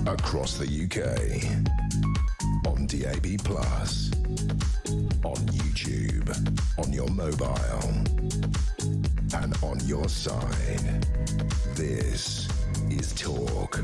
Across the UK, on DAB+, on YouTube, on your mobile, and on your side. This is Talk.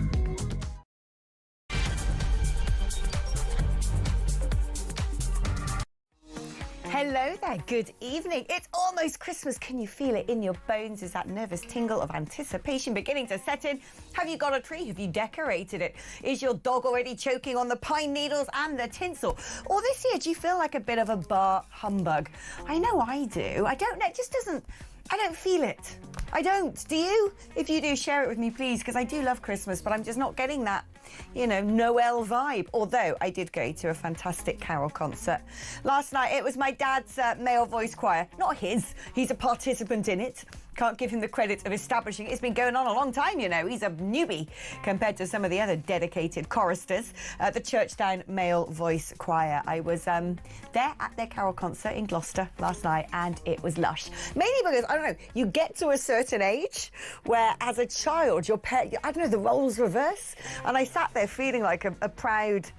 Hello there, good evening. It's almost Christmas. Can you feel it in your bones? Is that nervous tingle of anticipation beginning to set in? Have you got a tree? Have you decorated it? Is your dog already choking on the pine needles and the tinsel? Or this year, do you feel like a bit of a bar humbug? I know I do. I don't know, it just doesn't... I don't feel it. I don't. Do you? If you do, share it with me, please, because I do love Christmas, but I'm just not getting that, you know, Noel vibe. Although I did go to a fantastic carol concert last night. It was my dad's male voice choir. Not his. He's a participant in it. Can't give him the credit of establishing it. It's been going on a long time, you know. He's a newbie compared to some of the other dedicated choristers. The Churchdown Male Voice Choir. I was there at their carol concert in Gloucester last night, and it was lush. Mainly because, I don't know, you get to a certain age where, as a child, I don't know, the roles reverse. And I sat there feeling like a proud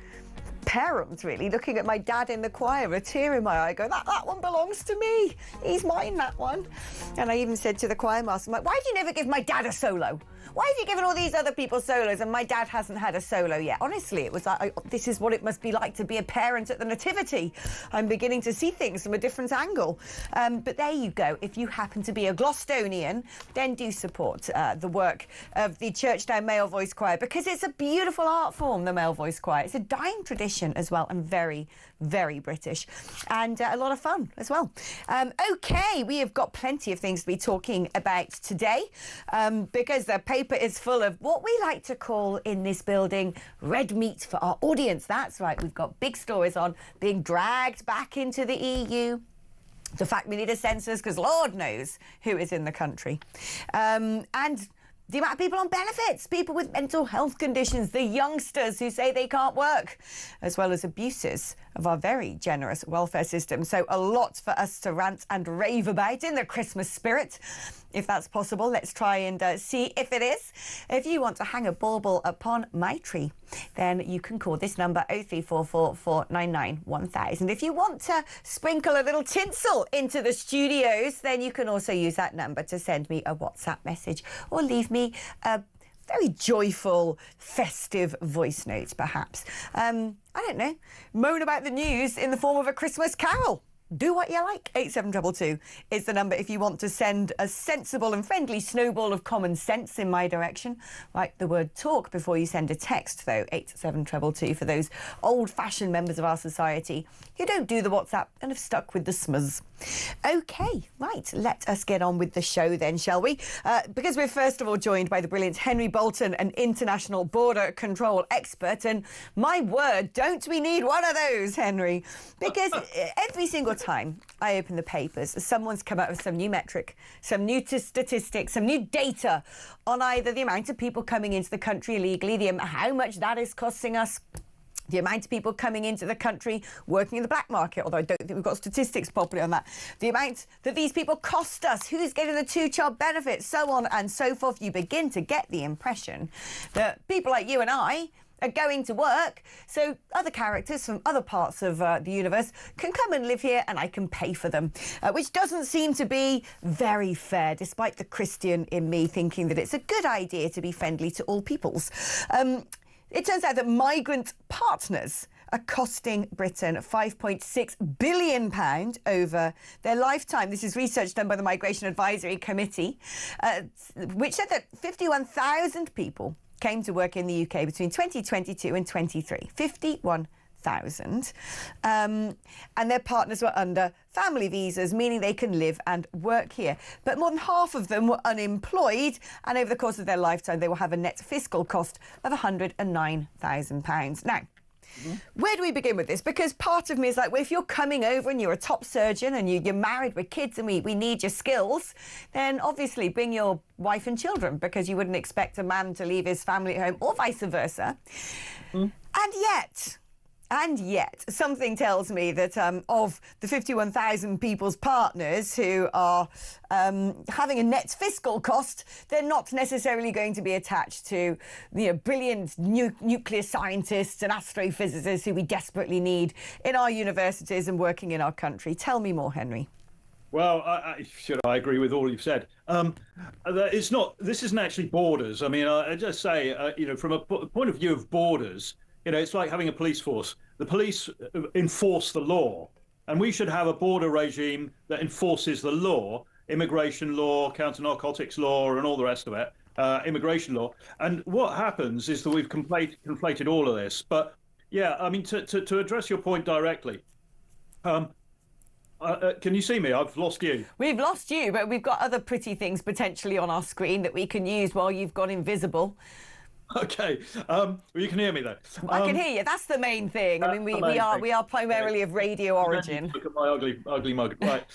parent, really, looking at my dad in the choir, a tear in my eye, going, that one belongs to me. He's mine, that one. And I even said to the choir master, I'm like, why have you never given my dad a solo? Why have you given all these other people solos and my dad hasn't had a solo yet? Honestly, it was like, this is what it must be like to be a parent at the Nativity. I'm beginning to see things from a different angle. But there you go. If you happen to be a Gloucestonian, then do support the work of the Churchdown Male Voice Choir, because it's a beautiful art form, the male voice choir. It's a dying tradition as well, and very, very British, and a lot of fun as well. OK, we have got plenty of things to be talking about today, because the paper is full of what we like to call in this building red meat for our audience. That's right, we've got big stories on being dragged back into the EU, the fact we need a census because Lord knows who is in the country, and the amount of people on benefits, people with mental health conditions, the youngsters who say they can't work, as well as abuses of our very generous welfare system. So a lot for us to rant and rave about in the Christmas spirit. If that's possible, let's try and see if it is. If you want to hang a bauble upon my tree, then you can call this number 0344 499 1000. If you want to sprinkle a little tinsel into the studios, then you can also use that number to send me a WhatsApp message or leave me a very joyful, festive voice note, perhaps. I don't know, moan about the news in the form of a Christmas carol. Do what you like. 87222 is the number if you want to send a sensible and friendly snowball of common sense in my direction. Write the word talk before you send a text, though. 87222 for those old-fashioned members of our society who don't do the WhatsApp and have stuck with the smuzz. OK, right, let us get on with the show then, shall we? Because we're first of all joined by the brilliant Henry Bolton, an international border control expert. And my word, don't we need one of those, Henry? Because every single time I open the papers, someone's come out with some new metric, some new statistics, some new data on either the amount of people coming into the country illegally, how much that is costing us, the amount of people coming into the country working in the black market, although I don't think we've got statistics properly on that, the amount that these people cost us, who's getting the two-child benefit, so on and so forth. You begin to get the impression that people like you and I are going to work, so other characters from other parts of the universe can come and live here and I can pay for them, which doesn't seem to be very fair, despite the Christian in me thinking that it's a good idea to be friendly to all peoples. It turns out that migrant partners are costing Britain £5.6 billion over their lifetime. This is research done by the Migration Advisory Committee, which said that 51,000 people came to work in the UK between 2022 and 23. 51,000. And their partners were under family visas, meaning they can live and work here. But more than half of them were unemployed, and over the course of their lifetime, they will have a net fiscal cost of £109,000. Now, where do we begin with this? Because part of me is like, well, if you're coming over and you're a top surgeon and you're married with kids and we need your skills, then obviously bring your wife and children, because you wouldn't expect a man to leave his family at home or vice versa. And yet, And yet, something tells me that of the 51,000 people's partners who are having a net fiscal cost, they're not necessarily going to be attached to brilliant nuclear scientists and astrophysicists who we desperately need in our universities and working in our country. Tell me more, Henry. Well, I agree with all you've said. It's not. This isn't actually borders. I mean, I just say, from a point of view of borders, it's like having a police force. The police enforce the law, and we should have a border regime that enforces the law, immigration law, counter-narcotics law, and all the rest of it, immigration law. And what happens is that we've conflated all of this. But yeah, I mean, to address your point directly. Can you see me? I've lost you. We've lost you, but we've got other pretty things potentially on our screen that we can use while you've gone invisible. Okay. Well, you can hear me though. I can hear you. That's the main thing. I mean, we are primarily of radio origin. Look at my ugly mug. Right.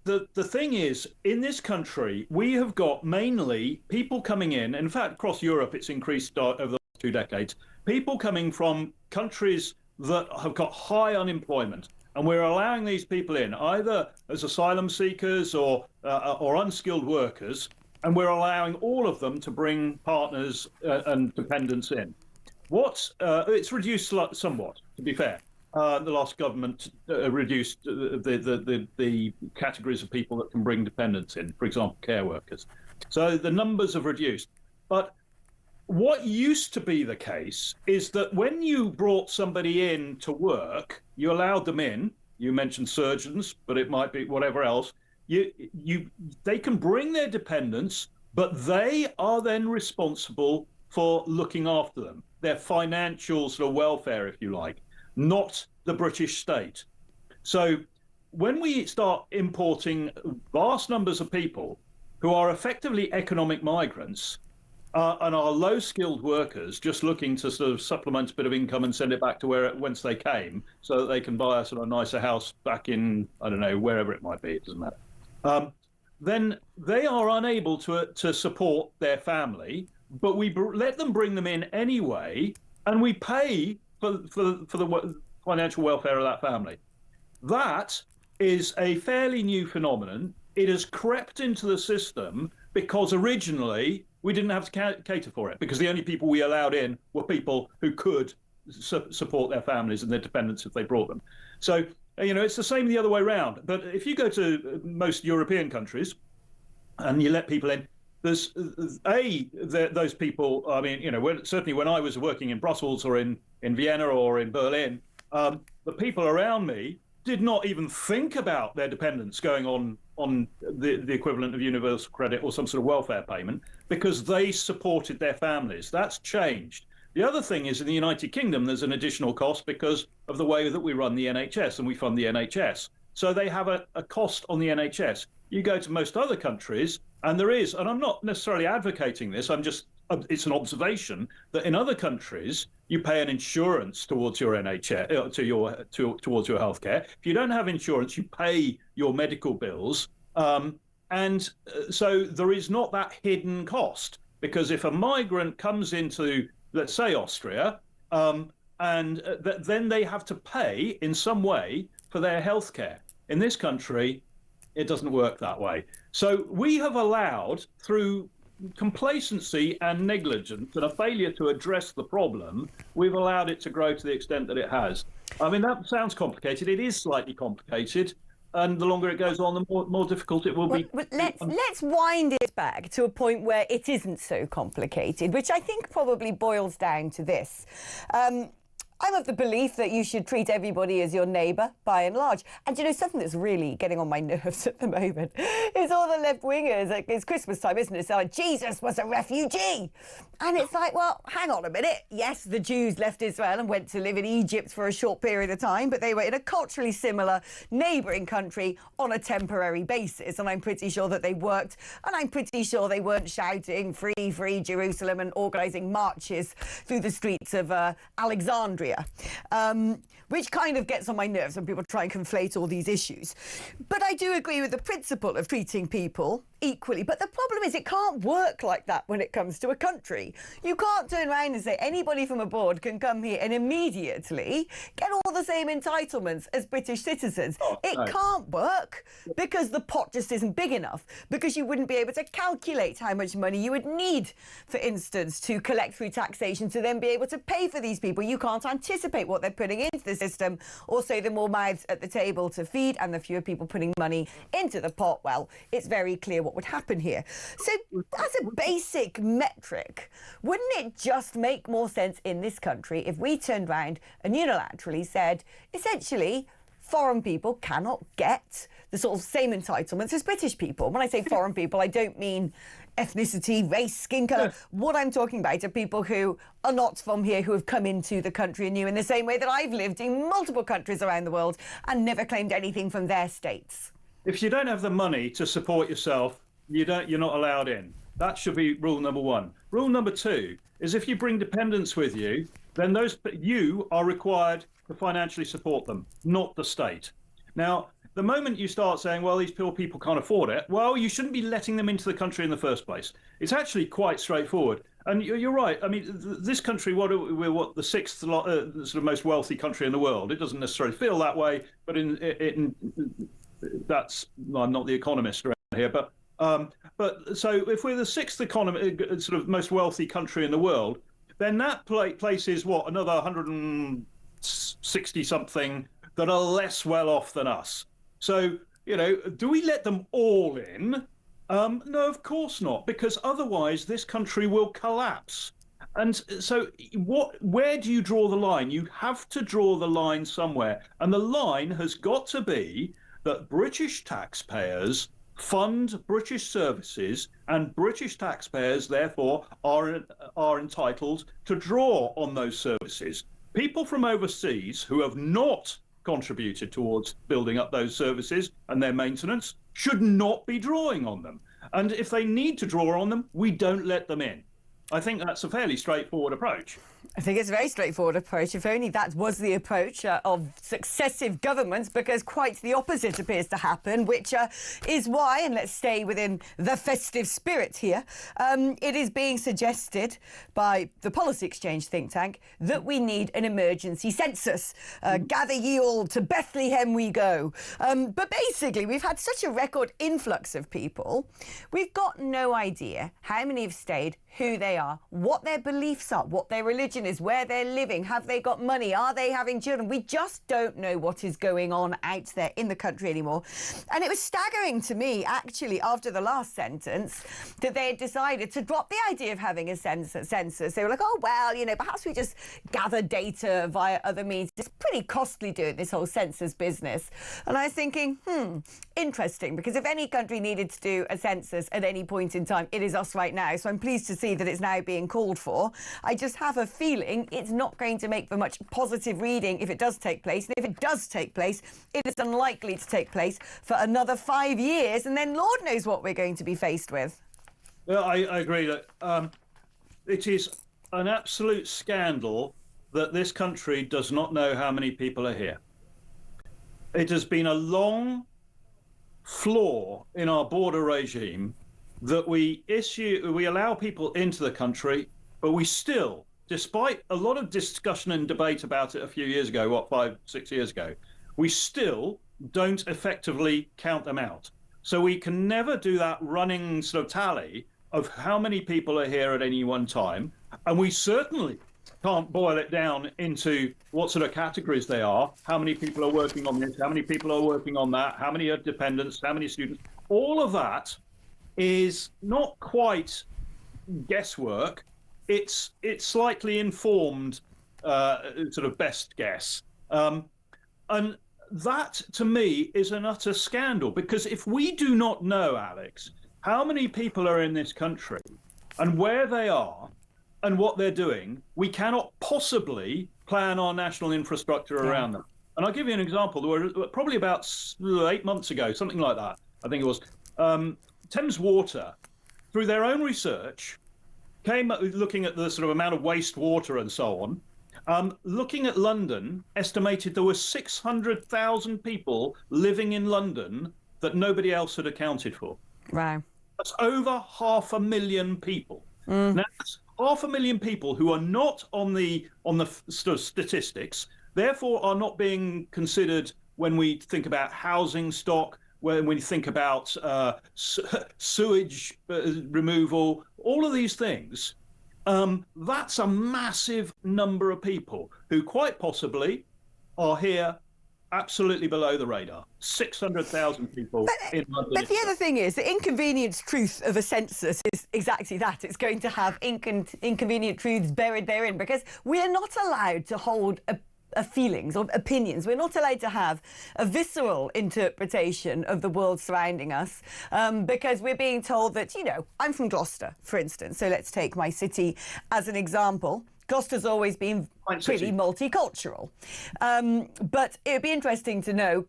The thing is, in this country, we have got mainly people coming in fact, across Europe, it's increased over the last 2 decades. People coming from countries that have got high unemployment, and we're allowing these people in either as asylum seekers or unskilled workers, and we're allowing all of them to bring partners and dependents in. It's reduced somewhat, to be fair. The last government reduced the categories of people that can bring dependents in, for example, care workers. So the numbers have reduced. But what used to be the case is that when you brought somebody in to work, you allowed them in. You mentioned surgeons, but it might be whatever else. They can bring their dependents, but they are then responsible for looking after them, their financial sort of welfare, if you like, not the British state. So when we start importing vast numbers of people who are effectively economic migrants and are low-skilled workers just looking to sort of supplement a bit of income and send it back to whence they came so that they can buy a sort of nicer house back in, I don't know, wherever it might be, it doesn't matter. Then they are unable to support their family, but we let them bring them in anyway, and we pay for the financial welfare of that family. That is a fairly new phenomenon. It has crept into the system because originally we didn't have to cater for it, because the only people we allowed in were people who could support their families and their dependents if they brought them. So, it's the same the other way around. But if you go to most European countries and you let people in, there's those people. I mean, certainly when I was working in Brussels or in Vienna or in Berlin, the people around me did not even think about their dependents going on the equivalent of universal credit or some sort of welfare payment, because they supported their families. That's changed. The other thing is, in the United Kingdom, there's an additional cost because of the way that we run the NHS and we fund the NHS. So they have a cost on the NHS. You go to most other countries, and there is, and I'm not necessarily advocating this, it's an observation that in other countries you pay an insurance towards your NHS, towards your healthcare. If you don't have insurance, you pay your medical bills, and so there is not that hidden cost, because if a migrant comes into, let's say, Austria, then they have to pay in some way for their healthcare. In this country, it doesn't work that way. So we have allowed, through complacency and negligence and a failure to address the problem, we've allowed it to grow to the extent that it has. I mean, that sounds complicated. It is slightly complicated, and the longer it goes on, the more difficult it will be. But let's wind it back to a point where it isn't so complicated, which I think probably boils down to this. I'm of the belief that you should treat everybody as your neighbour, by and large. And something that's really getting on my nerves at the moment is all the left-wingers. It's Christmas time, isn't it? It's like, Jesus was a refugee. And it's like, well, hang on a minute. Yes, the Jews left Israel and went to live in Egypt for a short period of time, but they were in a culturally similar neighbouring country on a temporary basis. And I'm pretty sure that they worked, and I'm pretty sure they weren't shouting free, free Jerusalem and organising marches through the streets of Alexandria. Which kind of gets on my nerves when people try and conflate all these issues. But I do agree with the principle of treating people equally. But the problem is it can't work like that when it comes to a country. You can't turn around and say anybody from abroad can come here and immediately get all the same entitlements as British citizens. It can't work because the pot just isn't big enough, because you wouldn't be able to calculate how much money you would need, for instance, to collect through taxation to then be able to pay for these people. You can't anticipate what they're putting into the system. Also, the more mouths at the table to feed and the fewer people putting money into the pot, well, it's very clear what would happen here. So as a basic metric, wouldn't it just make more sense in this country if we turned around and unilaterally said, essentially, foreign people cannot get the sort of same entitlements as British people? When I say foreign people, I don't mean ethnicity, race, skin colour. No. What I'm talking about are people who are not from here, who have come into the country anew, in the same way that I've lived in multiple countries around the world and never claimed anything from their states. If you don't have the money to support yourself, you're not allowed in. That should be rule number one. Rule number two is if you bring dependents with you, then you are required to financially support them, not the state. Now, the moment you start saying, well, these poor people can't afford it, well, you shouldn't be letting them into the country in the first place. It's actually quite straightforward. And you're right. I mean, this country, we're the sixth sort of most wealthy country in the world. It doesn't necessarily feel that way, but well, I'm not the economist around here, but so if we're the sixth sort of most wealthy country in the world, then that place is another 160 something that are less well off than us. So, do we let them all in? No, of course not, because otherwise this country will collapse. And so where do you draw the line? You have to draw the line somewhere. And the line has got to be that British taxpayers fund British services, and British taxpayers, therefore, are entitled to draw on those services. People from overseas who have not contributed towards building up those services and their maintenance should not be drawing on them. And if they need to draw on them, we don't let them in. I think that's a fairly straightforward approach. I think it's a very straightforward approach, if only that was the approach of successive governments, because quite the opposite appears to happen, which is why, and let's stay within the festive spirit here, it is being suggested by the Policy Exchange think tank that we need an emergency census. Gather ye all, to Bethlehem we go. But basically, we've had such a record influx of people, we've got no idea how many have stayed, who they are, what their beliefs are, what their religion is, where they're living, have they got money, are they having children? We just don't know what is going on out there in the country anymore. And it was staggering to me, actually, after the last sentence, that they had decided to drop the idea of having a census. They were like, oh, well, perhaps we just gather data via other means. It's pretty costly doing this whole census business. And I was thinking, interesting, because if any country needed to do a census at any point in time, it is us right now. So I'm pleased to see that it's now being called for. I just have a feeling it's not going to make for much positive reading if it does take place. And if it does take place, it is unlikely to take place for another 5 years. And then Lord knows what we're going to be faced with. Well, I agree that it is an absolute scandal that this country does not know how many people are here. It has been a long flaw in our border regime that we allow people into the country, but we still, despite a lot of discussion and debate about it a few years ago, 5, 6 years ago, we still don't effectively count them out. So we can never do that running sort of tally of how many people are here at any one time. And we certainly can't boil it down into what sort of categories they are, how many people are working on this, how many people are working on that, how many are dependents, how many students. All of that is not quite guesswork. It's slightly informed sort of best guess. And that, to me, is an utter scandal, because if we do not know, Alex, how many people are in this country and where they are and what they're doing, we cannot possibly plan our national infrastructure around them. And I'll give you an example. There were probably about 8 months ago, something like that, I think it was, Thames Water, through their own research, came looking at the sort of amount of wastewater and so on, looking at London, estimated there were 600,000 people living in London that nobody else had accounted for. Wow. That's over 500,000 people. Now, that's 500,000 people who are not on the statistics, therefore are not being considered when we think about housing stock, when we think about sewage removal, all of these things. That's a massive number of people who quite possibly are here absolutely below the radar. 600,000 people in London. But the other thing is, the inconvenient truth of a census is exactly that. It's going to have inconvenient truths buried therein, because we're not allowed to hold feelings or opinions. We're not allowed to have a visceral interpretation of the world surrounding us, because we're being told that, you know, I'm from Gloucester, for instance, so let's take my city as an example. Gloucester's always been pretty multicultural. But it would be interesting to know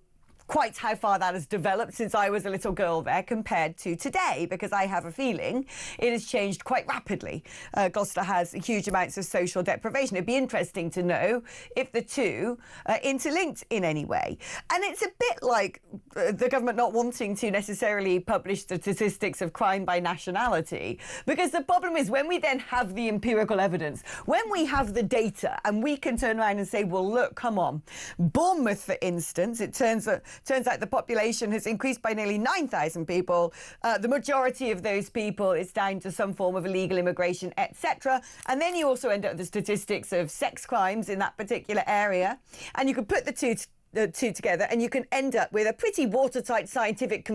quite how far that has developed since I was a little girl there compared to today, because I have a feeling it has changed quite rapidly. Gloucester has huge amounts of social deprivation. It'd be interesting to know if the two are interlinked in any way. And it's a bit like the government not wanting to necessarily publish the statistics of crime by nationality, because the problem is when we then have the empirical evidence, when we have the data and we can turn around and say, well, look, come on, Bournemouth, for instance, it turns out the population has increased by nearly 9,000 people. The majority of those people is down to some form of illegal immigration, etc. And then you also end up with the statistics of sex crimes in that particular area. And you can put the two together and you can end up with a pretty watertight scientific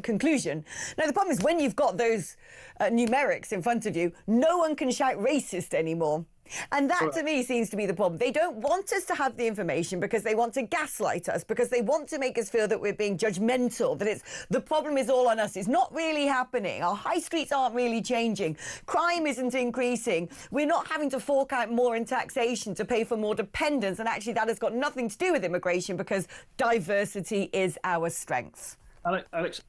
conclusion. Now, the problem is when you've got those numerics in front of you, no one can shout racist anymore. And that, to me, seems to be the problem. They don't want us to have the information because they want to gaslight us, because they want to make us feel that we're being judgmental, that the problem is all on us. It's not really happening. Our high streets aren't really changing. Crime isn't increasing. We're not having to fork out more in taxation to pay for more dependents. And actually, that has got nothing to do with immigration, because diversity is our strength. Alex,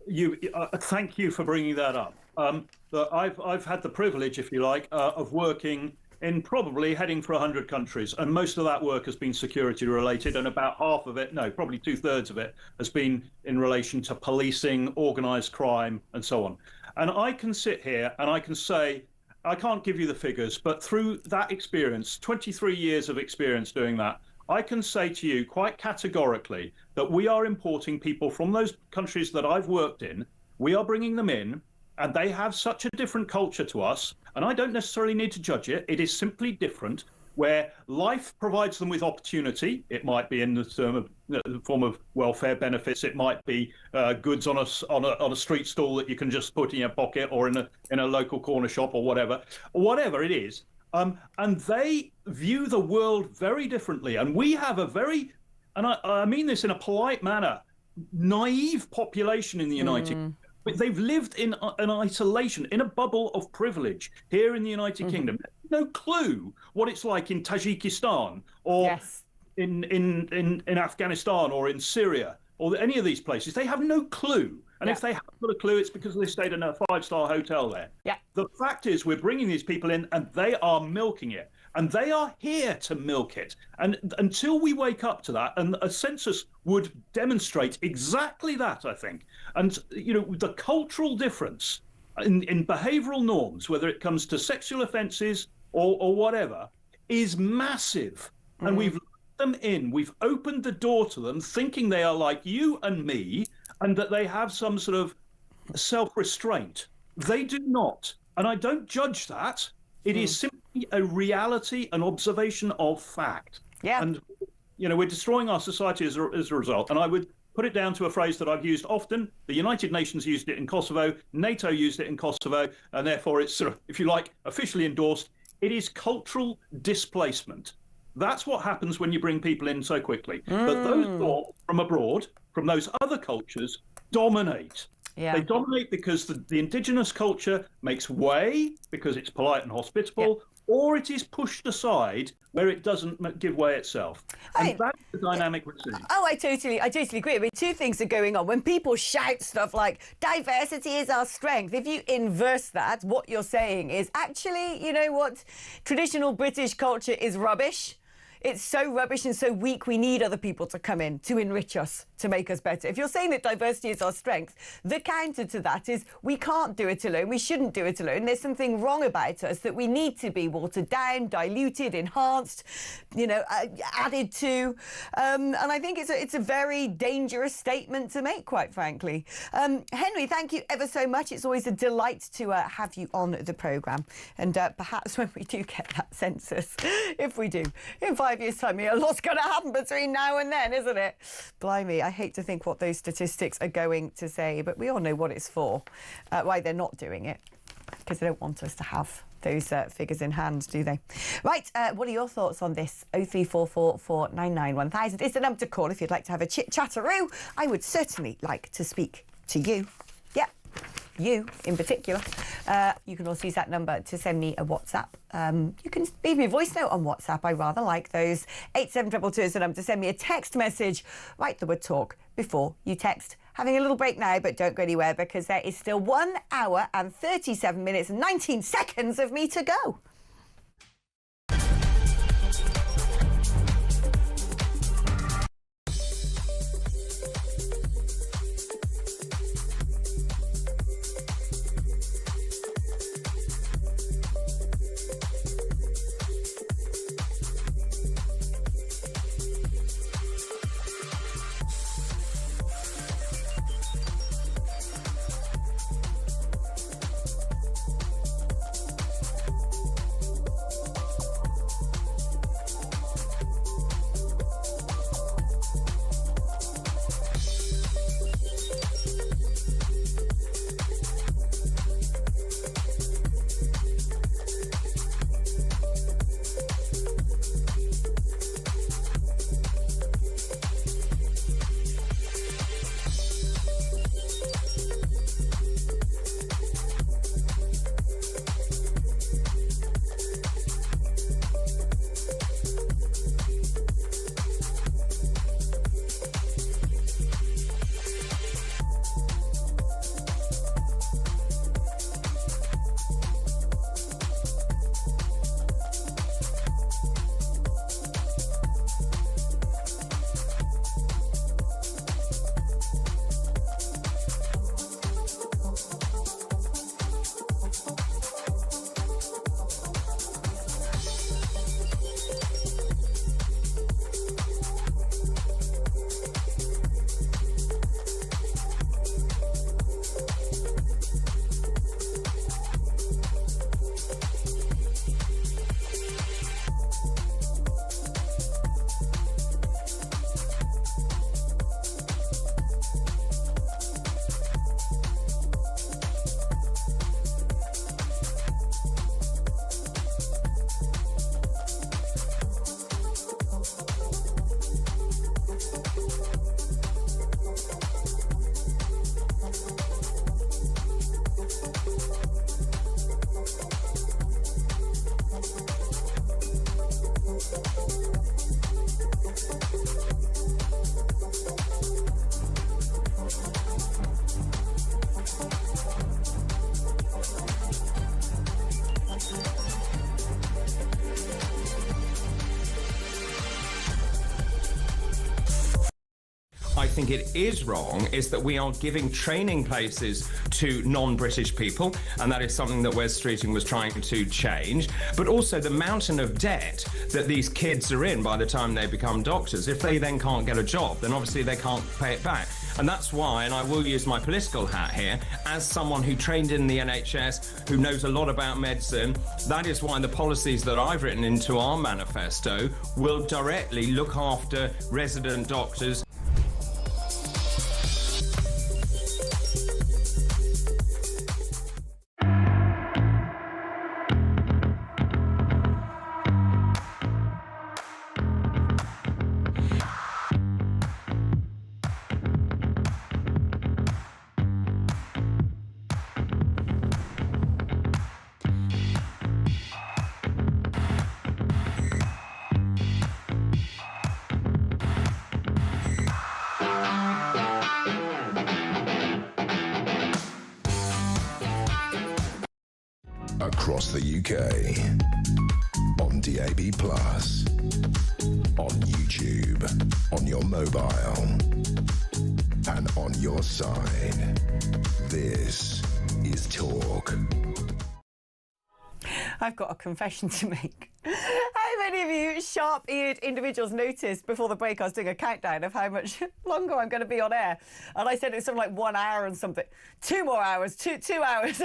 thank you for bringing that up. I've had the privilege, if you like, of working in probably heading for 100 countries. And most of that work has been security related, and about half of it, no, probably 2/3 of it, has been in relation to policing, organised crime, and so on. And I can sit here and I can say, I can't give you the figures, but through that experience, 23 years of experience doing that, I can say to you quite categorically that we are importing people from those countries that I've worked in. We are bringing them in, and they have such a different culture to us. And I don't necessarily need to judge it. It is simply different, where life provides them with opportunity. It might be in the form of welfare benefits. It might be goods on a street stall that you can just put in your pocket, or in a local corner shop, or whatever it is. And they view the world very differently. And we have a very, and I mean this in a polite manner, naive population in the United Kingdom. They've lived in an isolation, in a bubble of privilege here in the United Kingdom. No clue what it's like in Tajikistan, or in Afghanistan, or in Syria, or any of these places. They have no clue. And if they have got a clue, it's because they stayed in a 5-star hotel there. Yeah. The fact is, we're bringing these people in and they are milking it. And they are here to milk it. And until we wake up to that, and a census would demonstrate exactly that, I think. And, you know, the cultural difference in behavioural norms, whether it comes to sexual offences or whatever, is massive. And we've let them in. We've opened the door to them, thinking they are like you and me, and that they have some sort of self-restraint. They do not. And I don't judge that. It is simply a reality, an observation of fact. Yeah. And, you know, we're destroying our society as a result. And I would put it down to a phrase that I've used often. The United Nations used it in Kosovo. NATO used it in Kosovo. And therefore it's sort of, if you like, officially endorsed. It is cultural displacement. That's what happens when you bring people in so quickly. But those thoughts from abroad, from those other cultures, dominate. Yeah. They dominate because the indigenous culture makes way because it's polite and hospitable, or it is pushed aside where it doesn't give way itself. And that's the dynamic we're seeing. Oh, I totally agree. I mean, two things are going on. When people shout stuff like, diversity is our strength, if you inverse that, what you're saying is, actually, you know what, traditional British culture is rubbish. it's so rubbish and so weak, we need other people to come in to enrich us, to make us better. If you're saying that diversity is our strength, the counter to that is we can't do it alone. We shouldn't do it alone. There's something wrong about us that we need to be watered down, diluted, enhanced, added to. And I think it's a very dangerous statement to make, quite frankly. Henry, thank you ever so much. It's always a delight to have you on the programme. And perhaps when we do get that census, if we do, in 5 years' time, a lot's going to happen between now and then, isn't it? Blimey, I hate to think what those statistics are going to say, but we all know what it's for, why they're not doing it, because they don't want us to have those figures in hand, do they? Right, what are your thoughts on this? 0344 499 1000 is the number to call if you'd like to have a chit-chatteroo. I would certainly like to speak to you. Yep, you in particular. You can also use that number to send me a WhatsApp. You can leave me a voice note on WhatsApp. I rather like those. 8722 is the number to send me a text message. Write the word talk before you text. Having a little break now, but don't go anywhere because there is still 1 hour and 37 minutes and 19 seconds of me to go. I think it is wrong is that we are giving training places to non-British people, and that is something that Wes Streeting was trying to change. But also the mountain of debt that these kids are in by the time they become doctors. If they then can't get a job, then obviously they can't pay it back. And that's why, and I will use my political hat here, as someone who trained in the NHS, who knows a lot about medicine, that is why the policies that I've written into our manifesto will directly look after resident doctors. Across the UK, on DAB+, on YouTube, on your mobile, and on your side. This is Talk. I've got a confession to make. How many of you sharp-eared individuals noticed before the break I was doing a countdown of how much longer I'm going to be on air? And I said it was something like 1 hour and something. 2 more hours, two hours.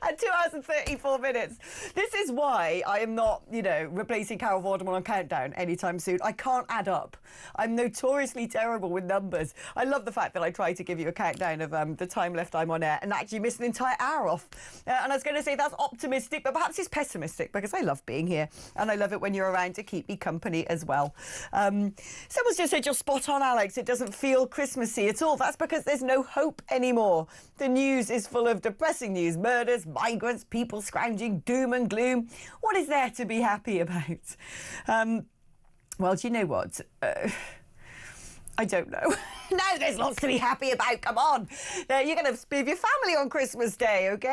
And 2 hours and 34 minutes. This is why I am not, replacing Carol Vorderman on Countdown anytime soon. I can't add up. I'm notoriously terrible with numbers. I love the fact that I try to give you a countdown of the time left I'm on air and actually miss an entire hour off. And I was going to say that's optimistic, but perhaps it's pessimistic because I love being here and I love it when you're around to keep me company as well. Someone's just said you're spot on, Alex. It doesn't feel Christmassy at all. That's because there's no hope anymore. The news is full of depressing news. Murders, migrants, people scrounging, doom and gloom. What is there to be happy about? Well, do you know what? I don't know. No, there's lots to be happy about. Come on. You're going to be with your family on Christmas Day, OK?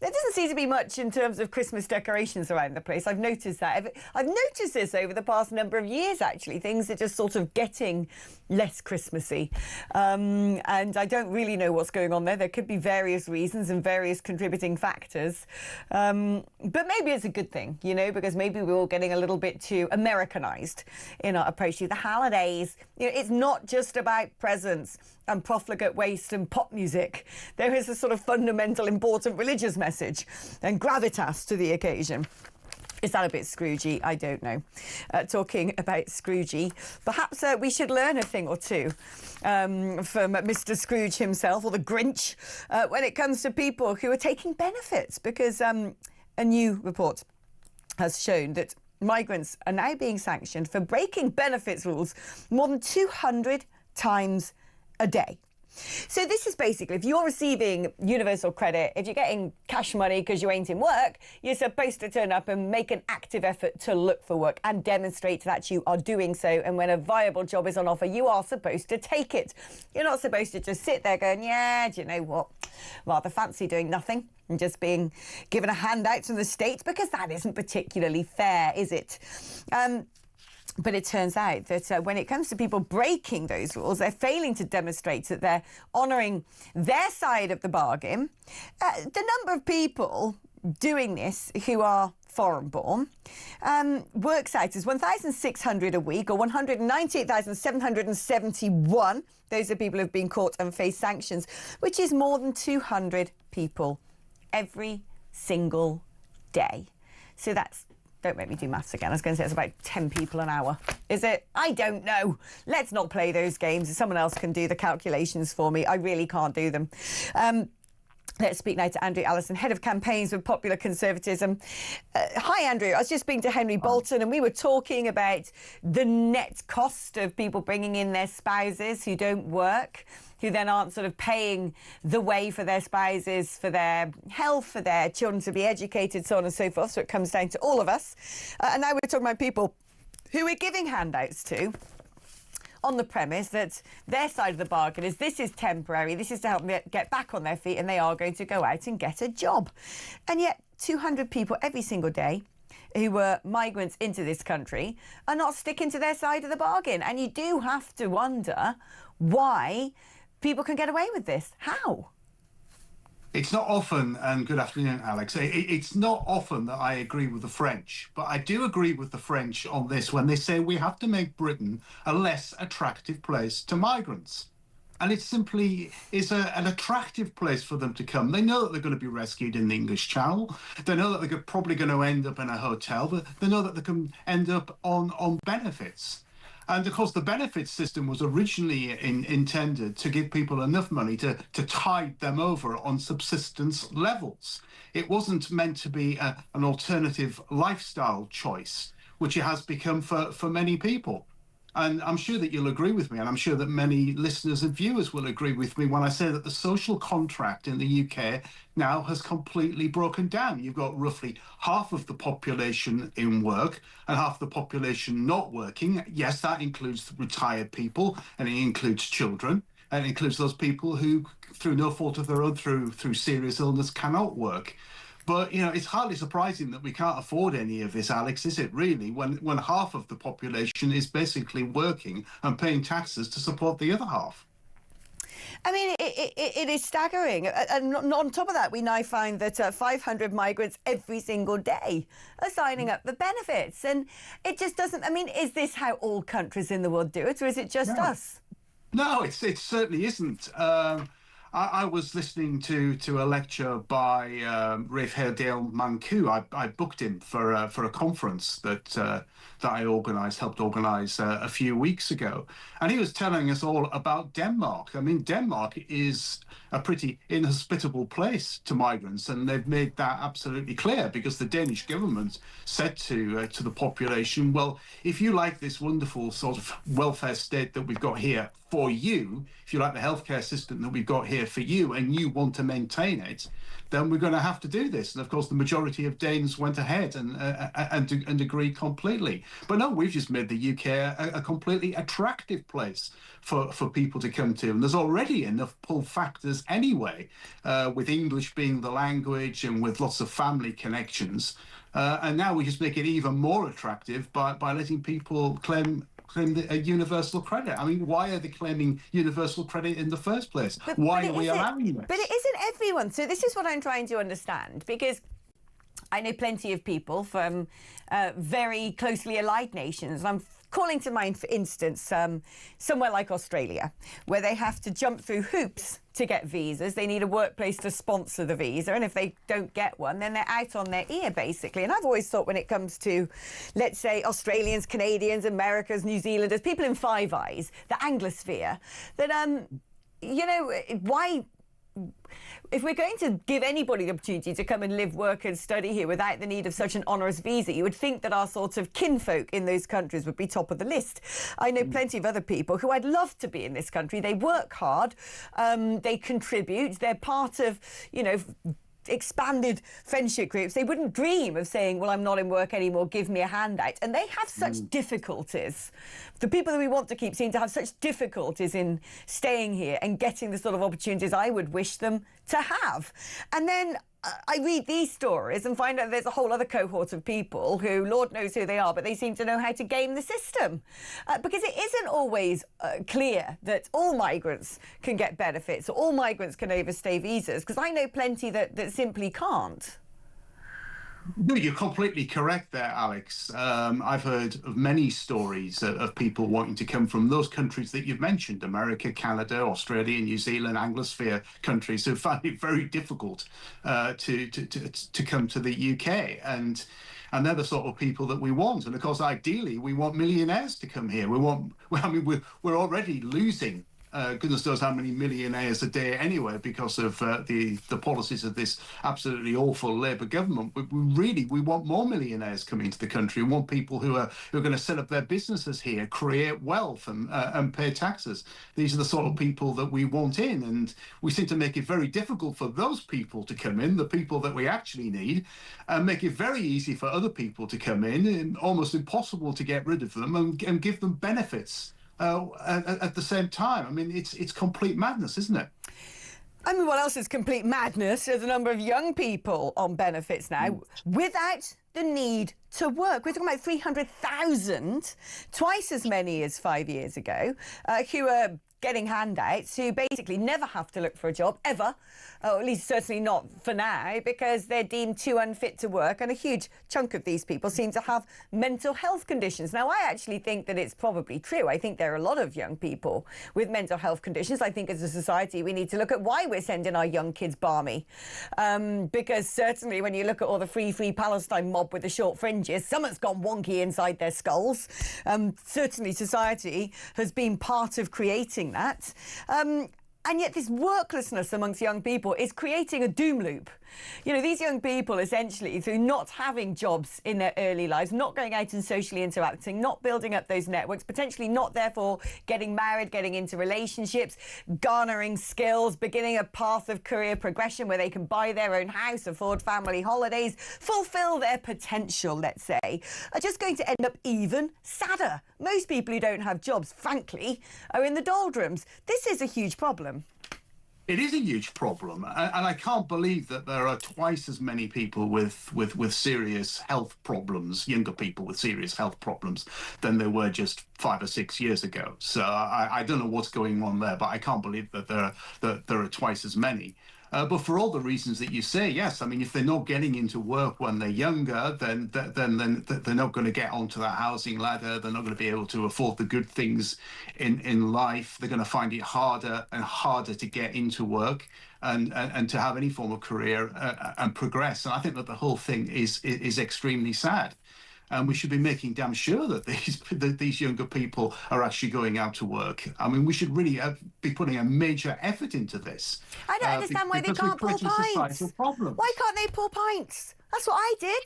There doesn't seem to be much in terms of Christmas decorations around the place. I've noticed that. I've noticed this over the past number of years, actually. Things are just sort of getting less Christmassy. And I don't really know what's going on there. There could be various reasons and various contributing factors. But maybe it's a good thing, because maybe we're all getting a little bit too Americanized in our approach to the holidays. It's not just about presents and profligate waste and pop music. There is a sort of fundamental, important religious message and gravitas to the occasion. Is that a bit Scroogey? I don't know. Talking about Scroogey, perhaps we should learn a thing or two from Mr. Scrooge himself, or the Grinch, when it comes to people who are taking benefits, because a new report has shown that migrants are now being sanctioned for breaking benefits rules more than 200 times a day. So this is basically, if you're receiving universal credit, if you're getting cash money because you ain't in work, you're supposed to turn up and make an active effort to look for work and demonstrate that you are doing so. And when a viable job is on offer, you are supposed to take it. You're not supposed to just sit there going, yeah, do you know what? Rather fancy doing nothing and just being given a handout from the state, because that isn't particularly fair, is it? But it turns out that when it comes to people breaking those rules, they're failing to demonstrate that they're honouring their side of the bargain. The number of people doing this who are foreign-born works out as 1,600 a week, or 198,771. Those are people who've been caught and face sanctions, which is more than 200 people every single day. So that's... Don't make me do maths again. I was going to say it's about 10 people an hour. Is it? I don't know. Let's not play those games. Someone else can do the calculations for me. I really can't do them. Let's speak now to Andrew Allison, Head of Campaigns with Popular Conservatism. Hi, Andrew. I was just speaking to Henry Bolton, and we were talking about the net cost of people bringing in their spouses who don't work, who then aren't sort of paying the way for their spouses, for their health, for their children to be educated, so on and so forth. So it comes down to all of us. And now we're talking about people who we're giving handouts to on the premise that their side of the bargain is this is temporary, this is to help them get back on their feet, and they are going to go out and get a job. And yet 200 people every single day who were migrants into this country are not sticking to their side of the bargain. And you do have to wonder why people can get away with this. How? It's not often, and good afternoon, Alex, it's not often that I agree with the French, but I do agree with the French on this when they say we have to make Britain a less attractive place to migrants. And it simply is an attractive place for them to come. They know that they're going to be rescued in the English Channel. They know that they're probably going to end up in a hotel. But they know that they can end up on benefits. And of course, the benefits system was originally intended to give people enough money to tide them over on subsistence levels. It wasn't meant to be an alternative lifestyle choice, which it has become for many people. And I'm sure that you'll agree with me, and I'm sure that many listeners and viewers will agree with me when I say that the social contract in the UK now has completely broken down. You've got roughly half of the population in work and half the population not working. Yes, that includes retired people, and it includes children, and it includes those people who, through no fault of their own, through serious illness, cannot work. But, you know, it's hardly surprising that we can't afford any of this, Alex, is it really, when half of the population is basically working and paying taxes to support the other half? I mean, it is staggering. And on top of that, we now find that 500 migrants every single day are signing up for benefits. And it just doesn't, I mean, is this how all countries in the world do it, or is it just us? No, it certainly isn't. I was listening to a lecture by Rafe Herdale Manku. I booked him for a conference that I helped organise a few weeks ago, and he was telling us all about Denmark. I mean, Denmark is a pretty inhospitable place to migrants, and they've made that absolutely clear, because the Danish government said to the population, well, if you like this wonderful sort of welfare state that we've got here for you, if you like the healthcare system that we've got here for you, and you want to maintain it, then we're going to have to do this. And of course, the majority of Danes went ahead and agreed completely. But no, we've just made the UK a completely attractive place for people to come to. And there's already enough pull factors anyway, with English being the language and with lots of family connections. And now we just make it even more attractive by letting people claim a universal credit. I mean, why are they claiming universal credit in the first place? Why are we allowing this? But it isn't everyone. So this is what I'm trying to understand, because I know plenty of people from very closely allied nations. I'm calling to mind, for instance, somewhere like Australia, where they have to jump through hoops to get visas. They need a workplace to sponsor the visa, and if they don't get one, then they're out on their ear, basically. And I've always thought, when it comes to, let's say, Australians, Canadians, Americans, New Zealanders, people in Five Eyes, the Anglosphere, that, you know, why... If we're going to give anybody the opportunity to come and live, work and study here without the need of such an onerous visa, you would think that our sort of kinfolk in those countries would be top of the list. I know plenty of other people who I'd love to be in this country. They work hard, they contribute, they're part of, you know, expanded friendship groups. They wouldn't dream of saying, well, I'm not in work anymore, give me a handout. And they have such difficulties. The people that we want to keep seem to have such difficulties in staying here and getting the sort of opportunities I would wish them to have. And then I read these stories and find out there's a whole other cohort of people who, Lord knows who they are, but they seem to know how to game the system. Because it isn't always clear that all migrants can get benefits, or all migrants can overstay visas, because I know plenty that simply can't. No, you're completely correct there, Alex. I've heard of many stories of people wanting to come from those countries that you've mentioned: America, Canada, Australia, New Zealand, Anglosphere countries, who find it very difficult to come to the UK. And they're the sort of people that we want. And of course, ideally, we want millionaires to come here. We're already losing goodness knows how many millionaires a day anyway, because of the policies of this absolutely awful Labour government. We want more millionaires coming to the country. We want people who are going to set up their businesses here, create wealth and pay taxes. These are the sort of people that we want in, and we seem to make it very difficult for those people to come in, the people that we actually need, and make it very easy for other people to come in, and almost impossible to get rid of them and give them benefits at the same time. I mean, it's complete madness, isn't it? I mean, what else is complete madness? There's a number of young people on benefits now without the need to work. We're talking about 300,000, twice as many as 5 years ago, who are getting handouts, who basically never have to look for a job, ever, or at least certainly not for now, because they're deemed too unfit to work. And a huge chunk of these people seem to have mental health conditions. Now, I actually think that it's probably true. I think there are a lot of young people with mental health conditions. I think as a society, we need to look at why we're sending our young kids barmy. Because certainly when you look at all the free Palestine mob with the short fringes, something's gone wonky inside their skulls. Certainly society has been part of creating that. And yet this worklessness amongst young people is creating a doom loop. You know, these young people essentially, through not having jobs in their early lives, not going out and socially interacting, not building up those networks, potentially not therefore getting married, getting into relationships, garnering skills, beginning a path of career progression where they can buy their own house, afford family holidays, fulfill their potential, let's say, are just going to end up even sadder. Most people who don't have jobs, frankly, are in the doldrums. This is a huge problem. It is a huge problem, and I can't believe that there are twice as many people with serious health problems, younger people with serious health problems, than there were just 5 or 6 years ago. So I don't know what's going on there, but I can't believe that there are twice as many. But for all the reasons that you say, yes, I mean, if they're not getting into work when they're younger, then they're not going to get onto that housing ladder. They're not going to be able to afford the good things in life. They're going to find it harder and harder to get into work and to have any form of career and progress. And I think that the whole thing is extremely sad. And we should be making damn sure that these younger people are actually going out to work. I mean, we should really be putting a major effort into this. I don't understand why they can't pull pints. Why can't they pull pints? That's what I did.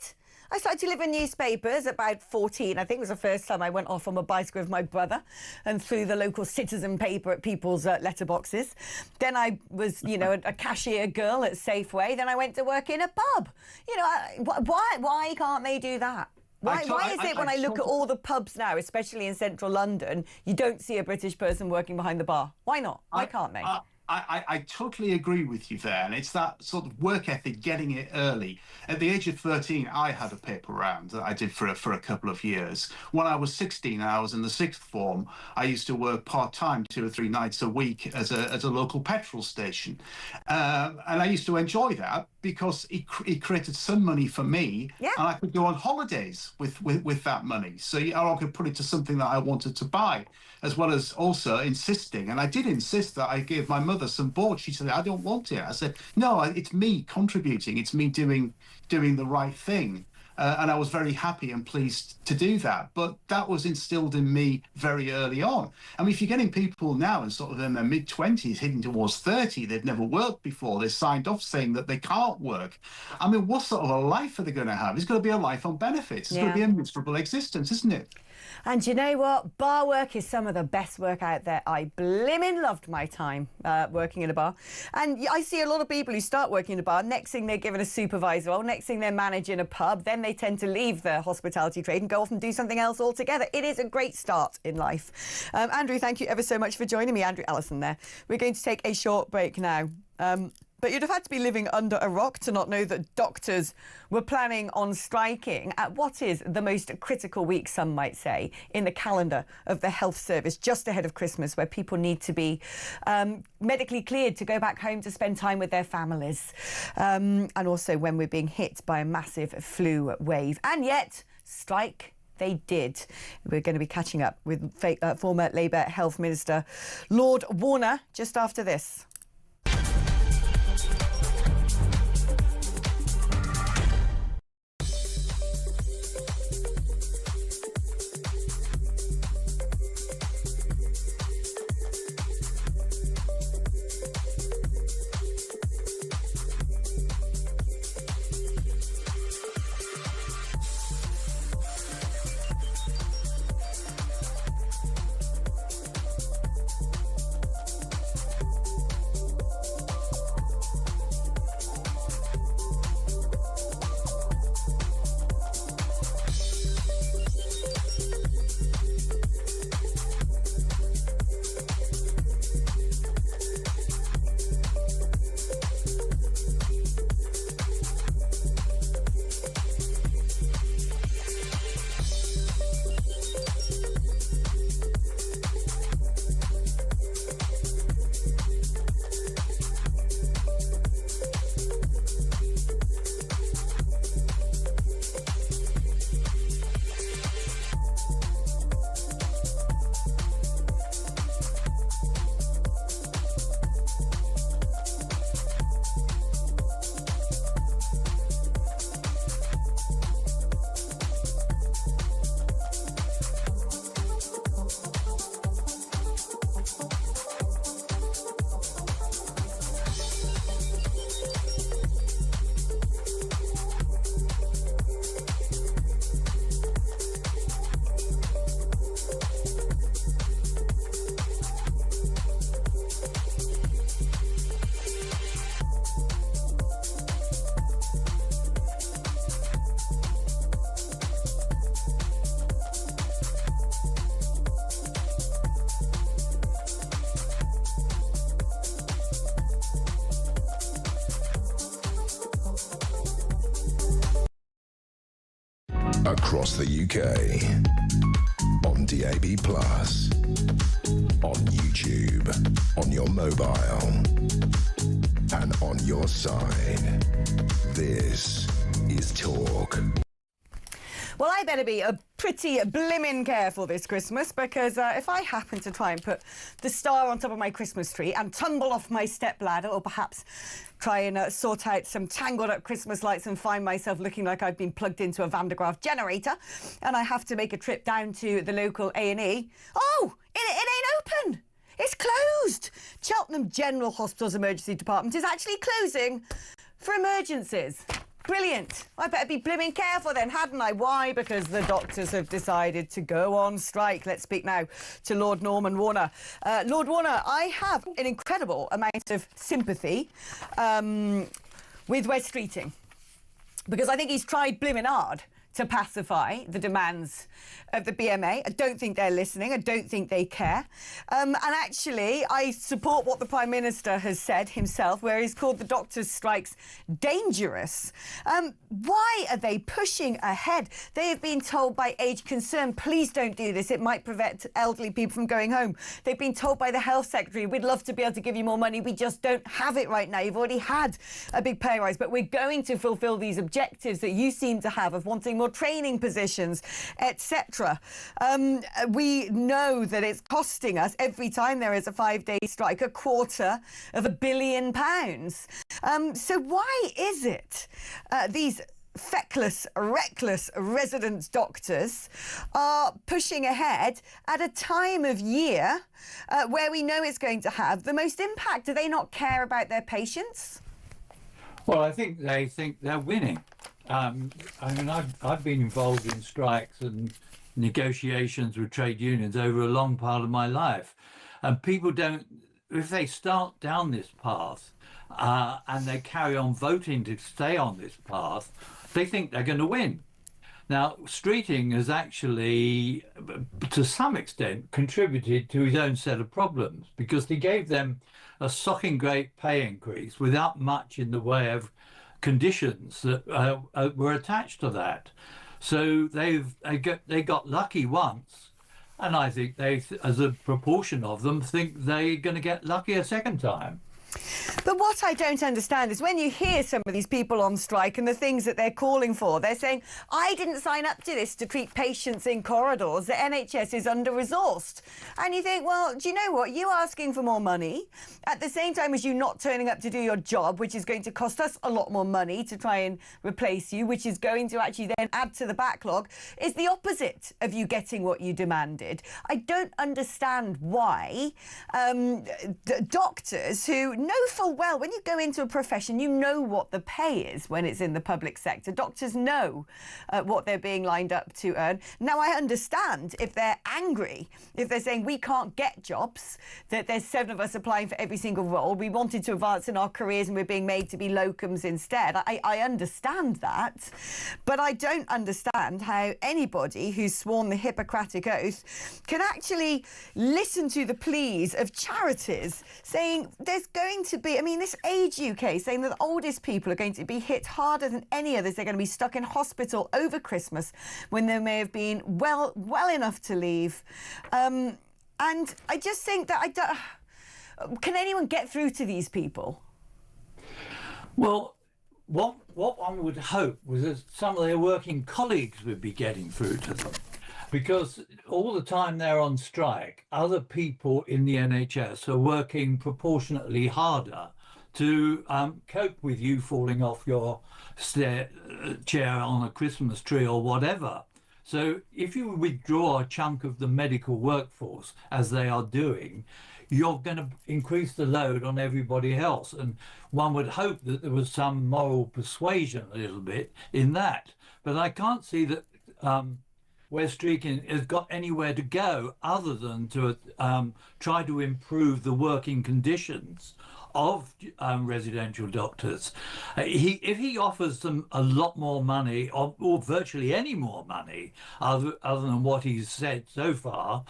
I started to deliver newspapers at about 14. I think it was the first time I went off on a bicycle with my brother and threw the local citizen paper at people's letterboxes. Then I was, you know, a cashier girl at Safeway. Then I went to work in a pub. You know, why can't they do that? Why is it when I look at all the pubs now, especially in central London, you don't see a British person working behind the bar? Why not? Why can't they? I totally agree with you there, and it's that sort of work ethic, getting it early. At the age of 13, I had a paper round that I did for a couple of years. When I was 16 and I was in the sixth form, I used to work part-time 2 or 3 nights a week as a local petrol station. And I used to enjoy that because it created some money for me, and I could go on holidays with that money. So I could put it to something that I wanted to buy, as well as also insisting, and I did insist that I gave my mother some board. She said, I don't want it. I said, no, it's me contributing. It's me doing the right thing. And I was very happy and pleased to do that. But that was instilled in me very early on. I mean, if you're getting people now and sort of in their mid-20s, heading towards 30, they've never worked before, they're signed off saying that they can't work. I mean, what sort of a life are they going to have? It's going to be a life on benefits. It's going to be a miserable existence, isn't it? And you know what? Bar work is some of the best work out there. I blimmin' loved my time working in a bar. And I see a lot of people who start working in a bar. Next thing they're given a supervisor role. Next thing they're managing a pub. Then they tend to leave the hospitality trade and go off and do something else altogether. It is a great start in life. Andrew, thank you ever so much for joining me. Andrew Allison there. We're going to take a short break now. But you'd have had to be living under a rock to not know that doctors were planning on striking at what is the most critical week, some might say, in the calendar of the health service, just ahead of Christmas, where people need to be medically cleared to go back home to spend time with their families. And also when we're being hit by a massive flu wave. And yet, strike they did. We're going to be catching up with former Labour Health Minister Lord Warner just after this. across the UK, on DAB+, on YouTube, on your mobile, and on your side. This is Talk. Well, I better be a pretty blimmin' careful this Christmas, because if I happen to try and put the star on top of my Christmas tree and tumble off my stepladder, or perhaps try and sort out some tangled up Christmas lights and find myself looking like I've been plugged into a Van de Graaff generator, and I have to make a trip down to the local A&E, oh, it ain't open. It's closed. Cheltenham General Hospital's emergency department is actually closing for emergencies. Brilliant. I better be blimmin' careful then, hadn't I? Why? Because the doctors have decided to go on strike. Let's speak now to Lord Norman Warner. Lord Warner, I have an incredible amount of sympathy with Wes Streeting, because I think he's tried blimmin' hard to pacify the demands of the BMA. I don't think they're listening. I don't think they care. And actually, I support what the Prime Minister has said himself, where he's called the doctors' strikes dangerous. Why are they pushing ahead? They have been told by Age Concern, please don't do this. It might prevent elderly people from going home. They've been told by the Health Secretary, we'd love to be able to give you more money. We just don't have it right now. You've already had a big pay rise, but we're going to fulfil these objectives that you seem to have of wanting more training positions, etc. We know that it's costing us, every time there is a 5-day strike, £250 million. So why is it these feckless, reckless resident doctors are pushing ahead at a time of year where we know it's going to have the most impact? Do they not care about their patients? Well, I think they think they're winning. I mean, I've been involved in strikes and negotiations with trade unions over a long part of my life. And people don't, if they start down this path and they carry on voting to stay on this path, they think they're going to win. Now, Streeting has actually, to some extent, contributed to his own set of problems, because he gave them a shocking great pay increase without much in the way of conditions that were attached to that. So they got lucky once, and I think they, as a proportion of them, think they're going to get lucky a second time. But what I don't understand is when you hear some of these people on strike and the things that they're calling for, they're saying, I didn't sign up to this to treat patients in corridors. The NHS is under-resourced. And you think, well, do you know what? You asking for more money at the same time as you not turning up to do your job, which is going to cost us a lot more money to try and replace you, which is going to actually then add to the backlog, is the opposite of you getting what you demanded. I don't understand why doctors who know full well, when you go into a profession, you know what the pay is when it's in the public sector. Doctors know what they're being lined up to earn. Now, I understand if they're angry, if they're saying we can't get jobs, that there's 7 of us applying for every single role, we wanted to advance in our careers and we're being made to be locums instead. I understand that, but I don't understand how anybody who's sworn the Hippocratic Oath can actually listen to the pleas of charities saying there's going to be, I mean, this Age UK saying that the oldest people are going to be hit harder than any others. They're going to be stuck in hospital over Christmas when they may have been well enough to leave. And I just think that can anyone get through to these people? Well, what one would hope was that some of their working colleagues would be getting through to them, because all the time they're on strike, other people in the NHS are working proportionately harder to cope with you falling off your chair on a Christmas tree or whatever. So if you withdraw a chunk of the medical workforce, as they are doing, you're going to increase the load on everybody else. And one would hope that there was some moral persuasion a little bit in that. But I can't see that where Streeting has got anywhere to go other than to try to improve the working conditions of residential doctors. If he offers them a lot more money, or virtually any more money, other than what he's said so far,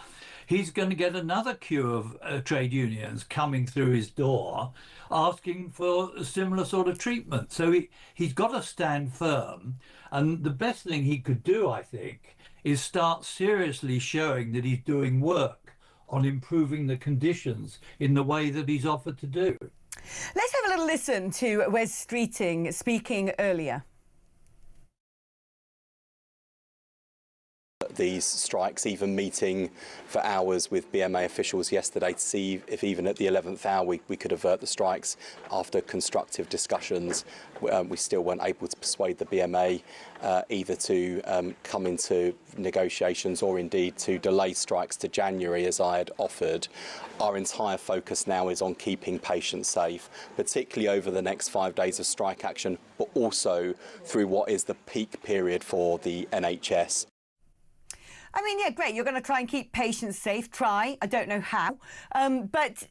he's going to get another queue of trade unions coming through his door asking for a similar sort of treatment. So he's got to stand firm. And the best thing he could do, I think, is start seriously showing that he's doing work on improving the conditions in the way that he's offered to do. Let's have a little listen to Wes Streeting speaking earlier. These strikes, even meeting for hours with BMA officials yesterday to see if even at the 11th hour we could avert the strikes. After constructive discussions, we still weren't able to persuade the BMA either to come into negotiations or indeed to delay strikes to January as I had offered. Our entire focus now is on keeping patients safe, particularly over the next 5 days of strike action, but also through what is the peak period for the NHS. I mean, yeah, great. You're going to try and keep patients safe. Try. I don't know how. But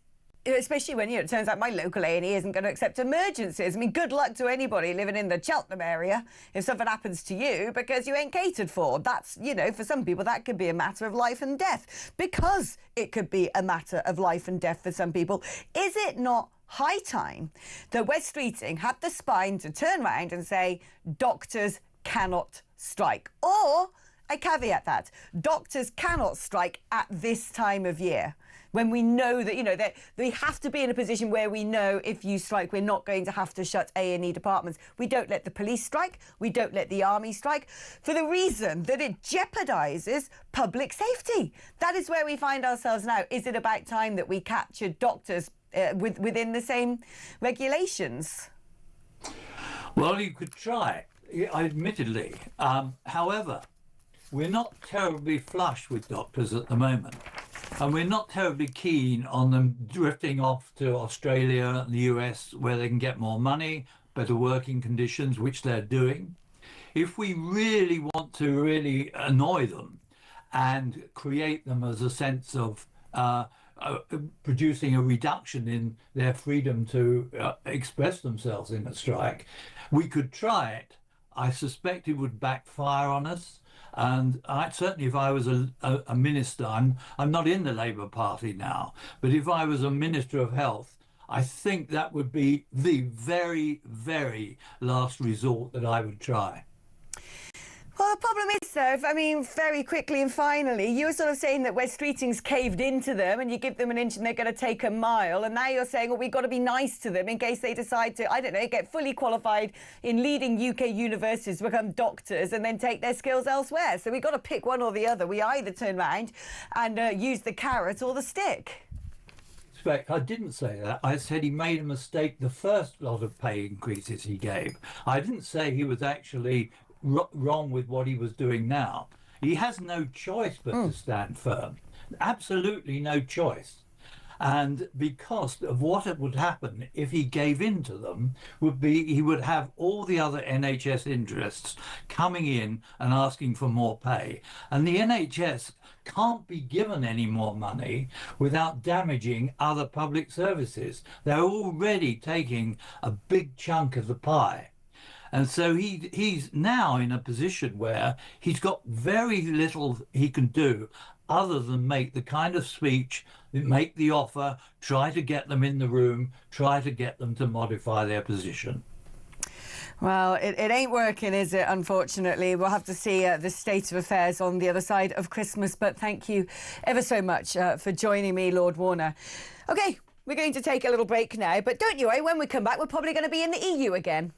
especially when, it turns out my local A&E isn't going to accept emergencies. I mean, good luck to anybody living in the Cheltenham area if something happens to you because you ain't catered for. That's, for some people, that could be a matter of life and death. Because it could be a matter of life and death for some people, is it not high time that Wes Streeting had the spine to turn around and say, doctors cannot strike? Or I caveat that doctors cannot strike at this time of year when we know that, that we have to be in a position where we know if you strike, we're not going to have to shut A&E departments. We don't let the police strike. We don't let the army strike for the reason that it jeopardises public safety. That is where we find ourselves now. Is it about time that we captured doctors within the same regulations? Well, you could try, admittedly. However, we're not terribly flush with doctors at the moment, and we're not terribly keen on them drifting off to Australia and the US where they can get more money, better working conditions, which they're doing. If we really want to really annoy them and create them as a sense of producing a reduction in their freedom to express themselves in a strike, we could try it. I suspect it would backfire on us. And certainly if I was a minister, I'm not in the Labour Party now, but if I was a Minister of Health, I think that would be the very, very last resort that I would try. Well, the problem is, though, very quickly and finally, you were sort of saying that Wes Streeting's caved into them and you give them an inch and they're going to take a mile. And now you're saying, well, we've got to be nice to them in case they decide to, I don't know, get fully qualified in leading UK universities to become doctors and then take their skills elsewhere. So we've got to pick one or the other. We either turn around and use the carrot or the stick. I didn't say that. I said he made a mistake the first lot of pay increases he gave. I didn't say he was actually wrong with what he was doing now. He has no choice but to stand firm. Absolutely no choice. And because of what would happen if he gave in to them would be he would have all the other NHS interests coming in and asking for more pay. And the NHS can't be given any more money without damaging other public services. They're already taking a big chunk of the pie. And so he's now in a position where he's got very little he can do other than make the kind of speech, make the offer, try to get them in the room, try to get them to modify their position. Well, it ain't working, is it, unfortunately? We'll have to see the state of affairs on the other side of Christmas. But thank you ever so much for joining me, Lord Warner. OK, we're going to take a little break now. But don't you worry, when we come back, we're probably going to be in the EU again.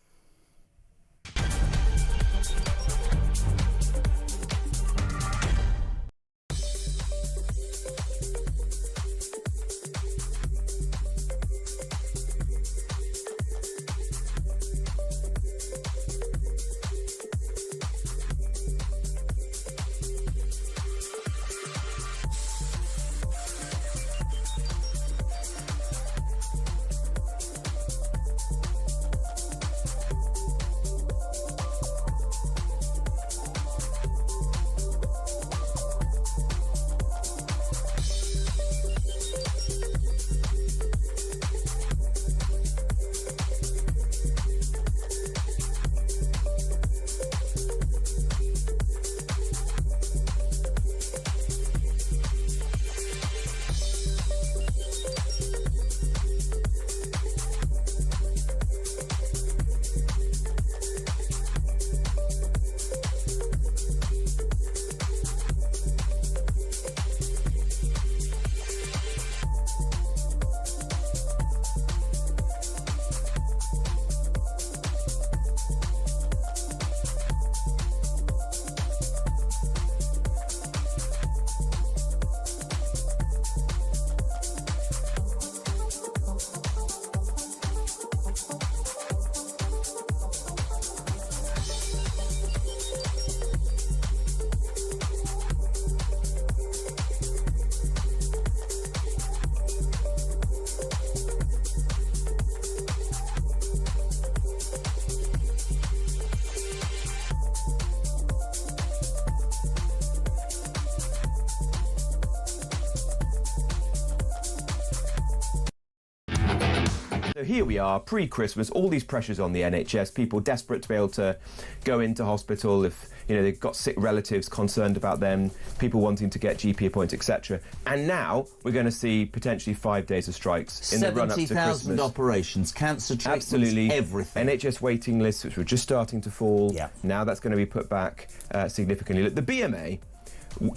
So here we are, pre-Christmas, all these pressures on the NHS, people desperate to be able to go into hospital if, you know, they've got sick relatives concerned about them, people wanting to get GP appointments, etc. And now we're going to see potentially 5 days of strikes in the run-up to Christmas. 70,000 operations, cancer treatments, absolutely, everything. NHS waiting lists, which were just starting to fall. Yeah. Now that's going to be put back significantly. Look, the BMA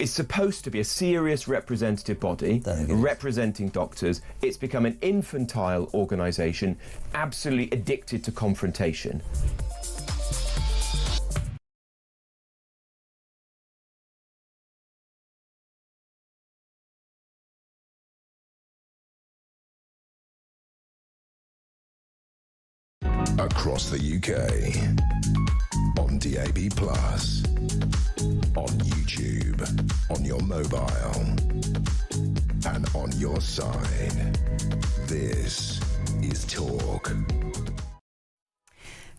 is supposed to be a serious representative body representing doctors. It's become an infantile organisation, absolutely addicted to confrontation. Across the UK, on DAB+, on YouTube, on your mobile, and on your side. This is Talk.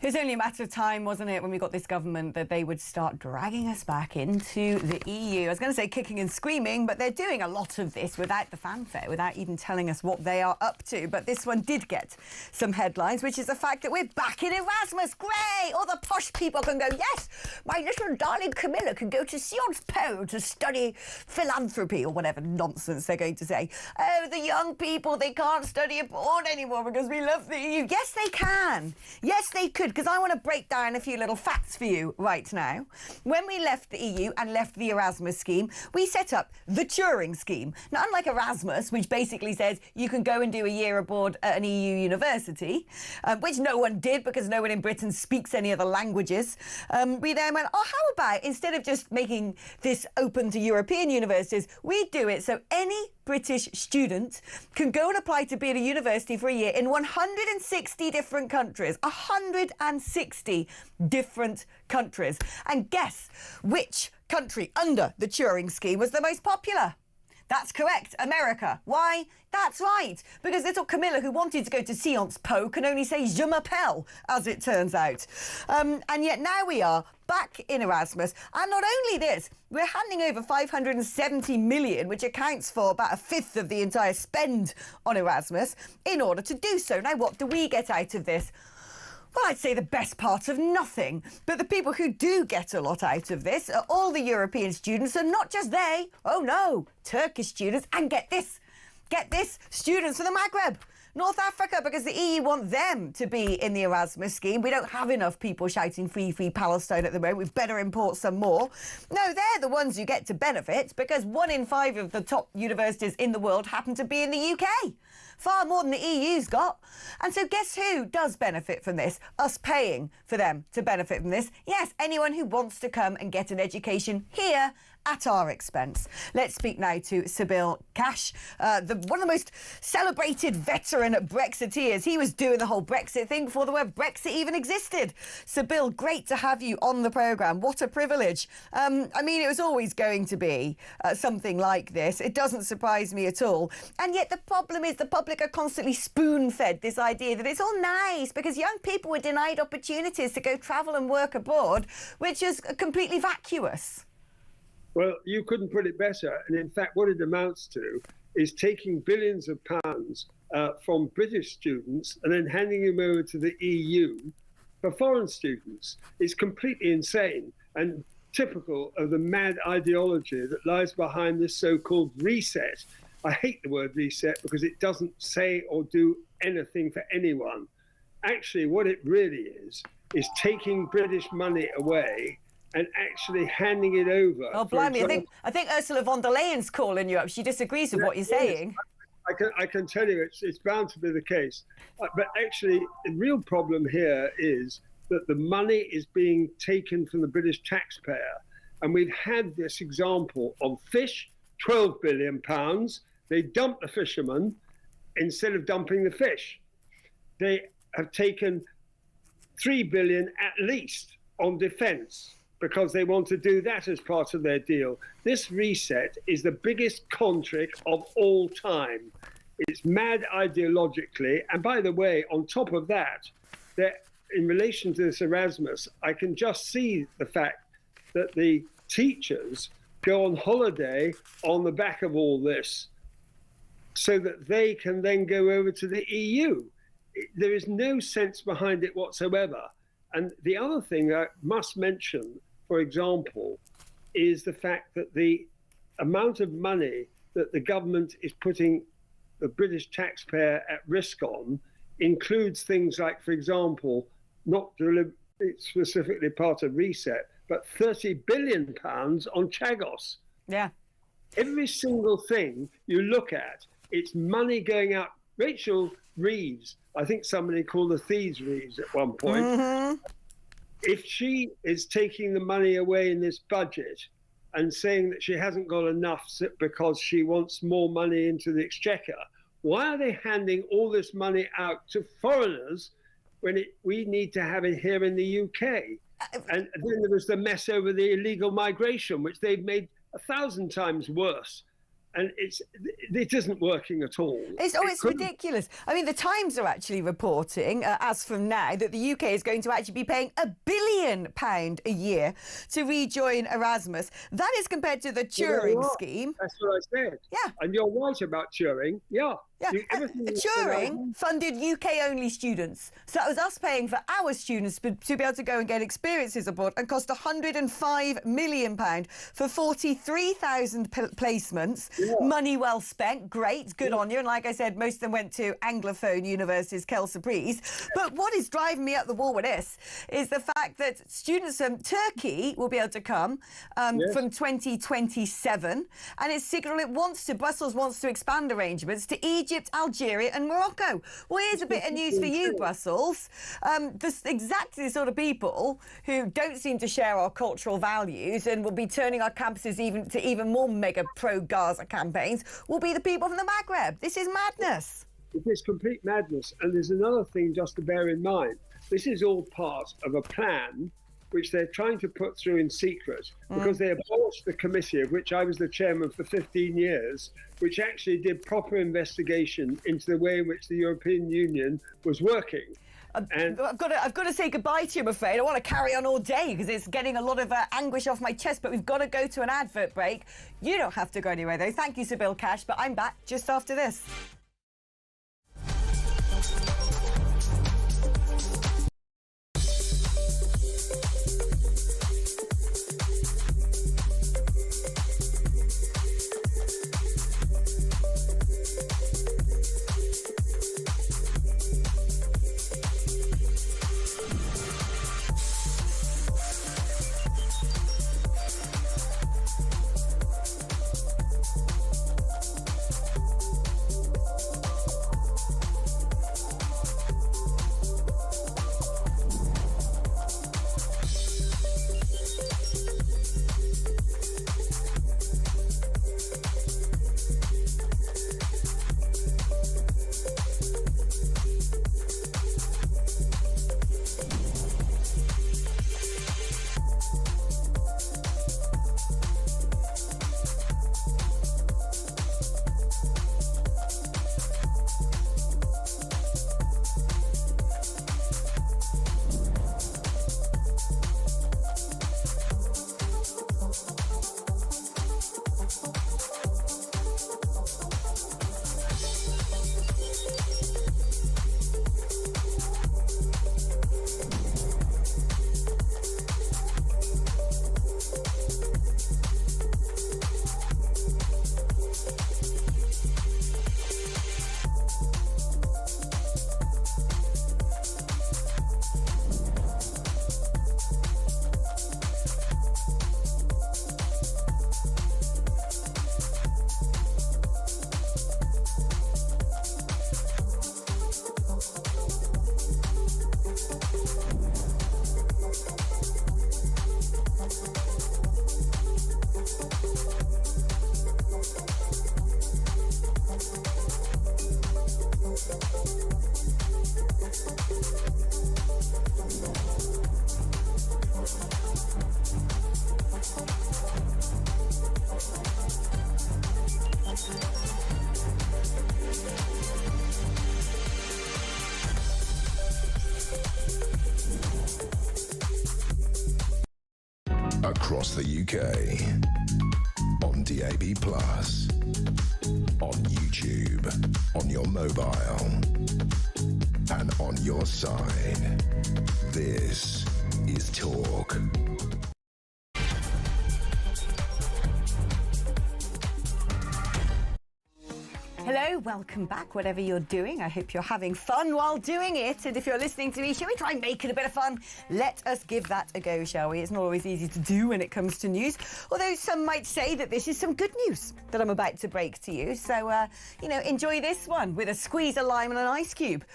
It was only a matter of time, wasn't it, when we got this government that they would start dragging us back into the EU. I was going to say kicking and screaming, but they're doing a lot of this without the fanfare, without even telling us what they are up to. But this one did get some headlines, which is the fact that we're back in Erasmus. Great! All the posh people can go, yes, my little darling Camilla can go to Sciences Po to study philanthropy or whatever nonsense they're going to say. Oh, the young people, they can't study abroad anymore because we love the EU. Yes, they can. Yes, they could. Because I want to break down a few little facts for you right now. When we left the EU and left the Erasmus scheme, we set up the Turing scheme. Now, unlike Erasmus, which basically says you can go and do a year abroad at an EU university, which no one did because no one in Britain speaks any other languages, we then went, oh, how about instead of just making this open to European universities, we do it so any British student can go and apply to be at a university for a year in 160 different countries. 160 different countries. And guess which country under the Turing scheme was the most popular? That's correct, America. Why? That's right, because little Camilla, who wanted to go to Sciences Po, can only say je m'appelle, as it turns out. And yet now we are back in Erasmus. And not only this, we're handing over 570 million, which accounts for about a fifth of the entire spend on Erasmus, in order to do so. Now, what do we get out of this? Well, I'd say the best part of nothing. But the people who do get a lot out of this are all the European students, and not just they. Oh, no, Turkish students. And get this, students from the Maghreb, North Africa, because the EU want them to be in the Erasmus scheme. We don't have enough people shouting free, free Palestine at the moment. We've better import some more. No, they're the ones who get to benefit, because 1 in 5 of the top universities in the world happen to be in the UK. Far more than the EU's got. And so guess who does benefit from this? Us paying for them to benefit from this. Yes, anyone who wants to come and get an education here at our expense. Let's speak now to Sybil Cash, one of the most celebrated veteran Brexiteers. He was doing the whole Brexit thing before the word Brexit even existed. Sybil, great to have you on the programme. What a privilege. I mean, it was always going to be something like this. It doesn't surprise me at all. And yet the problem is the public are constantly spoon-fed this idea that it's all nice because young people were denied opportunities to go travel and work abroad, which is completely vacuous. Well, you couldn't put it better. And in fact, what it amounts to is taking billions of pounds from British students and then handing them over to the EU for foreign students. It's completely insane and typical of the mad ideology that lies behind this so-called reset. I hate the word reset because it doesn't say or do anything for anyone. Actually, what it really is taking British money away and actually handing it over. Oh, blimey. I think Ursula von der Leyen's calling you up. She disagrees with what you're saying. I can tell you it's bound to be the case. But actually, the real problem here is that the money is being taken from the British taxpayer. And we've had this example of fish, £12 billion. They dump the fishermen instead of dumping the fish. They have taken $3 billion at least on defence, because they want to do that as part of their deal. This reset is the biggest con trick of all time. It's mad ideologically. And by the way, on top of that, in relation to this Erasmus, I can just see the fact that the teachers go on holiday on the back of all this so that they can then go over to the EU. there is no sense behind it whatsoever. And the other thing I must mention, for example, is the fact that the amount of money that the government is putting the British taxpayer at risk on includes things like, for example, not specifically part of Reset, but £30 billion on Chagos. Yeah. Every single thing you look at, it's money going out. Rachel Reeves, I think somebody called her Thieves Reeves at one point. Mm-hmm. If she is taking the money away in this budget and saying that she hasn't got enough because she wants more money into the exchequer, why are they handing all this money out to foreigners when we need to have it here in the UK? And then there was the mess over the illegal migration, which they've made 1,000 times worse. And it isn't working at all. It's ridiculous. I mean, the Times are actually reporting, as from now, that the UK is going to actually be paying £1 billion a year to rejoin Erasmus. That is compared to the Turing scheme. That's what I said. Yeah. And you're right about Turing. Yeah. Yeah, Turing funded UK-only students. So that was us paying for our students to be able to go and get experiences abroad, and cost £105 million for 43,000 placements. Yeah. Money well spent. Great. Good on you. And like I said, most of them went to Anglophone universities, Kelsurprise. But what is driving me up the wall with this is the fact that students from Turkey will be able to come from 2027. And it's signalling Brussels wants to expand arrangements to Egypt, Algeria and Morocco. Well, here's a bit of news for you, Brussels. There's exactly the sort of people who don't seem to share our cultural values and will be turning our campuses even more mega pro-Gaza campaigns will be the people from the Maghreb. This is madness. It is complete madness. And there's another thing just to bear in mind. This is all part of a plan which they're trying to put through in secret, because they abolished the committee, of which I was the chairman for 15 years, which actually did proper investigation into the way in which the European Union was working. And I've got to say goodbye to you, I'm afraid. I want to carry on all day because it's getting a lot of anguish off my chest, but we've got to go to an advert break. You don't have to go anywhere, though. Thank you, Sybil Cash, but I'm back just after this. Across the UK, on DAB+, on YouTube, on your mobile, and on your side. This is Talk. Hello, welcome back, whatever you're doing. I hope you're having fun while doing it. And if you're listening to me, shall we try and make it a bit of fun? Let us give that a go, shall we? It's not always easy to do when it comes to news. Although some might say that this is some good news that I'm about to break to you. So, enjoy this one with a squeeze of lime and an ice cube.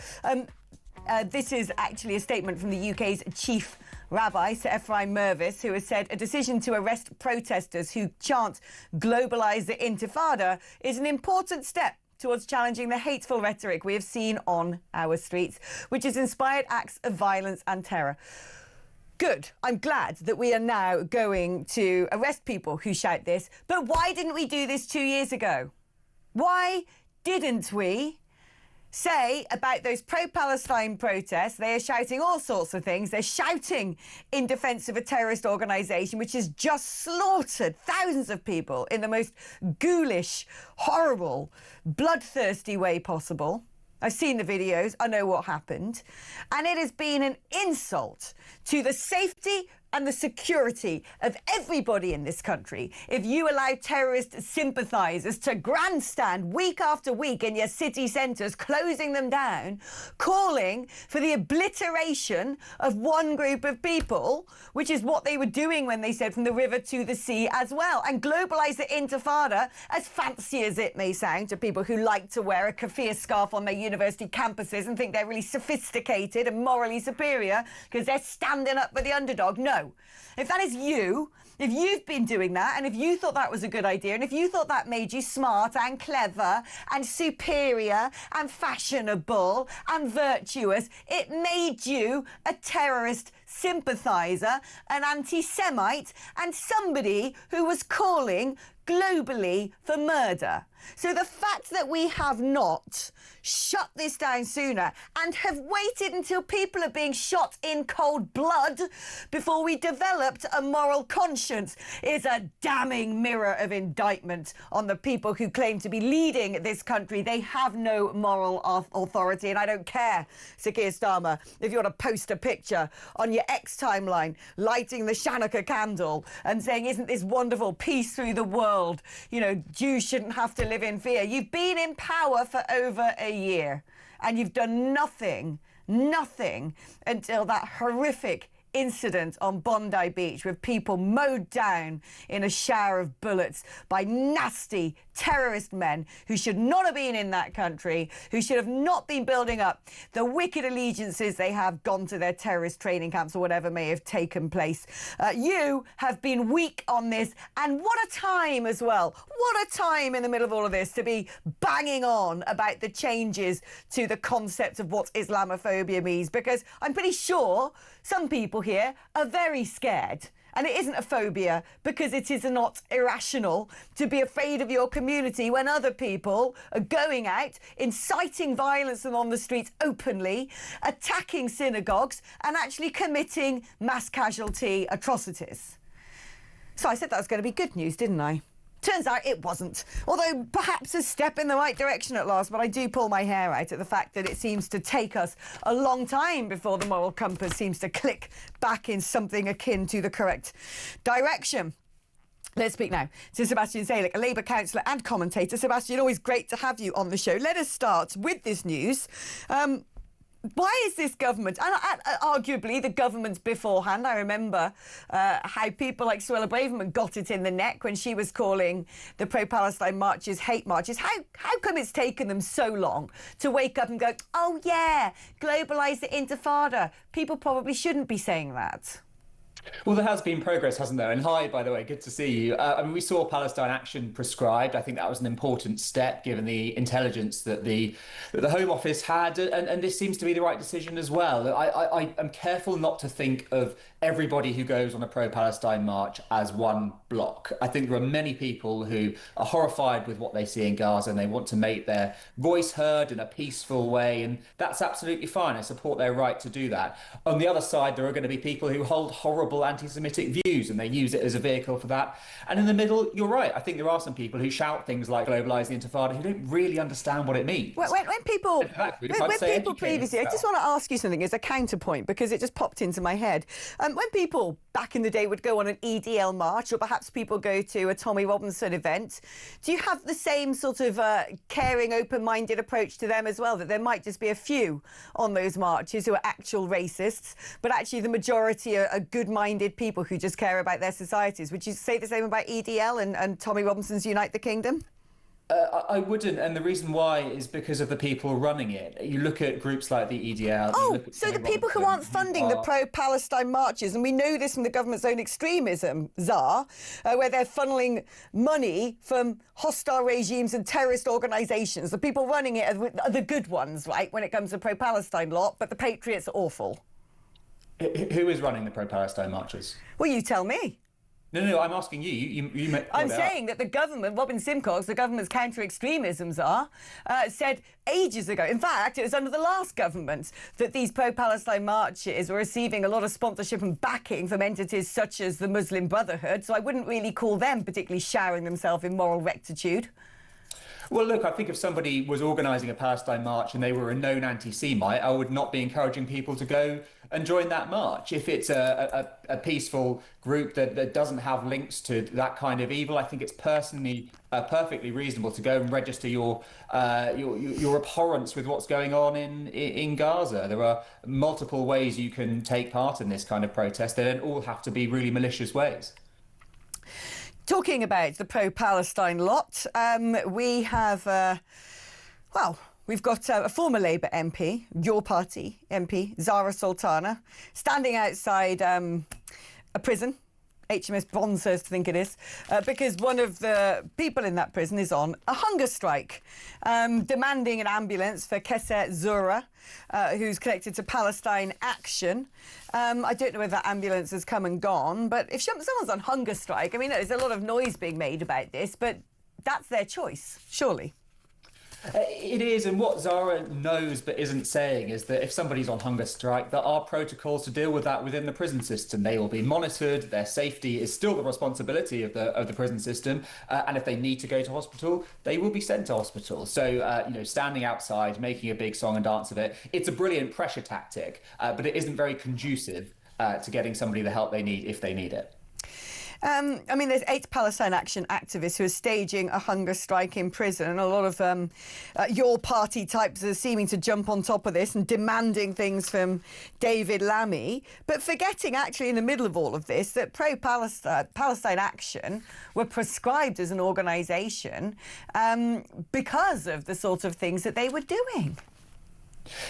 This is actually a statement from the UK's chief rabbi, Sir Ephraim Mervis, who has said a decision to arrest protesters who chant "globalise the Intifada" is an important step towards challenging the hateful rhetoric we have seen on our streets, which has inspired acts of violence and terror. Good. I'm glad that we are now going to arrest people who shout this. But why didn't we do this 2 years ago? Why didn't we say about those pro-Palestine protests? They are shouting all sorts of things. They're shouting in defence of a terrorist organisation which has just slaughtered thousands of people in the most ghoulish, horrible, bloodthirsty way possible. I've seen the videos. I know what happened. And it has been an insult to the safety and the security of everybody in this country if you allow terrorist sympathisers to grandstand week after week in your city centres, closing them down, calling for the obliteration of one group of people, which is what they were doing when they said from the river to the sea as well. And globalise the Intifada, as fancy as it may sound to people who like to wear a keffiyeh scarf on their university campuses and think they're really sophisticated and morally superior because they're standing up for the underdog. No. If that is you, if you've been doing that, and if you thought that was a good idea, and if you thought that made you smart and clever and superior and fashionable and virtuous, it made you a terrorist sympathiser, an anti-Semite, and somebody who was calling globally for murder. So the fact that we have not shut this down sooner and have waited until people are being shot in cold blood before we developed a moral conscience is a damning mirror of indictment on the people who claim to be leading this country. They have no moral authority, and I don't care, Sir Keir Starmer, if you want to post a picture on your X timeline lighting the Chanukah candle and saying, isn't this wonderful, peace through the world, you know, Jews shouldn't have to live in fear. You've been in power for over a year and you've done nothing until that horrific incident on Bondi Beach with people mowed down in a shower of bullets by nasty terrorist men who should not have been in that country, who should have not been building up the wicked allegiances they have gone to their terrorist training camps or whatever may have taken place. You have been weak on this, and what a time as well. What a time in the middle of all of this to be banging on about the changes to the concept of what Islamophobia means, because I'm pretty sure some people here are very scared. And it isn't a phobia because it is not irrational to be afraid of your community when other people are going out, inciting violence on the streets openly, attacking synagogues and actually committing mass casualty atrocities. So I said that was going to be good news, didn't I? Turns out it wasn't. Although perhaps a step in the right direction at last, but I do pull my hair out at the fact that it seems to take us a long time before the moral compass seems to click back in something akin to the correct direction. Let's speak now to Sebastian Zalic, a Labour councillor and commentator. Sebastian, always great to have you on the show. Let us start with this news. Why is this government, and arguably the governments beforehand, I remember how people like Suella Braverman got it in the neck when she was calling the pro-Palestine marches hate marches. How come it's taken them so long to wake up and go, oh yeah, globalise the Intifada? People probably shouldn't be saying that. Well, there has been progress, hasn't there? And hi, by the way, good to see you. I mean, we saw Palestine Action prescribed. I think that was an important step, given the intelligence that the Home Office had, and this seems to be the right decision as well. I am careful not to think of everybody who goes on a pro-Palestine march as one block. I think there are many people who are horrified with what they see in Gaza, and they want to make their voice heard in a peaceful way, and that's absolutely fine. I support their right to do that. On the other side, there are going to be people who hold horrible horrible anti-Semitic views, and they use it as a vehicle for that. And in the middle, you're right. I think there are some people who shout things like "globalise the Intifada" who don't really understand what it means. When people previously, I just want to ask you something as a counterpoint, because it just popped into my head. When people back in the day would go on an EDL march, or perhaps people go to a Tommy Robinson event, do you have the same sort of caring, open-minded approach to them as well, that there might just be a few on those marches who are actual racists, but actually the majority are good-minded people who just care about their societies? Would you say the same about EDL and Tommy Robinson's Unite the Kingdom? I wouldn't, and the reason why is because of the people running it. You look at groups like the EDL. Oh, so the people who aren't funding the pro-Palestine marches, and we know this from the government's own extremism, czar, where they're funneling money from hostile regimes and terrorist organisations. The people running it are the good ones, right, when it comes to pro-Palestine lot, but the patriots are awful. Who is running the pro-Palestine marches? Well, you tell me. No, I'm asking you. I'm saying that the government, Robin Simcox, the government's counter-extremism czar, said ages ago, in fact, it was under the last government, that these pro-Palestine marches were receiving a lot of sponsorship and backing from entities such as the Muslim Brotherhood, so I wouldn't really call them particularly showering themselves in moral rectitude. Well, look, I think if somebody was organising a Palestine march and they were a known anti-Semite, I would not be encouraging people to go and join that march. If it's a peaceful group that doesn't have links to that kind of evil, I think it's personally perfectly reasonable to go and register your abhorrence with what's going on in Gaza. There are multiple ways you can take part in this kind of protest. They don't all have to be really malicious ways. Talking about the pro-Palestine lot, we have, we've got a former Labour MP, your party MP, Zara Sultana, standing outside a prison, HMS Bronzehurst, I think it is, because one of the people in that prison is on a hunger strike, demanding an ambulance for Keser Zura, who's connected to Palestine Action. I don't know whether that ambulance has come and gone, but if someone's on hunger strike, I mean, there's a lot of noise being made about this, but that's their choice, surely. It is, and what Zara knows but isn't saying is that if somebody's on hunger strike, there are protocols to deal with that within the prison system. They will be monitored. Their safety is still the responsibility of the prison system, and if they need to go to hospital, they will be sent to hospital. So, standing outside, making a big song and dance of it, it's a brilliant pressure tactic, but it isn't very conducive to getting somebody the help they need if they need it. I mean, there's 8 Palestine Action activists who are staging a hunger strike in prison, and a lot of your party types are seeming to jump on top of this and demanding things from David Lammy, but forgetting actually in the middle of all of this that Palestine Action were prescribed as an organisation because of the sort of things that they were doing.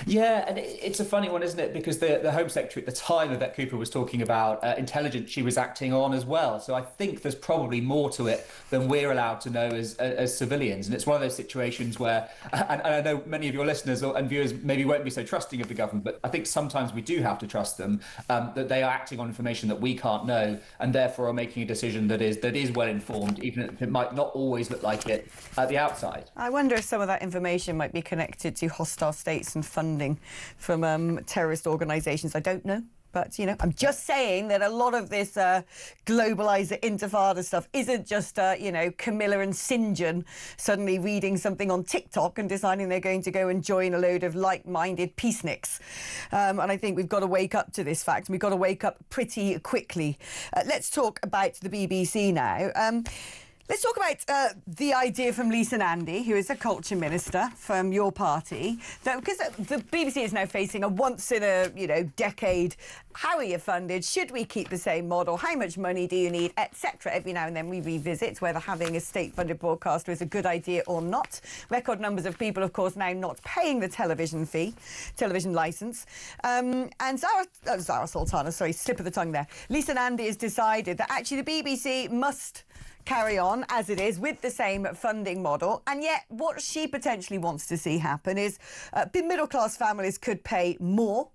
Yeah, and it's a funny one, isn't it? Because the Home Secretary at the time Yvette Cooper was talking about intelligence she was acting on as well. So I think there's probably more to it than we're allowed to know as civilians. And it's one of those situations where, and I know many of your listeners and viewers maybe won't be so trusting of the government, but I think sometimes we do have to trust them, that they are acting on information that we can't know, and therefore are making a decision that is well informed, even if it might not always look like it at the outside. I wonder if some of that information might be connected to hostile states and funding from terrorist organisations. I don't know. But, I'm just saying that a lot of this globaliser intifada stuff isn't just, Camilla and St. John suddenly reading something on TikTok and deciding they're going to go and join a load of like-minded peaceniks. And I think we've got to wake up to this fact. We've got to wake up pretty quickly. Let's talk about the BBC now. Let's talk about the idea from Lisa Nandy, who is a culture minister from your party, that because the BBC is now facing a once-in-a-decade, how are you funded? Should we keep the same model? How much money do you need? Etc. Every now and then we revisit whether having a state-funded broadcaster is a good idea or not. Record numbers of people, of course, now not paying the television licence. And Zara Sultana, sorry, slip of the tongue there. Lisa Nandy has decided that actually the BBC must carry on as it is with the same funding model, and yet what she potentially wants to see happen is middle-class families could pay more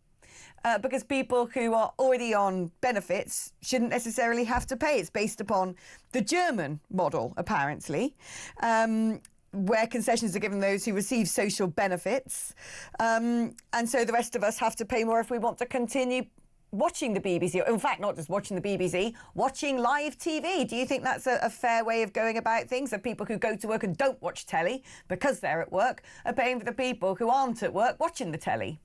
because people who are already on benefits shouldn't necessarily have to pay. It's based upon the German model, apparently, where concessions are given those who receive social benefits, and so the rest of us have to pay more if we want to continue watching the BBC, or in fact, not just watching the BBC, watching live TV. Do you think that's a fair way of going about things? That people who go to work and don't watch telly because they're at work are paying for the people who aren't at work watching the telly?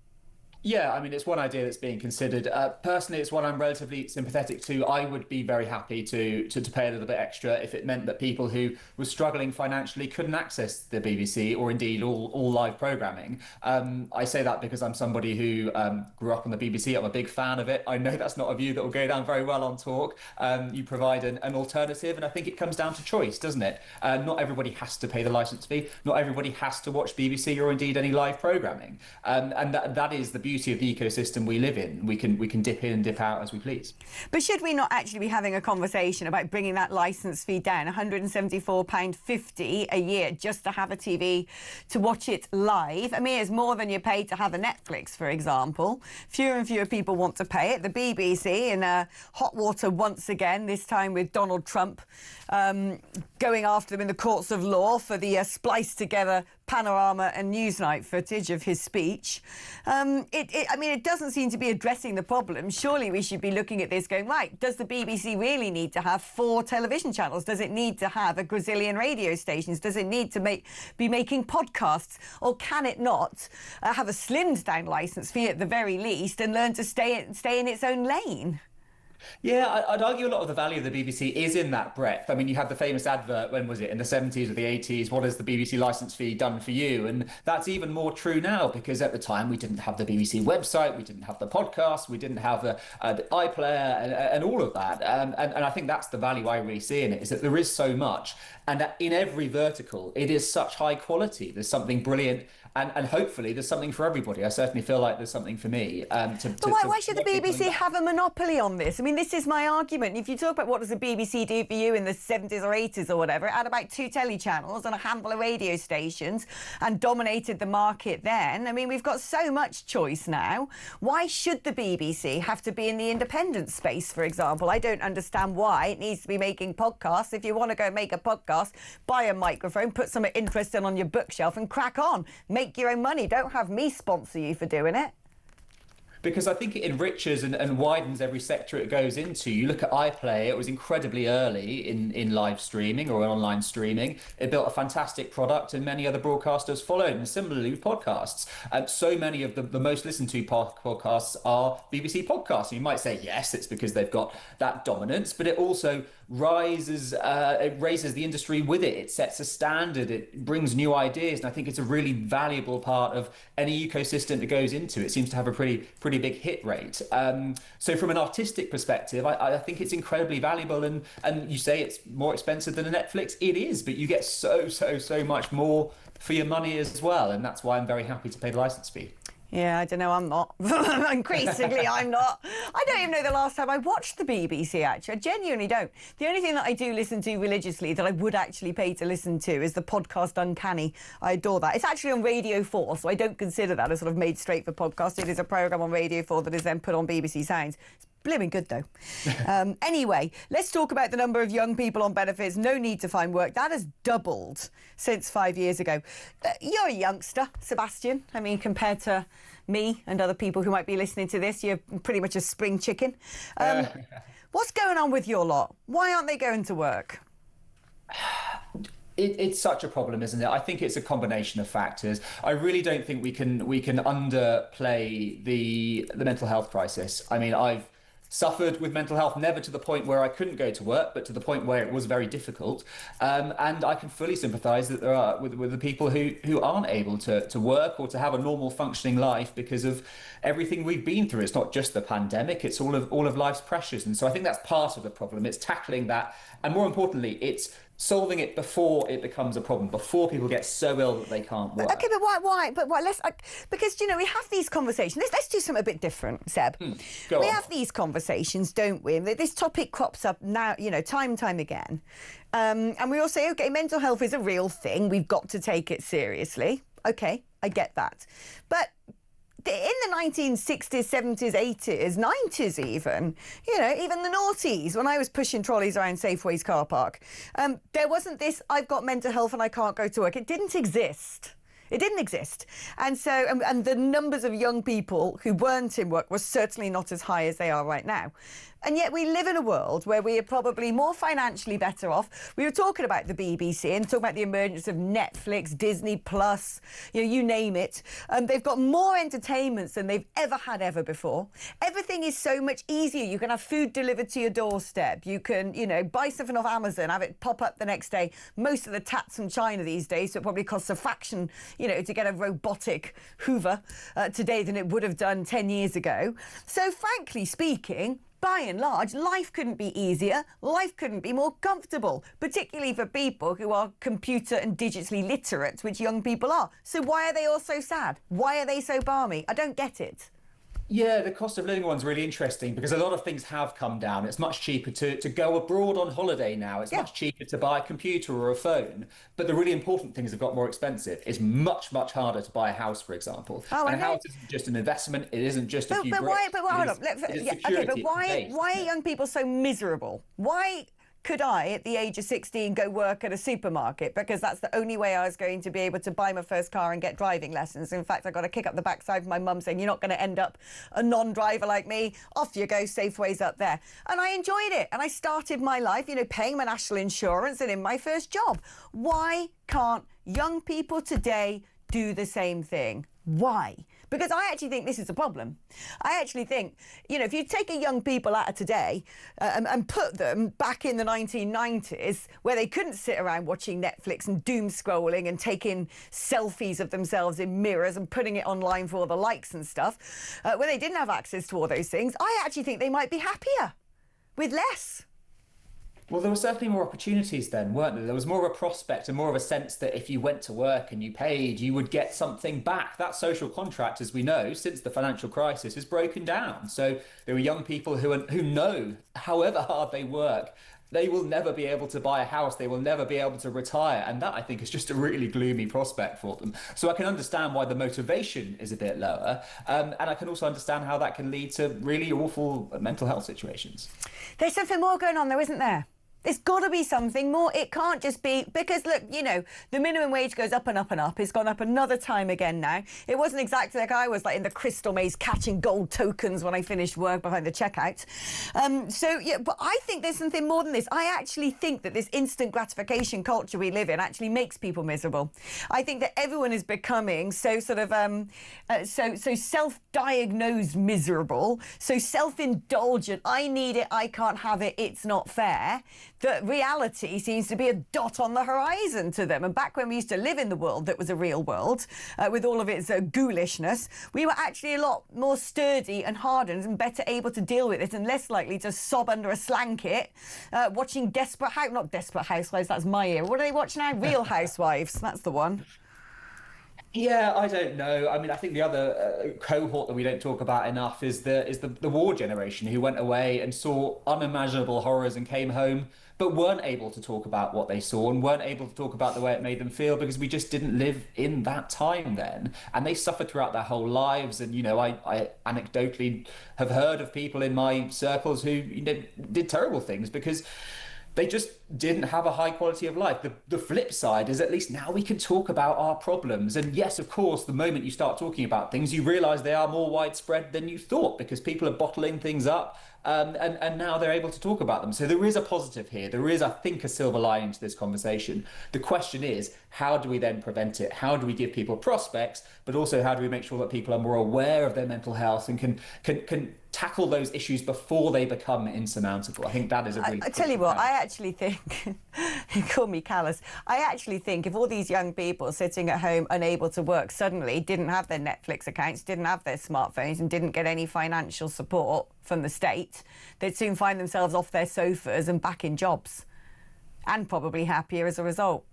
Yeah, I mean, it's one idea that's being considered. Personally, it's one I'm relatively sympathetic to. I would be very happy to pay a little bit extra if it meant that people who were struggling financially couldn't access the BBC or indeed all live programming. I say that because I'm somebody who grew up on the BBC. I'm a big fan of it. I know that's not a view that will go down very well on Talk. You provide an alternative, and I think it comes down to choice, doesn't it? Not everybody has to pay the licence fee. Not everybody has to watch BBC or indeed any live programming. And that is the beauty of the ecosystem we live in. We can dip in and dip out as we please. But should we not actually be having a conversation about bringing that licence fee down, £174.50 a year just to have a TV to watch it live? I mean, it's more than you pay to have a Netflix, for example. Fewer and fewer people want to pay it. The BBC in hot water once again, this time with Donald Trump going after them in the courts of law for the spliced together Panorama and Newsnight footage of his speech. I mean, it doesn't seem to be addressing the problem. Surely we should be looking at this going, right, does the BBC really need to have 4 television channels? Does it need to have a gazillion radio stations? Does it need to be making podcasts? Or can it not have a slimmed down licence fee at the very least and learn to stay in its own lane? Yeah, I'd argue a lot of the value of the BBC is in that breadth. I mean, you had the famous advert, when was it, in the 70s or the 80s, what has the BBC licence fee done for you? And that's even more true now, because at the time we didn't have the BBC website, we didn't have the podcast, we didn't have the iPlayer and all of that. And I think that's the value I really see in it, is that there is so much. And that in every vertical, it is such high quality. There's something brilliant. And hopefully there's something for everybody. I certainly feel like there's something for me. But why should the BBC have a monopoly on this? I mean, this is my argument. If you talk about what does the BBC do for you in the 70s or 80s or whatever, it had about 2 telly channels and a handful of radio stations and dominated the market then. I mean, we've got so much choice now. Why should the BBC have to be in the independent space, for example? I don't understand why it needs to be making podcasts. If you want to go make a podcast, buy a microphone, put something interesting on your bookshelf and crack on. Make your own money. Don't have me sponsor you for doing it. Because I think it enriches and widens every sector it goes into. You look at iPlayer, it was incredibly early in live streaming or online streaming. It built a fantastic product and many other broadcasters followed. And similarly with podcasts. So many of the most listened to podcasts are BBC podcasts. And you might say, yes, it's because they've got that dominance, but it also raises the industry with it. It sets a standard. It brings new ideas. And I think it's a really valuable part of any ecosystem it goes into. It seems to have a pretty big hit rate. So from an artistic perspective, I think it's incredibly valuable. And you say it's more expensive than a Netflix. It is, but you get so much more for your money as well. And that's why I'm very happy to pay the license fee. Yeah, I don't know, I'm not. Increasingly, I'm not. I don't even know the last time I watched the BBC, actually. I genuinely don't. The only thing that I do listen to religiously that I would actually pay to listen to is the podcast Uncanny. I adore that. It's actually on Radio 4, so I don't consider that a sort of made straight for podcast. It is a programme on Radio 4 that is then put on BBC Sounds. It's blimmin' good, though. Anyway, let's talk about the number of young people on benefits. No need to find work. That has doubled since 5 years ago. You're a youngster, Sebastian. I mean, compared to me and other people who might be listening to this, you're pretty much a spring chicken. What's going on with your lot? Why aren't they going to work? It's such a problem, isn't it? I think it's a combination of factors. I really don't think we can underplay the mental health crisis. I mean, I've suffered with mental health, never to the point where I couldn't go to work, but to the point where it was very difficult. And I can fully sympathise that there are with the people who aren't able to work or to have a normal functioning life because of everything we've been through. It's not just the pandemic, it's all of life's pressures. And so I think that's part of the problem. It's tackling that. And more importantly, it's solving it before it becomes a problem, before people get so ill that they can't work. Okay, but why? But why? Because, you know, we have these conversations. Let's do something a bit different, Seb. We have these conversations, don't we? And this topic crops up now, you know, time and time again. And we all say, OK, mental health is a real thing. We've got to take it seriously. OK, I get that. But in the 1960s, 70s, 80s, 90s even, you know, even the noughties, when I was pushing trolleys around Safeway's car park, there wasn't this, I've got mental health and I can't go to work. It didn't exist. It didn't exist. And so, and the numbers of young people who weren't in work were certainly not as high as they are right now. And yet we live in a world where we are probably more financially better off. We were talking about the BBC and talking about the emergence of Netflix, Disney Plus, you name it. They've got more entertainments than they've ever before. Everything is so much easier. You can have food delivered to your doorstep. You can, buy something off Amazon, have it pop up the next day. Most of the tats from China these days, so it probably costs a fraction, to get a robotic Hoover today than it would have done 10 years ago. So frankly speaking, by and large, life couldn't be easier, life couldn't be more comfortable, particularly for people who are computer and digitally literate, which young people are. So why are they all so sad? Why are they so balmy? I don't get it. Yeah, the cost of living one's really interesting because a lot of things have come down. It's much cheaper to go abroad on holiday now. It's much cheaper to buy a computer or a phone. But the really important things have got more expensive. It's much harder to buy a house, for example. And a house isn't just an investment. It isn't just a few bricks. Hold on. But why are young people so miserable? Why could I, at the age of 16, go work at a supermarket? Because that's the only way I was going to be able to buy my first car and get driving lessons. In fact, I got a kick up the backside from my mum saying, you're not going to end up a non-driver like me. Off you go, Safeway's up there. And I enjoyed it. And I started my life, paying my national insurance and in my first job. Why can't young people today do the same thing? Why? Because I actually think this is a problem. I actually think, if you take a young people out of today and put them back in the 1990s where they couldn't sit around watching Netflix and doom scrolling and taking selfies of themselves in mirrors and putting it online for all the likes and stuff, where they didn't have access to all those things, I actually think they might be happier with less. Well, there were certainly more opportunities then, weren't there? There was more of a prospect and more of a sense that if you went to work and you paid, you would get something back. That social contract, as we know, since the financial crisis, is broken down. So there were young people who know, however hard they work, they will never be able to buy a house. They will never be able to retire. And that, I think, is just a really gloomy prospect for them. So I can understand why the motivation is a bit lower. And I can also understand how that can lead to really awful mental health situations. There's something more going on, though, isn't there? There's got to be something more. It can't just be because, look, the minimum wage goes up and up and up. It's gone up another time again now. It wasn't exactly like I was in the crystal maze catching gold tokens when I finished work behind the checkout. But I think there's something more than this. I actually think that this instant gratification culture we live in actually makes people miserable. I think that everyone is becoming so sort of so self-diagnosed miserable, so self-indulgent. I need it, I can't have it, it's not fair. That reality seems to be a dot on the horizon to them. And back when we used to live in the world that was a real world, with all of its ghoulishness, we were actually a lot more sturdy and hardened and better able to deal with it and less likely to sob under a slanket watching not Desperate Housewives, that's my era. What do they watch now? Real Housewives, that's the one. Yeah, I don't know. I mean, I think the other cohort that we don't talk about enough is the war generation who went away and saw unimaginable horrors and came home, but weren't able to talk about what they saw and weren't able to talk about the way it made them feel because we just didn't live in that time then. And they suffered throughout their whole lives. And, I anecdotally have heard of people in my circles who did terrible things because they just didn't have a high quality of life. The flip side is at least now we can talk about our problems. And yes, of course, the moment you start talking about things, you realise they are more widespread than you thought because people are bottling things up and now they're able to talk about them. So there is a positive here. There is, I think, a silver lining to this conversation. The question is, how do we then prevent it? How do we give people prospects, but also how do we make sure that people are more aware of their mental health and can tackle those issues before they become insurmountable? I think that is a really... I tell you what, I actually think, you call me callous, I actually think if all these young people sitting at home unable to work suddenly didn't have their Netflix accounts, didn't have their smartphones and didn't get any financial support from the state, they'd soon find themselves off their sofas and back in jobs and probably happier as a result.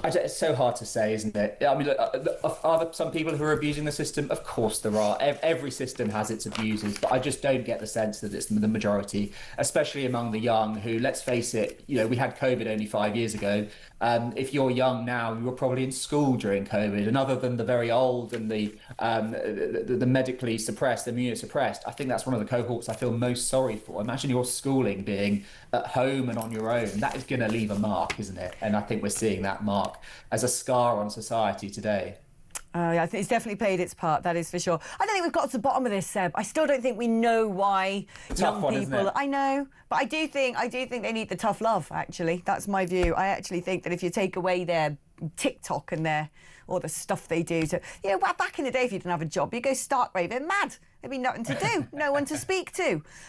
It's so hard to say, isn't it? I mean, look, are there some people who are abusing the system? Of course there are. Every system has its abusers, but I just don't get the sense that it's the majority, especially among the young who, let's face it, we had COVID only 5 years ago. If you're young now, you were probably in school during COVID, and other than the very old and the medically suppressed, immunosuppressed, I think that's one of the cohorts I feel most sorry for. Imagine your schooling being at home and on your own. That is going to leave a mark, isn't it? And I think we're seeing that mark mark as a scar on society today. Yeah, I think it's definitely played its part, that is for sure. I don't think we've got to the bottom of this, Seb. I still don't think we know why young people... Isn't it? I know, but I do think they need the tough love, actually. That's my view. I actually think that if you take away their TikTok and all the stuff they do to... You know, back in the day, if you didn't have a job, you go stark raving mad. There'd be nothing to do, no one to speak to.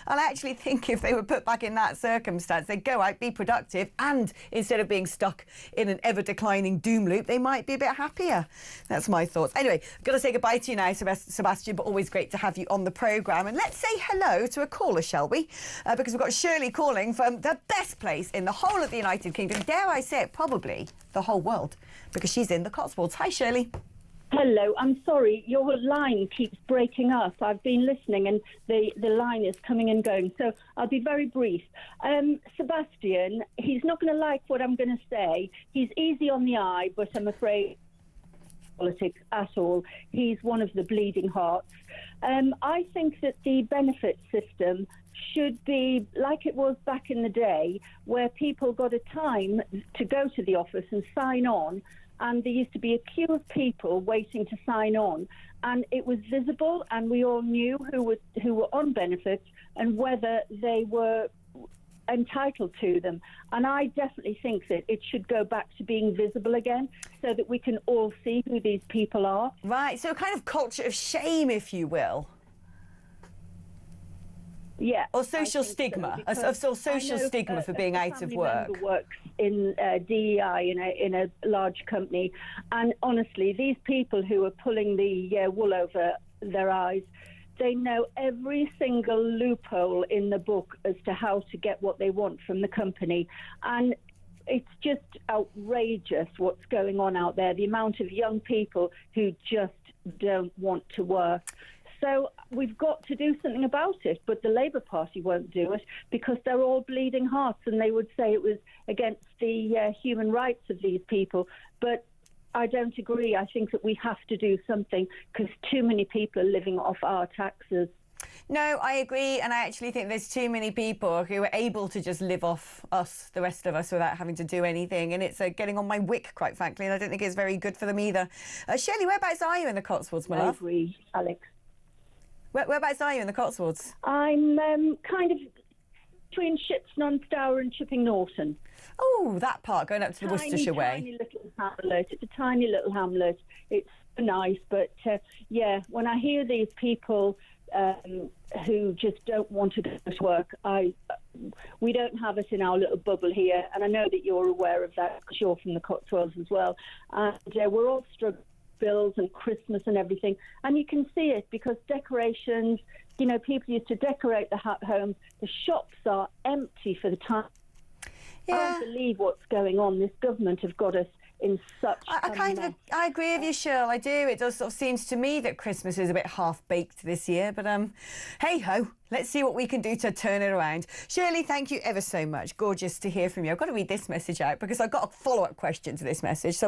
And I actually think if they were put back in that circumstance, they'd go out, be productive, and instead of being stuck in an ever-declining doom loop, they might be a bit happier. That's my thoughts. Anyway, I've got to say goodbye to you now, Sebastian, but always great to have you on the programme. And let's say hello to a caller, shall we? Because we've got Shirley calling from the best place in the whole of the United Kingdom. Dare I say it, probably the whole world, because she's in the Cotswolds. Hi, Shirley. Hello, I'm sorry, your line keeps breaking up. I've been listening and the line is coming and going, so I'll be very brief. Sebastian, he's not going to like what I'm going to say. He's easy on the eye, but I'm afraid politics at all. He's one of the bleeding hearts. I think that the benefit system should be like it was back in the day, where people got a time to go to the office and sign on, and there used to be a queue of people waiting to sign on, and it was visible, and we all knew who were on benefits and whether they were entitled to them. And I definitely think that it should go back to being visible again, so that we can all see who these people are. Right, so a kind of culture of shame, if you will. Yeah, or social stigma, so, social stigma for being out of work. Member works in DEI in a large company, and honestly, these people who are pulling the wool over their eyes, they know every single loophole in the book as to how to get what they want from the company, and it's just outrageous what's going on out there. The amount of young people who just don't want to work. So we've got to do something about it, but the Labour Party won't do it because they're all bleeding hearts, and they would say it was against the human rights of these people. But I don't agree. I think that we have to do something because too many people are living off our taxes. No, I agree, and I actually think there's too many people who are able to just live off us, the rest of us, without having to do anything, and it's getting on my wick, quite frankly, and I don't think it's very good for them either. Shirley, whereabouts are you in the Cotswolds, my love? I agree, Alex. Whereabouts are you in the Cotswolds? I'm kind of between Shipston-on-Stour and Chipping Norton. Oh, that part, going up to the Worcestershire way. Tiny little hamlet. It's a tiny little hamlet. It's nice, but yeah, when I hear these people who just don't want to go to work, we don't have it in our little bubble here, and I know that you're aware of that because you're from the Cotswolds as well. And we're all struggling. Bills and Christmas and everything, and you can see it because decorations, you know, people used to decorate the homes. The shops are empty for the time. Yeah. I don't believe what's going on. This government have got us in such I agree with you, Shirl. I do. It does sort of seems to me that Christmas is a bit half-baked this year, but hey-ho, let's see what we can do to turn it around. Shirley, thank you ever so much. Gorgeous to hear from you. I've got to read this message out because I've got a follow-up question to this message.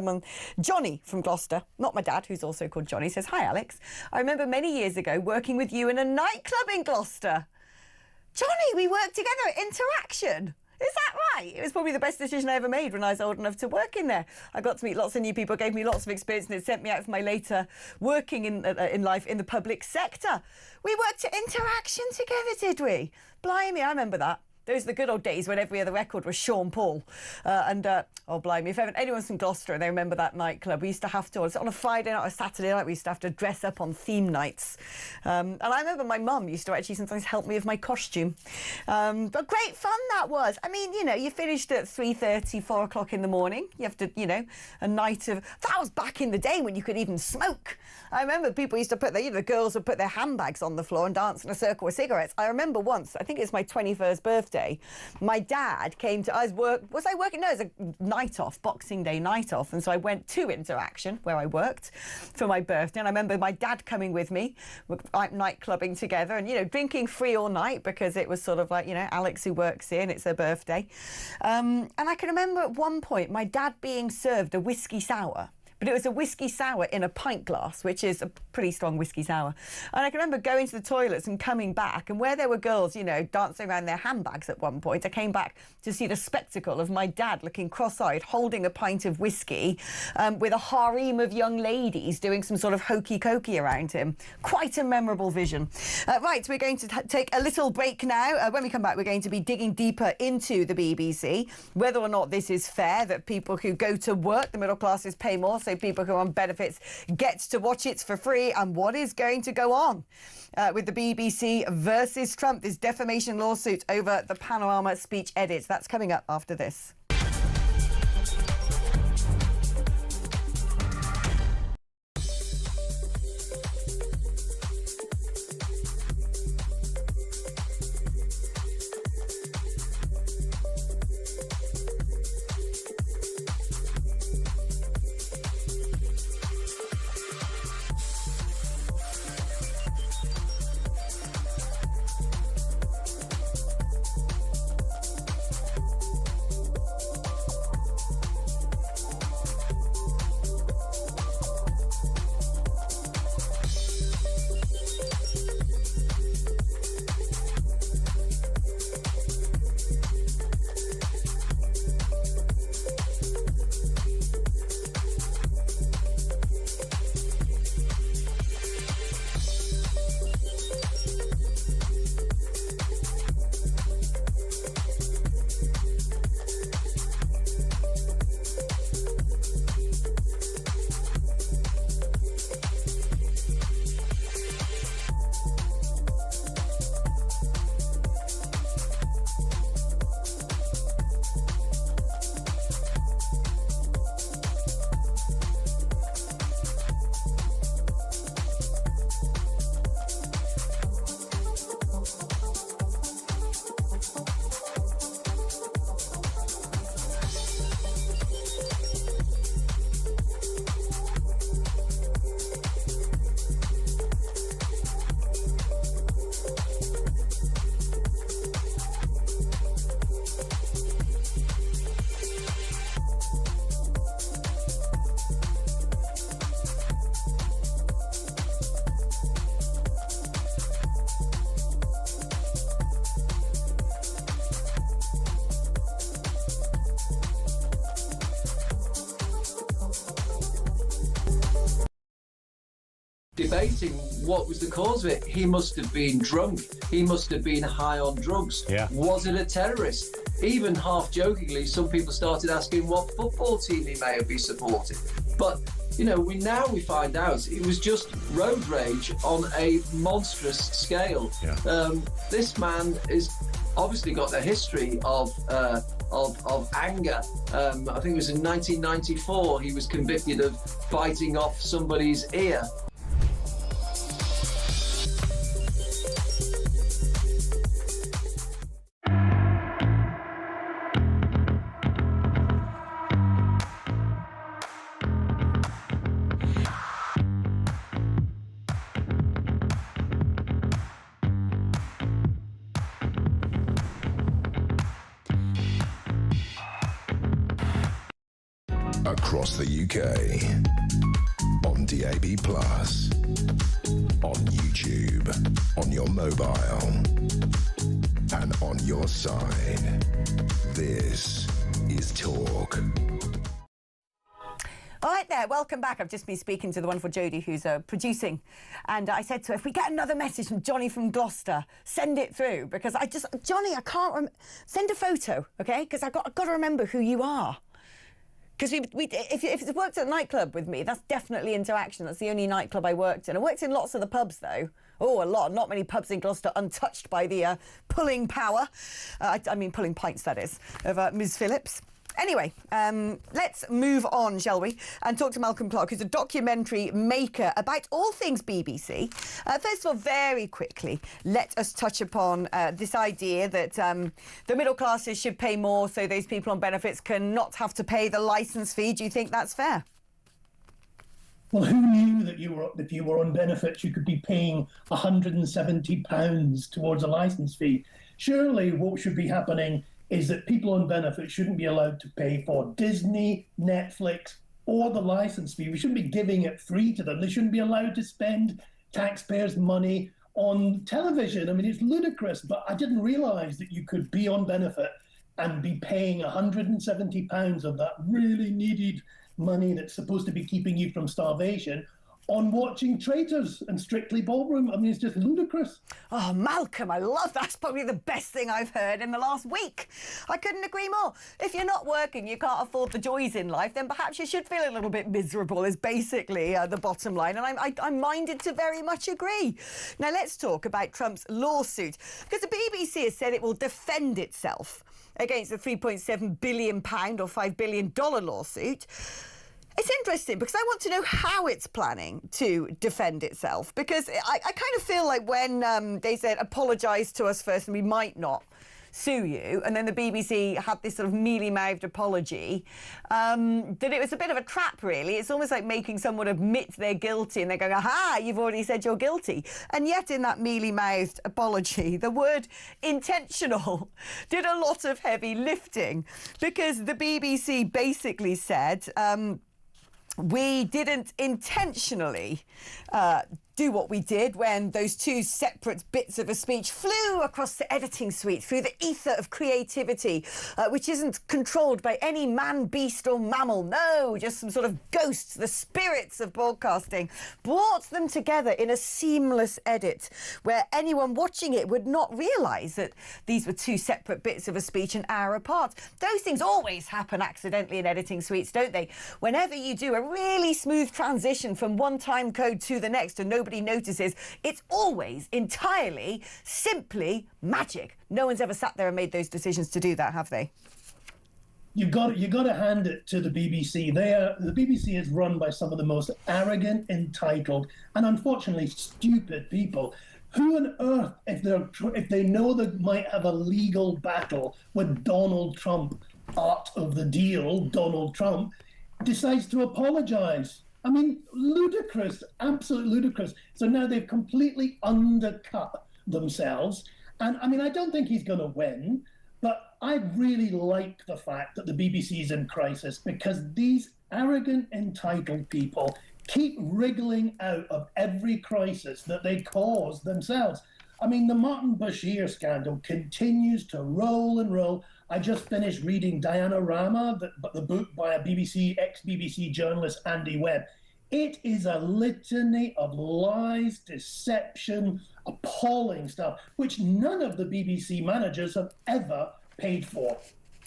Johnny from Gloucester, not my dad, who's also called Johnny, says, "Hi, Alex. I remember many years ago working with you in a nightclub in Gloucester." Johnny, we worked together at Interaction. Is that right? It was probably the best decision I ever made when I was old enough to work in there. I got to meet lots of new people, gave me lots of experience, and it sent me out for my later working in life in the public sector. We worked at Interaction together, did we? Blimey, I remember that. Those are the good old days when every other record was Sean Paul. Oh, blimey, if anyone's from Gloucester and they remember that nightclub, we used to have to, on a Friday night or a Saturday night, we used to have to dress up on theme nights. And I remember my mum used to actually sometimes help me with my costume. But great fun that was. I mean, you know, you finished at 3:30, 4 o'clock in the morning. You have to, you know, a night of... That was back in the day when you could even smoke. I remember people used to put their, the girls would put their handbags on the floor and dance in a circle with cigarettes. I remember once, I think it's my 21st birthday, my dad came to... Was I working? No, it was a night off, Boxing Day night off. And so I went to Interaction, where I worked, for my birthday. And I remember my dad coming with me, night clubbing together and, you know, drinking free all night because it was sort of like, you know, Alex who works here and it's her birthday. And I can remember at one point my dad being served a whiskey sour but it was a whiskey sour in a pint glass, which is a pretty strong whiskey sour. And I can remember going to the toilets and coming back, and where there were girls, you know, dancing around their handbags at one point, I came back to see the spectacle of my dad looking cross-eyed, holding a pint of whiskey with a harem of young ladies doing some sort of hokey-cokey around him. Quite a memorable vision. Right, we're going to take a little break now. When we come back, we're going to be digging deeper into the BBC, whether or not this is fair, that people who go to work, the middle classes, pay more, so people who are on benefits get to watch it for free, and what is going to go on with the BBC versus Trump, this defamation lawsuit over the Panorama speech edits. That's coming up after this. Debating what was the cause of it. He must have been drunk. He must have been high on drugs. Yeah. Was it a terrorist? Even half jokingly, some people started asking what football team he may have been supporting. But, you know, we find out it was just road rage on a monstrous scale. Yeah. This man is obviously got a history of anger. I think it was in 1994 he was convicted of biting off somebody's ear. Across the UK, on DAB+, on YouTube, on your mobile, and on your side. This is Talk. All right there, welcome back. I've just been speaking to the wonderful Jodie, who's producing, and I said to her, if we get another message from Johnny from Gloucester, send it through, because Johnny, I can't send a photo, okay? Because I've got to remember who you are. Because if it's worked at a nightclub with me, that's definitely interaction. That's the only nightclub I worked in. I worked in lots of the pubs, though. Oh, a lot. Not many pubs in Gloucester untouched by the pulling power. I mean, pulling pints, that is, of Ms. Phillips. Anyway, let's move on, shall we, and talk to Malcolm Clark, who's a documentary maker about all things BBC. First of all, very quickly, let us touch upon this idea that the middle classes should pay more so those people on benefits can not have to pay the licence fee. Do you think that's fair? Well, who knew that if you were on benefits, you could be paying £170 towards a licence fee? Surely what should be happening is that people on benefits shouldn't be allowed to pay for Disney, Netflix, or the license fee. We shouldn't be giving it free to them. They shouldn't be allowed to spend taxpayers' money on television. I mean, it's ludicrous, but I didn't realise that you could be on benefit and be paying £170 of that really needed money that's supposed to be keeping you from starvation on watching Traitors and Strictly Ballroom. I mean, it's just ludicrous. Oh, Malcolm, I love that. That's probably the best thing I've heard in the last week. I couldn't agree more. If you're not working, you can't afford the joys in life, then perhaps you should feel a little bit miserable is basically the bottom line. And I'm minded to very much agree. Now, let's talk about Trump's lawsuit, because the BBC has said it will defend itself against the £3.7 billion or $5 billion lawsuit. It's interesting because I want to know how it's planning to defend itself, because I kind of feel like when they said apologise to us first and we might not sue you, and then the BBC had this sort of mealy-mouthed apology, that it was a bit of a trap, really. It's almost like making someone admit they're guilty and they're going, aha, you've already said you're guilty. And yet in that mealy-mouthed apology, the word intentional did a lot of heavy lifting, because the BBC basically said, we didn't intentionally do what we did when those two separate bits of a speech flew across the editing suite through the ether of creativity, which isn't controlled by any man, beast or mammal. No, just some sort of ghosts, the spirits of broadcasting, brought them together in a seamless edit where anyone watching it would not realise that these were two separate bits of a speech an hour apart. Those things always happen accidentally in editing suites, don't they? Whenever you do a really smooth transition from one time code to the next and nobody notices, it's always entirely, simply magic. No one's ever sat there and made those decisions to do that, have they? You got to hand it to the BBC. The BBC is run by some of the most arrogant, entitled, and unfortunately stupid people. Who on earth, if they know they might have a legal battle with Donald Trump, art of the deal, Donald Trump, decides to apologise? I mean, ludicrous, absolute ludicrous. So now they've completely undercut themselves. And I mean, I don't think he's going to win, but I really like the fact that the BBC is in crisis, because these arrogant, entitled people keep wriggling out of every crisis that they cause themselves. I mean, the Martin Bashir scandal continues to roll and roll. I just finished reading Diana Rama, the book by a ex-BBC journalist, Andy Webb. It is a litany of lies, deception, appalling stuff, which none of the BBC managers have ever paid for.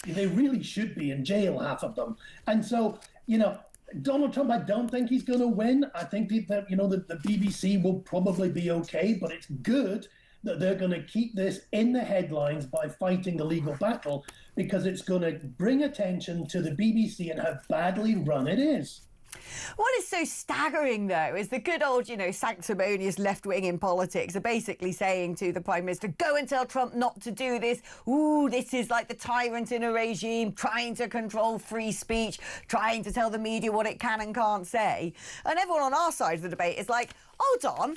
They really should be in jail, half of them. And so, Donald Trump, I don't think he's going to win. I think that the BBC will probably be okay, but it's good that they're going to keep this in the headlines by fighting the legal battle, because it's going to bring attention to the BBC and how badly run it is. What is so staggering, though, is the good old, sanctimonious left-wing in politics are basically saying to the Prime Minister, go and tell Trump not to do this. Ooh, this is like the tyrant in a regime trying to control free speech, trying to tell the media what it can and can't say. And everyone on our side of the debate is like, hold on.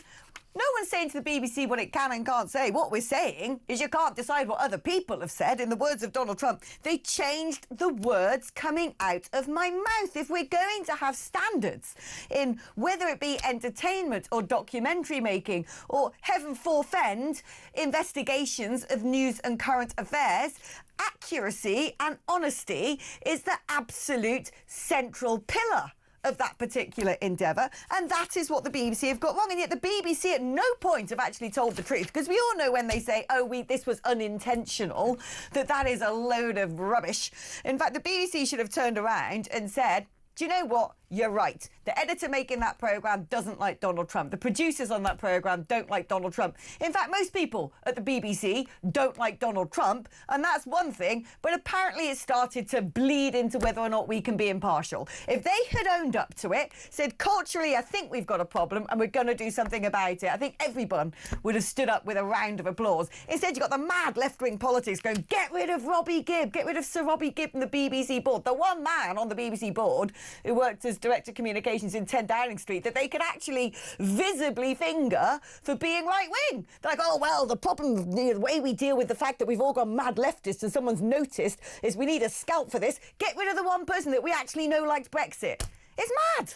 No one's saying to the BBC what it can and can't say. What we're saying is you can't decide what other people have said. In the words of Donald Trump, they changed the words coming out of my mouth. If we're going to have standards in whether it be entertainment or documentary making or, heaven forfend, investigations of news and current affairs, accuracy and honesty is the absolute central pillar of that particular endeavour, and that is what the BBC have got wrong. And yet the BBC at no point have actually told the truth, because we all know when they say, this was unintentional, that is a load of rubbish. In fact, the BBC should have turned around and said, do you know what? You're right. The editor making that programme doesn't like Donald Trump. The producers on that programme don't like Donald Trump. In fact, most people at the BBC don't like Donald Trump, and that's one thing, but apparently it started to bleed into whether or not we can be impartial. If they had owned up to it, said, culturally, I think we've got a problem and we're going to do something about it, I think everyone would have stood up with a round of applause. Instead, you've got the mad left-wing politics going, get rid of Robbie Gibb, get rid of Sir Robbie Gibb from the BBC board. The one man on the BBC board who worked as Director of Communications in 10 Downing Street that they could actually visibly finger for being right-wing. They're like, the problem, the way we deal with the fact that we've all gone mad leftists and someone's noticed is we need a scalp for this. Get rid of the one person that we actually know liked Brexit. It's mad.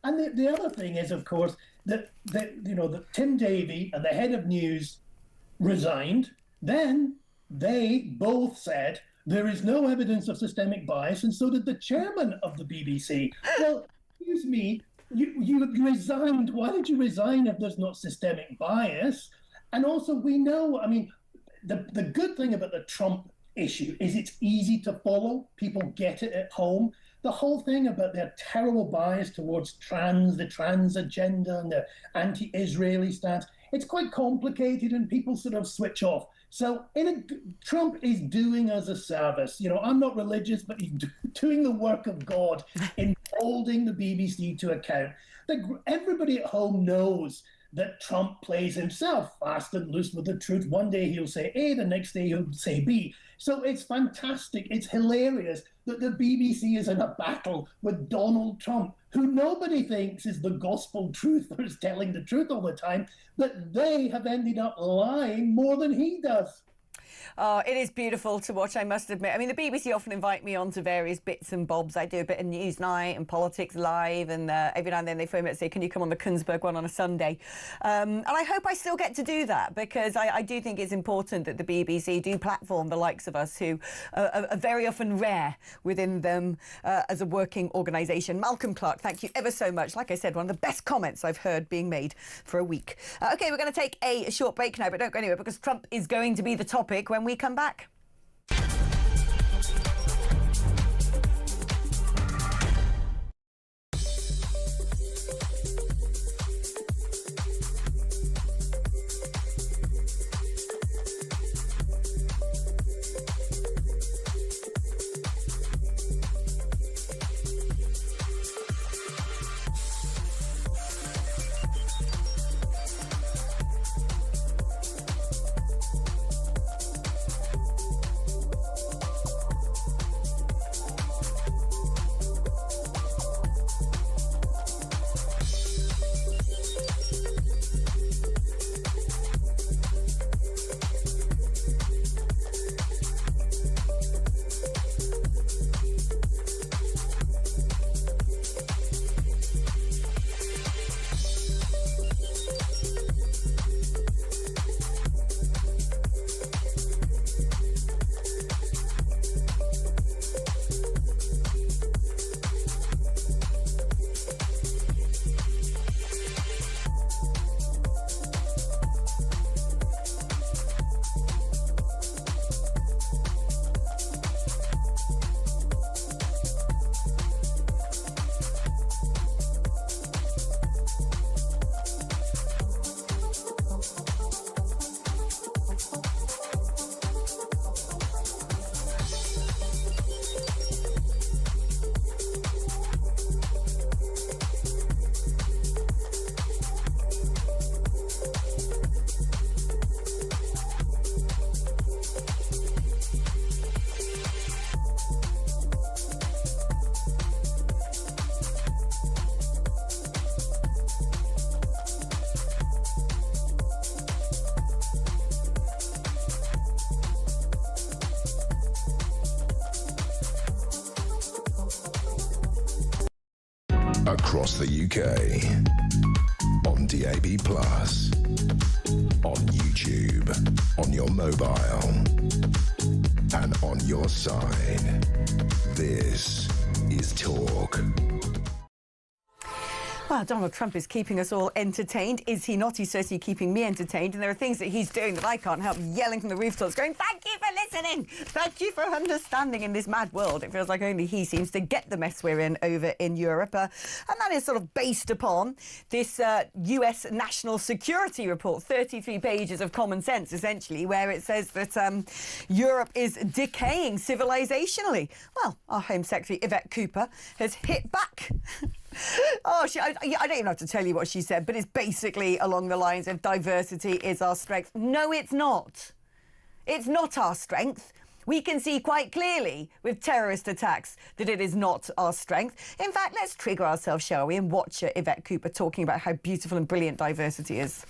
And the other thing is, of course, that Tim Davie and the head of news resigned. Then they both said there is no evidence of systemic bias, and so did the chairman of the BBC. Well, excuse me, you resigned. Why did you resign if there's not systemic bias? And also, we know, I mean, the good thing about the Trump issue is it's easy to follow. People get it at home. The whole thing about their terrible bias towards the trans agenda and the anti-Israeli stance, it's quite complicated and people sort of switch off. So Trump is doing us a service. I'm not religious, but he's doing the work of God in holding the BBC to account. Everybody at home knows that Trump plays himself fast and loose with the truth. One day he'll say A, the next day he'll say B. So it's fantastic. It's hilarious that the BBC is in a battle with Donald Trump, who nobody thinks is the gospel truth or is telling the truth all the time, but they have ended up lying more than he does. Oh, it is beautiful to watch, I must admit. I mean, the BBC often invite me on to various bits and bobs. I do a bit of Newsnight and Politics Live, and every now and then they phone me and say, can you come on the Kunzberg one on a Sunday? And I hope I still get to do that, because I do think it's important that the BBC do platform the likes of us who are very often rare within them as a working organisation. Malcolm Clark, thank you ever so much. Like I said, one of the best comments I've heard being made for a week. OK, we're going to take a short break now, but don't go anywhere, because Trump is going to be the topic when we come back. Across the UK, on DAB+, on YouTube, on your mobile, and on your side. This is Talk. Well, Donald Trump is keeping us all entertained. Is he not? He's certainly keeping me entertained. And there are things that he's doing that I can't help yelling from the rooftops, going, thank you for listening. Thank you for understanding in this mad world. It feels like only he seems to get the mess we're in over in Europe. And that is sort of based upon this US National Security Report, 33 pages of common sense, essentially, where it says that Europe is decaying civilizationally. Well, our Home Secretary, Yvette Cooper, has hit back. Oh, I don't even have to tell you what she said, but it's basically along the lines of diversity is our strength. No, it's not. It's not our strength. We can see quite clearly with terrorist attacks that it is not our strength. In fact, let's trigger ourselves, shall we, and watch Yvette Cooper talking about how beautiful and brilliant diversity is.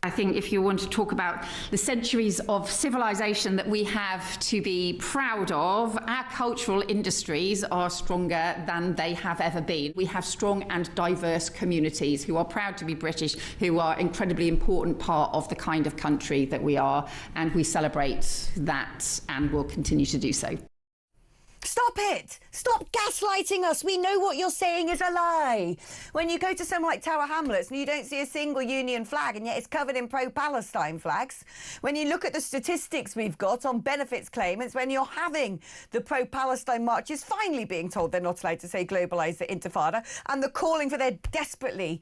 I think if you want to talk about the centuries of civilization that we have to be proud of, our cultural industries are stronger than they have ever been. We have strong and diverse communities who are proud to be British, who are an incredibly important part of the kind of country that we are, and we celebrate that and will continue to do so. Stop it! Stop gaslighting us! We know what you're saying is a lie. When you go to somewhere like Tower Hamlets and you don't see a single union flag and yet it's covered in pro-Palestine flags. When you look at the statistics we've got on benefits claimants, when you're having the pro-Palestine marches finally being told they're not allowed to say globalise the intifada, and the calling for their desperately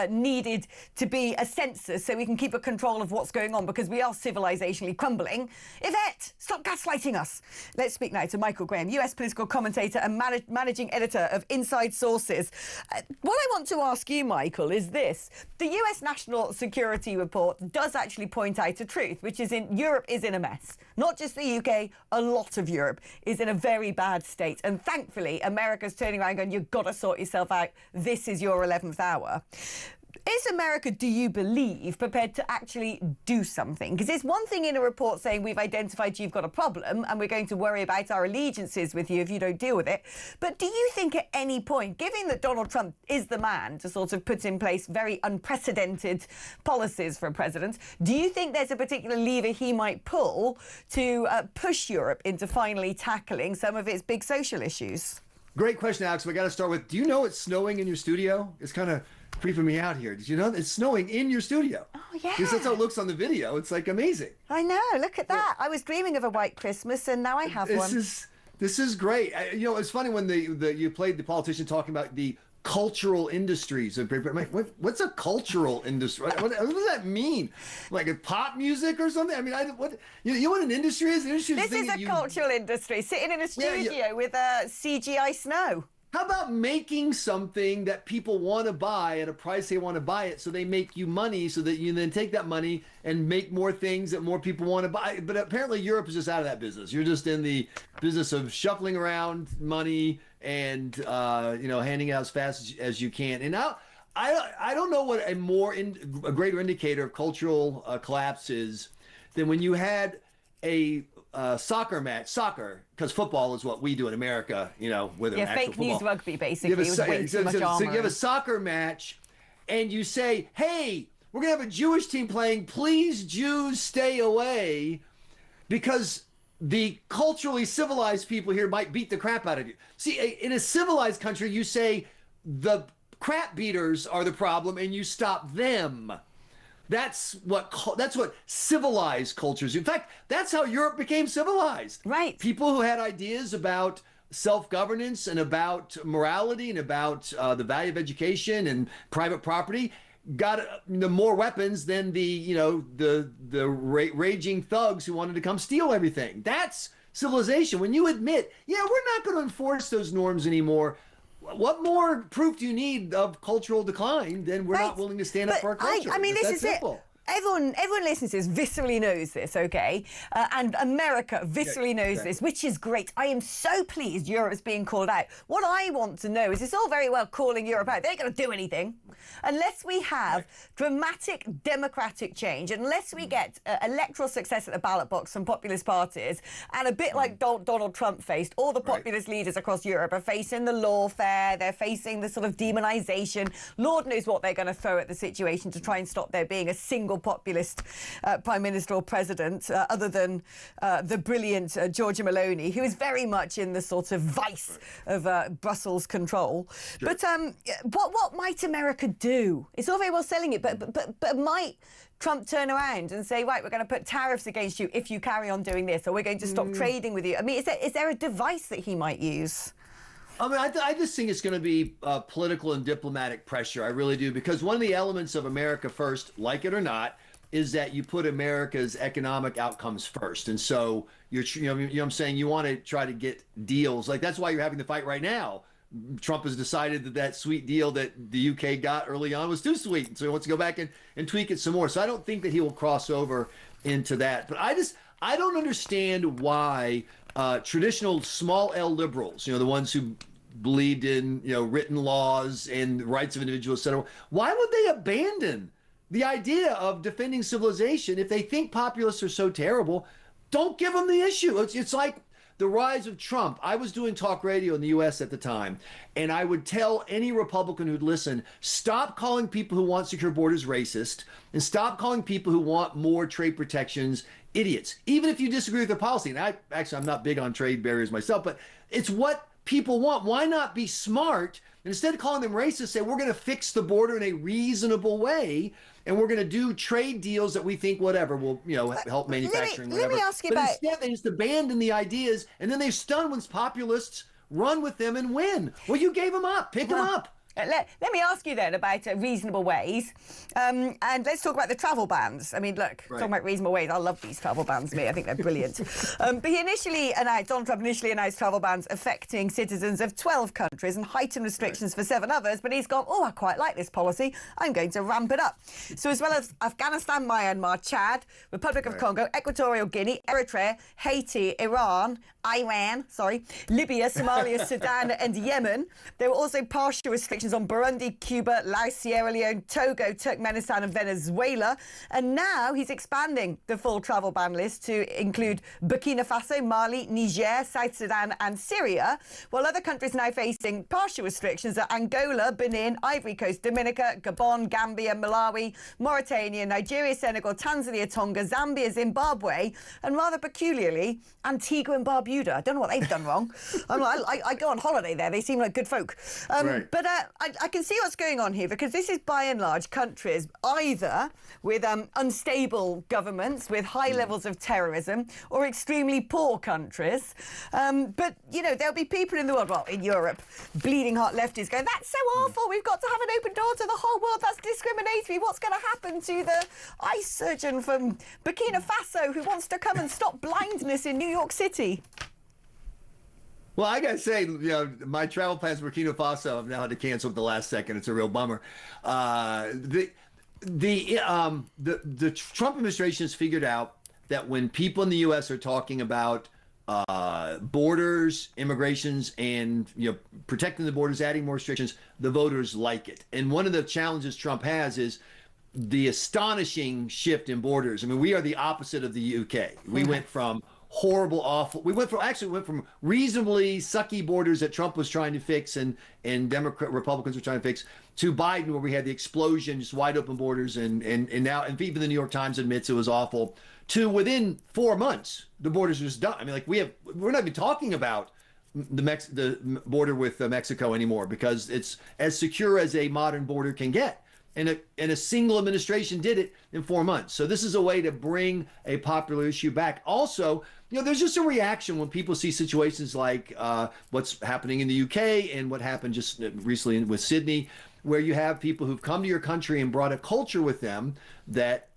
needed to be a census so we can keep a control of what's going on because we are civilisationally crumbling. Yvette, stop gaslighting us. Let's speak now to Michael Graham, US political commentator and managing editor of Inside Sources. What I want to ask you, Michael, is this. The US National Security Report does actually point out a truth, which is Europe is in a mess. Not just the UK, a lot of Europe is in a very bad state. And thankfully, America's turning around going, you've got to sort yourself out. This is your 11th hour. Is America, do you believe, prepared to actually do something? Because it's one thing in a report saying we've identified you've got a problem and we're going to worry about our allegiances with you if you don't deal with it. But do you think at any point, given that Donald Trump is the man to sort of put in place very unprecedented policies for a president, do you think there's a particular lever he might pull to push Europe into finally tackling some of its big social issues? Great question, Alex. We got to start with, do you know it's snowing in your studio? It's kind of creeping me out here. Did you know it's snowing in your studio? Oh, yeah. Because that's how it looks on the video. It's like amazing. I know. Look at that. I was dreaming of a white Christmas and now I have one. This is great. You know, it's funny when you played the politician talking about the cultural industries. What's a cultural industry? What does that mean? Like a pop music or something? I mean, you know what an industry is? This is a cultural industry. Sitting in a studio with a CGI snow. How about making something that people want to buy at a price they want to buy it, so they make you money, so that you then take that money and make more things that more people want to buy? But apparently Europe is just out of that business. You're just in the business of shuffling around money and handing out as fast as you can. And now I don't know what a greater indicator of cultural collapse is than when you had a soccer match, because football is what we do in America, with an actual fake football. News rugby, basically. It was way too much so you have a soccer match and you say, hey, we're going to have a Jewish team playing. Please, Jews, stay away, because the culturally civilized people here might beat the crap out of you. See, in a civilized country, you say the crap beaters are the problem and you stop them. That's what civilized cultures do. In fact, that's how Europe became civilized. Right. People who had ideas about self-governance and about morality and about the value of education and private property got the more weapons than the raging thugs who wanted to come steal everything. That's civilization. When you admit, we're not going to enforce those norms anymore. What more proof do you need of cultural decline than we're not willing to stand up for our culture? I mean, this is simple. it. Everyone listening to this viscerally knows this, okay? And America viscerally knows this, which is great. I am so pleased Europe's being called out. What I want to know is it's all very well calling Europe out. They ain't going to do anything unless we have dramatic democratic change, unless we get electoral success at the ballot box from populist parties, and a bit like Donald Trump faced, all the populist leaders across Europe are facing the lawfare, they're facing the sort of demonization. Lord knows what they're going to throw at the situation to try and stop there being a single populist prime minister or president, other than the brilliant Giorgia Meloni, who is very much in the sort of vice of Brussels control. Sure. But what might America do? It's all very well selling it, but might Trump turn around and say, right, we're going to put tariffs against you if you carry on doing this, or we're going to stop trading with you? I mean, is there a device that he might use? I mean, I just think it's going to be political and diplomatic pressure. I really do, because one of the elements of America First, like it or not, is that you put America's economic outcomes first. And so you know what I'm saying? You want to try to get deals. Like, that's why you're having the fight right now. Trump has decided that sweet deal that the UK got early on was too sweet. And so he wants to go back and tweak it some more. So I don't think that he will cross over into that. But I don't understand why traditional small L liberals, the ones who believed in, written laws and rights of individuals, et cetera, why would they abandon the idea of defending civilization, if they think populists are so terrible, don't give them the issue. It's like the rise of Trump. I was doing talk radio in the U.S. at the time, and I would tell any Republican who'd listen, stop calling people who want secure borders racist, and stop calling people who want more trade protections idiots, even if you disagree with their policy. And I'm not big on trade barriers myself, but it's what people want. Why not be smart? And instead of calling them racist, say we're going to fix the border in a reasonable way, and we're going to do trade deals that we think whatever will, help manufacturing. Let me ask you but about. Instead, they just abandon the ideas, and then they're stunned when populists run with them and win. Well, you gave them up. Pick them up. Let me ask you then about reasonable ways, and let's talk about the travel bans. I mean, look, talking about reasonable ways, I love these travel bans, mate. I think they're brilliant. But Donald Trump initially announced travel bans affecting citizens of 12 countries and heightened restrictions for 7 others, but he's gone, I quite like this policy. I'm going to ramp it up. So as well as Afghanistan, Myanmar, Chad, Republic of Congo, Equatorial Guinea, Eritrea, Haiti, Iran, Libya, Somalia, Sudan and Yemen. There were also partial restrictions on Burundi, Cuba, Laos, Sierra Leone, Togo, Turkmenistan and Venezuela. And now he's expanding the full travel ban list to include Burkina Faso, Mali, Niger, South Sudan and Syria, while other countries now facing partial restrictions are Angola, Benin, Ivory Coast, Dominica, Gabon, Gambia, Malawi, Mauritania, Nigeria, Senegal, Tanzania, Tonga, Zambia, Zimbabwe, and rather peculiarly, Antigua and Barbuda. I don't know what they've done wrong. I go on holiday there. They seem like good folk. But I can see what's going on here, because this is by and large countries either with unstable governments, with high levels of terrorism, or extremely poor countries. But, there'll be people in the world, in Europe, bleeding heart lefties going, that's so awful. We've got to have an open door to the whole world. That's discriminatory. What's going to happen to the eye surgeon from Burkina Faso who wants to come and stop blindness in New York City? Well, I got to say, my travel plans for Burkina Faso I've now had to cancel at the last second. It's a real bummer. The Trump administration has figured out that when people in the U.S. are talking about borders, immigrations, and protecting the borders, adding more restrictions, the voters like it. And one of the challenges Trump has is the astonishing shift in borders. I mean, we are the opposite of the UK. We went from horrible, awful. We went from reasonably sucky borders that Trump was trying to fix and Republicans were trying to fix, to Biden, where we had the explosion, just wide open borders, and now, and even the New York Times admits it was awful, to within 4 months the borders are just done. I mean, we're not even talking about the border with Mexico anymore, because it's as secure as a modern border can get. And a single administration did it in 4 months. So this is a way to bring a popular issue back. Also, there's just a reaction when people see situations like what's happening in the UK and what happened just recently with Sydney, where you have people who've come to your country and brought a culture with them that,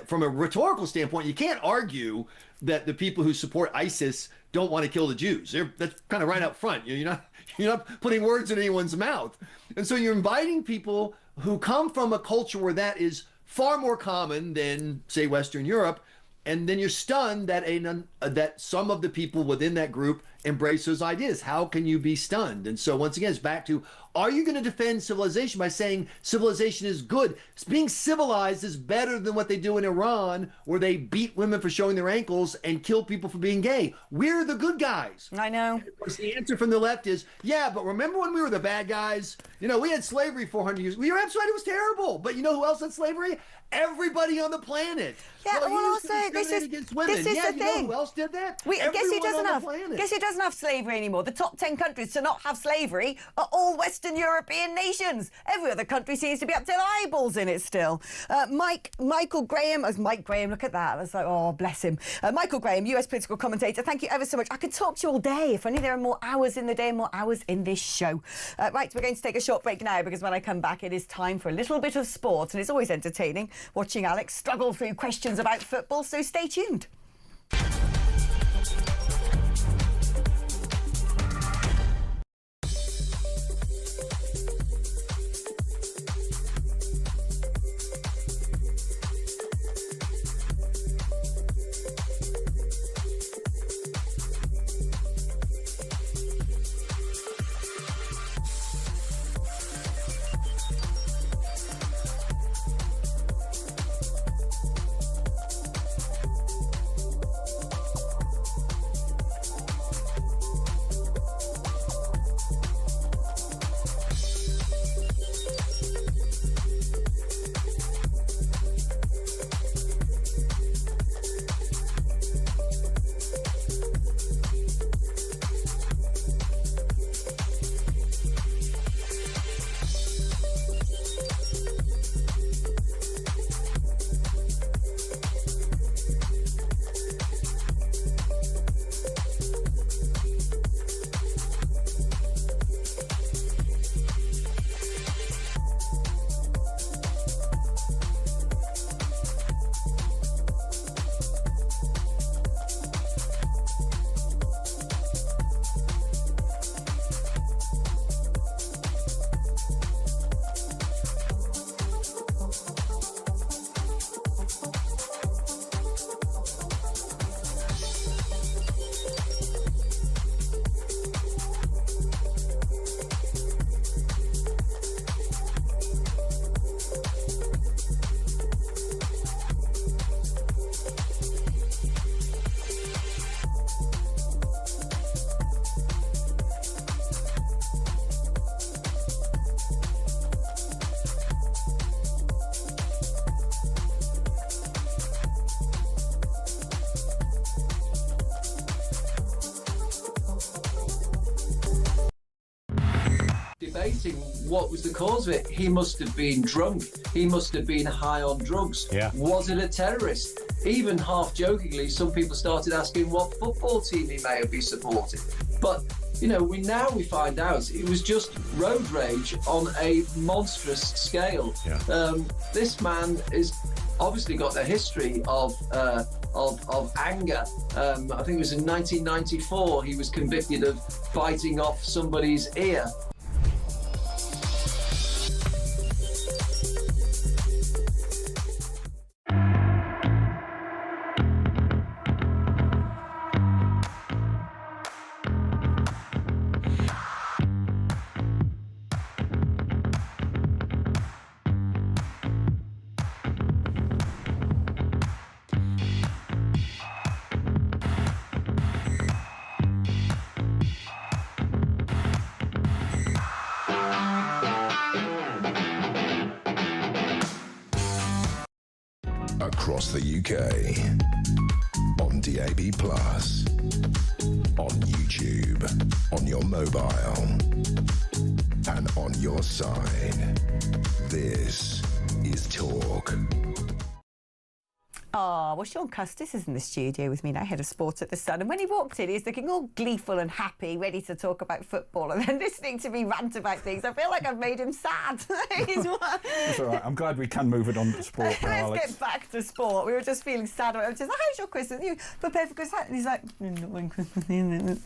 from a rhetorical standpoint, you can't argue that the people who support ISIS don't want to kill the Jews. That's kind of right up front. You're not putting words in anyone's mouth. And so you're inviting people who come from a culture where that is far more common than, say, Western Europe. And then you're stunned that that some of the people within that group embrace those ideas. How can you be stunned? And so once again, it's back to, are you going to defend civilization by saying civilization is good? Being civilized is better than what they do in Iran, where they beat women for showing their ankles and kill people for being gay. We're the good guys. I know. Of course, the answer from the left is, yeah, but remember when we were the bad guys? We had slavery 400 years. You're absolutely right, it was terrible. But you know who else had slavery? Everybody on the planet. Yeah, well also, this is the thing. Know who else did that? Guess who doesn't have slavery anymore? The top 10 countries to not have slavery are all Western European nations. Every other country seems to be up to their eyeballs in it still. Michael Graham, Mike Graham, look at that. I was like, oh, bless him. Michael Graham, US political commentator, thank you ever so much. I could talk to you all day. If only there are more hours in the day, more hours in this show. Right, we're going to take a short break now, because when I come back, it is time for a little bit of sport, and it's always entertaining watching Alex struggle through questions about football, so stay tuned. debating what was the cause of it. He must have been drunk. He must have been high on drugs. Yeah. Was it a terrorist? Even half jokingly, some people started asking what football team he may have been supporting. But you know, we find out it was just road rage on a monstrous scale. Yeah. This man is obviously got a history of anger. I think it was in 1994 he was convicted of biting off somebody's ear. Across the UK, on DAB+, on YouTube, on your mobile, and on your side. This is Talk. Oh, well, Sean Custis is in the studio with me now, head of sport at The Sun. And when he walked in, he was looking all gleeful and happy, ready to talk about football. And then listening to me rant about things, I feel like I've made him sad. It's all right. I'm glad we can move it on to sport now, Alex. Let's get back to sport. We were just feeling sad. I was just like, how's your Christmas? You prepared for Christmas? And he's like, not when Christmas is.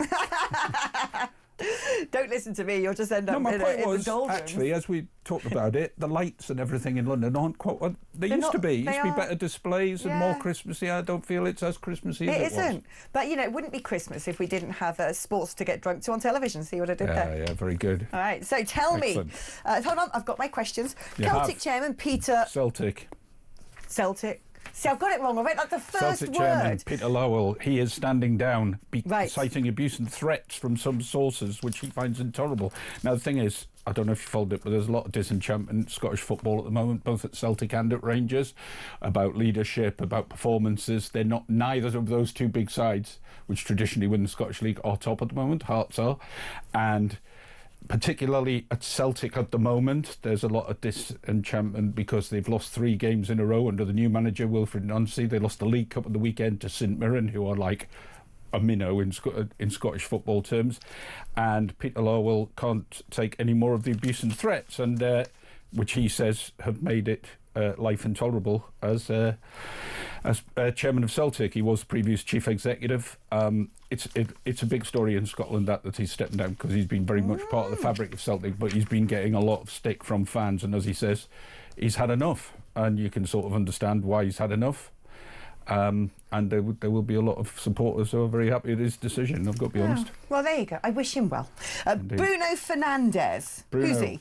Don't listen to me, you'll just end up my in point the was, doldrums. actually, as we talked about it, the lights and everything in London aren't quite what they used to be. Used to be better displays and more Christmassy. I don't feel it's as Christmassy as it was. It isn't. But, you know, it wouldn't be Christmas if we didn't have sports to get drunk to on television. See what I did there? Yeah, very good. All right, so tell me. Hold on, I've got my questions. Celtic chairman Peter... Celtic. See, I've got it wrong. I read like the first Celtic word. chairman Peter Lowell, he is standing down, citing abuse and threats from some sources, which he finds intolerable. Now, the thing is, I don't know if you followed it, but there's a lot of disenchantment in Scottish football at the moment, both at Celtic and at Rangers, about leadership, about performances. They're not, neither of those two big sides, which traditionally win the Scottish League, are top at the moment. Hearts are. And particularly at Celtic at the moment, there's a lot of disenchantment because they've lost 3 games in a row under the new manager, Wilfred Nancy. They lost the League Cup at the weekend to St Mirren, who are like a minnow in Scottish football terms. And Peter Lowell can't take any more of the abuse and threats, and which he says have made it life intolerable as chairman of Celtic. He was the previous chief executive. It's a big story in Scotland that he's stepping down because he's been very much part of the fabric of Celtic, but he's been getting a lot of stick from fans, and as he says, he's had enough, and you can sort of understand why he's had enough. And there will be a lot of supporters who are very happy with his decision, I've got to be honest. Well, there you go. I wish him well. Bruno Fernandes. Who's he?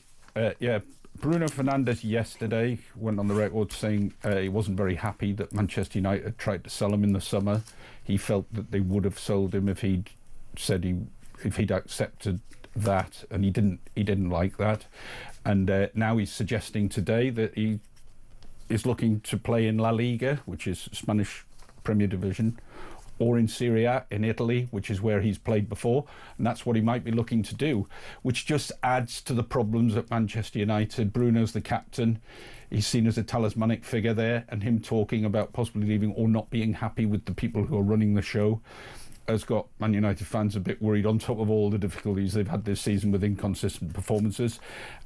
Bruno Fernandes yesterday went on the record saying he wasn't very happy that Manchester United tried to sell him in the summer. He felt that they would have sold him if he'd accepted that, and he didn't like that. And now he's suggesting today that he is looking to play in La Liga, which is Spanish Premier Division, or in Serie A in Italy, which is where he's played before, and that's what he might be looking to do, which just adds to the problems at Manchester United. Bruno's the captain. He's seen as a talismanic figure there, and him talking about possibly leaving or not being happy with the people who are running the show has got Man United fans a bit worried, on top of all the difficulties they've had this season with inconsistent performances.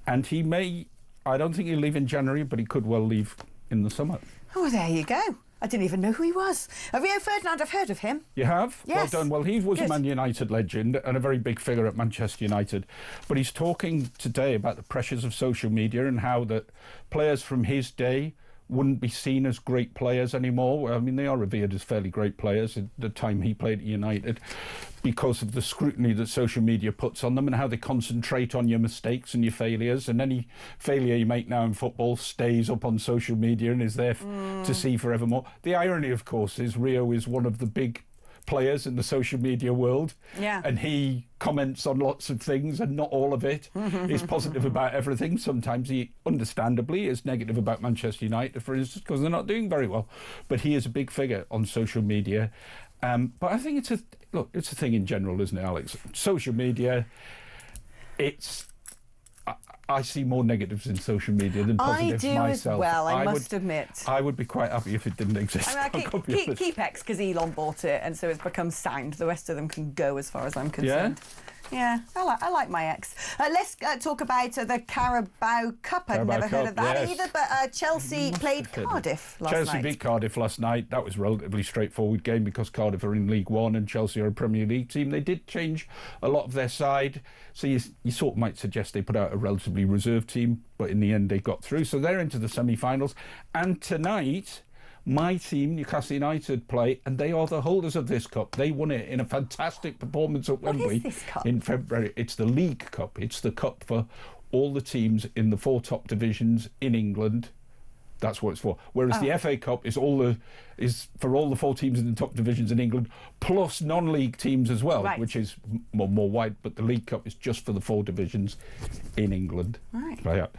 And he may, I don't think he'll leave in January, but he could well leave in the summer. Oh, there you go. I didn't even know who he was. Rio Ferdinand, I've heard of him. You have? Yes. Well done. Well, he was a Man United legend and a very big figure at Manchester United. But he's talking today about the pressures of social media and how that players from his day wouldn't be seen as great players anymore. I mean, they are revered as fairly great players at the time he played at United, because of the scrutiny that social media puts on them and how they concentrate on your mistakes and your failures. And any failure you make now in football stays up on social media and is there to see forevermore. The irony, of course, is Rio is one of the big players in the social media world, and he comments on lots of things, and not all of it is positive about everything. Sometimes he understandably is negative about Manchester United, for instance, because they're not doing very well, but he is a big figure on social media. But I think it's a thing in general, isn't it, Alex? Social media, I see more negatives in social media than positives I do myself. as well, I must admit. I would be quite happy if it didn't exist. I mean, keep X because Elon bought it, and so it's become sound. The rest of them can go, as far as I'm concerned. Yeah, I like my ex. Let's talk about the Carabao Cup. I've never heard of that either, but Chelsea played Cardiff last night. Chelsea beat Cardiff last night. That was a relatively straightforward game because Cardiff are in League One and Chelsea are a Premier League team. They did change a lot of their side, so you sort of might suggest they put out a relatively reserved team, but in the end they got through. So they're into the semi-finals. And tonight, my team, Newcastle United, play, and they are the holders of this cup. They won it in a fantastic performance at Wembley in February. It's the League Cup. It's the cup for all the teams in the 4 top divisions in England. That's what it's for. Whereas the FA Cup is for all the 4 teams in the top divisions in England, plus non-league teams as well, which is more wide. But the League Cup is just for the 4 divisions in England. Right.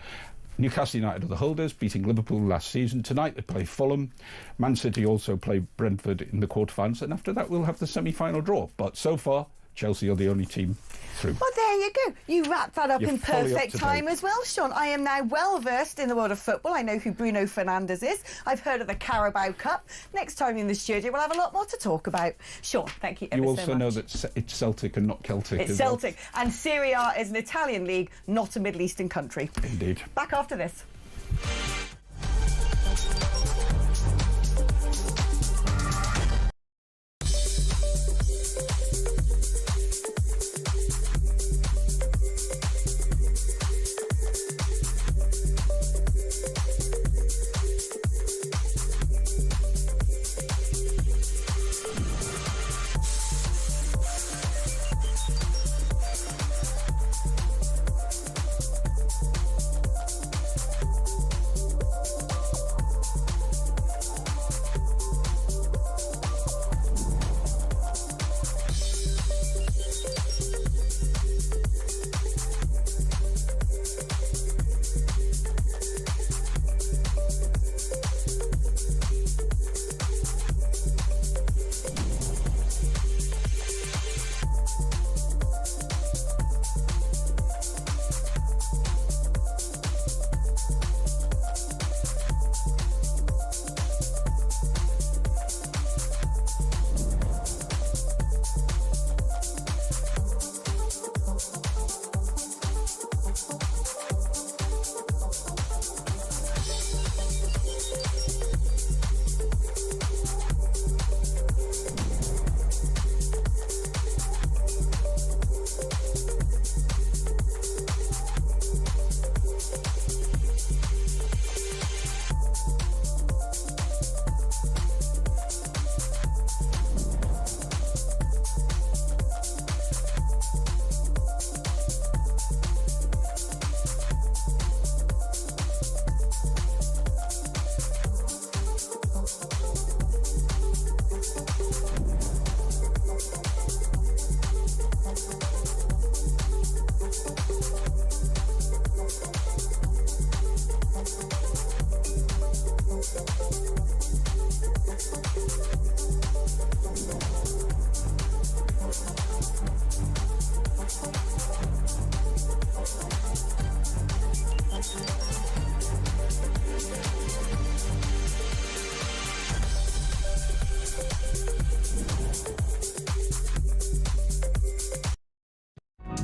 Newcastle United are the holders, beating Liverpool last season. Tonight they play Fulham. Man City also play Brentford in the quarterfinals, and after that we'll have the semi-final draw. But so far, Chelsea are the only team through. Well, there you go. You wrapped that up in perfect time as well, Sean. I am now well versed in the world of football. I know who Bruno Fernandes is. I've heard of the Carabao Cup. Next time in the studio, we'll have a lot more to talk about. Sean, thank you ever so much. You also know that it's Celtic and not Celtic. It's Celtic. Well. And Serie A is an Italian league, not a Middle Eastern country. Indeed. Back after this.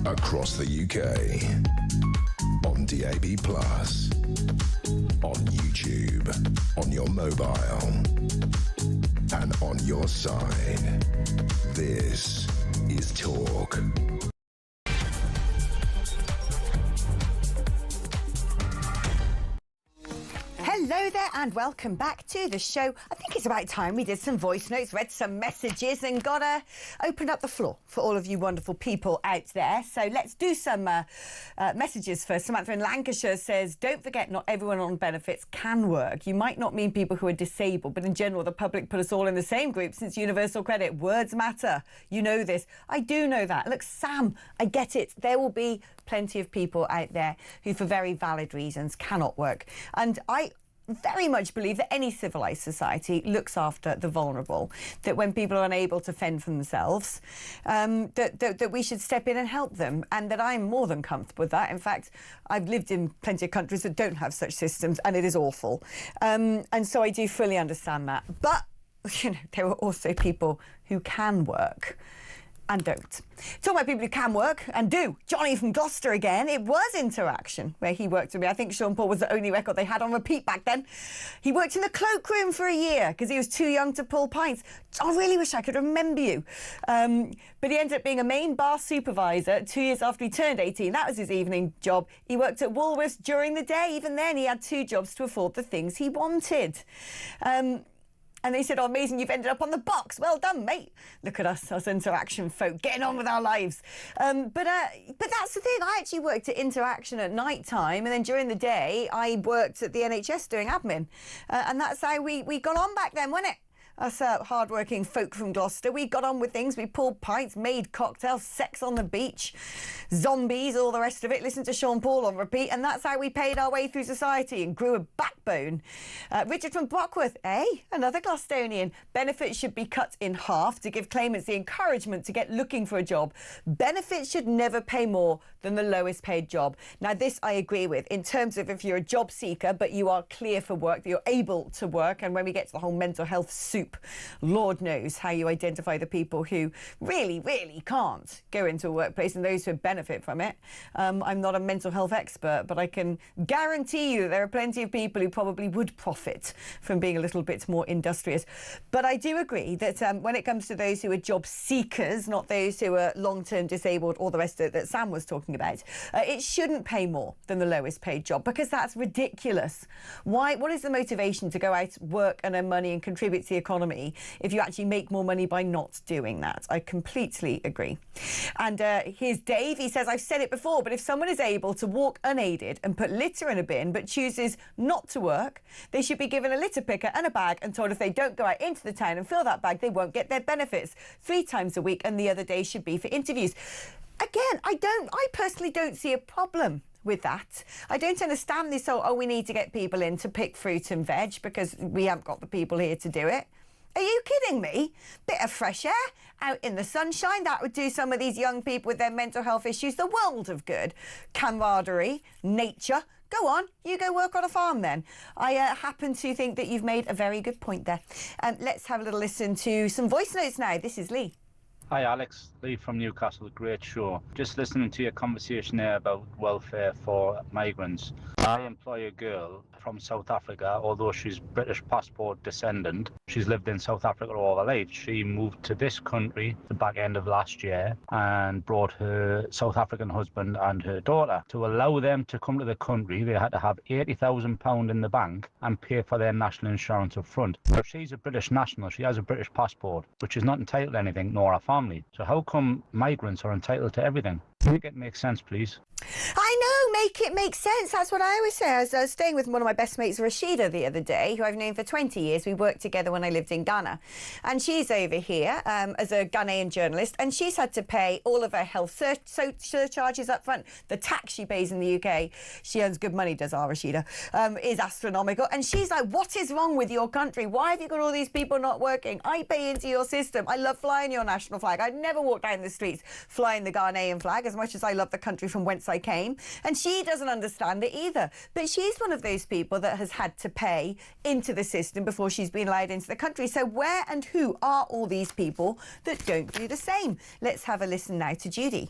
Across the UK, on DAB+, on YouTube, on your mobile, and on your side. This is Talk. Hello there and welcome back to the show. I think it's about time we did some voice notes, read some messages and opened up the floor for all of you wonderful people out there. So let's do some messages first. Samantha in Lancashire says, don't forget not everyone on benefits can work. You might not mean people who are disabled, but in general the public put us all in the same group since universal credit. Words matter. You know this. I do know that. Look, Sam, I get it. There will be plenty of people out there who for very valid reasons cannot work. And very much believe that any civilised society looks after the vulnerable, that when people are unable to fend for themselves, that we should step in and help them, and that I'm more than comfortable with that. In fact, I've lived in plenty of countries that don't have such systems, and it is awful. And so I do fully understand that. But, you know, there are also people who can work and don't. Talking about people who can work and do. Johnny from Gloucester again. It was Interaction where he worked with me. I think Sean Paul was the only record they had on repeat back then. He worked in the cloakroom for a year because he was too young to pull pints. I really wish I could remember you. But he ended up being a main bar supervisor 2 years after he turned 18. That was his evening job. He worked at Woolworths during the day. Even then, he had 2 jobs to afford the things he wanted. And they said, oh, amazing, you've ended up on the box. Well done, mate. Look at us Interaction folk, getting on with our lives. But that's the thing. I actually worked at Interaction at night time, and then during the day, I worked at the NHS doing admin. And that's how we got on back then, wasn't it? Us hard-working folk from Gloucester, we got on with things. We pulled pints, made cocktails, sex on the beach, zombies, all the rest of it. Listened to Sean Paul on repeat, and that's how we paid our way through society and grew a backbone. Richard from Brockworth, another Gloucesterian. Benefits should be cut in half to give claimants the encouragement to get looking for a job. Benefits should never pay more than the lowest paid job. Now, this I agree with in terms of if you're a job seeker, but you are clear for work, that you're able to work, and when we get to the whole mental health soup, Lord knows how you identify the people who really, really can't go into a workplace and those who benefit from it. I'm not a mental health expert, but I can guarantee you there are plenty of people who probably would profit from being a little bit more industrious. But I do agree that when it comes to those who are job seekers, not those who are long-term disabled or the rest of it that Sam was talking about, it shouldn't pay more than the lowest paid job, because that's ridiculous. Why? What is the motivation to go out, work and earn money and contribute to the economy if you actually make more money by not doing that? I completely agree. And here's Dave. He says, I've said it before, but if someone is able to walk unaided and put litter in a bin but chooses not to work, they should be given a litter picker and a bag and told if they don't go out into the town and fill that bag, they won't get their benefits 3 times a week, and the other day should be for interviews. Again, I personally don't see a problem with that. I don't understand this whole, we need to get people in to pick fruit and veg because we haven't got the people here to do it. Are you kidding me? Bit of fresh air out in the sunshine, that would do some of these young people with their mental health issues the world of good. Camaraderie, nature. Go on, you go work on a farm then. I happen to think that you've made a very good point there. Let's have a little listen to some voice notes now. This is Lee. Hi Alex, Lee from Newcastle, great show. Just listening to your conversation there about welfare for migrants. I employ a girl from South Africa, although she's British passport descendant. She's lived in South Africa all her life. She moved to this country the back end of last year and brought her South African husband and her daughter. To allow them to come to the country, they had to have £80,000 in the bank and pay for their national insurance up front. So she's a British national, she has a British passport, but she's not entitled to anything, nor her family. So how come migrants are entitled to everything? Make it make sense, please. I know, make it make sense. That's what I always say. I was staying with one of my best mates, Rashida, the other day, who I've known for 20 years. We worked together when I lived in Ghana. And she's over here as a Ghanaian journalist, and she's had to pay all of her health surcharges up front. The tax she pays in the UK, she earns good money, does our Rashida, is astronomical. And she's like, what is wrong with your country? Why have you got all these people not working? I pay into your system. I love flying your national flag. I'd never walk down the streets flying the Ghanaian flag as much as I love the country from whence I came. And she doesn't understand it either. But she's one of those people that has had to pay into the system before she's been allowed into the country. So where and who are all these people that don't do the same? Let's have a listen now to Judy.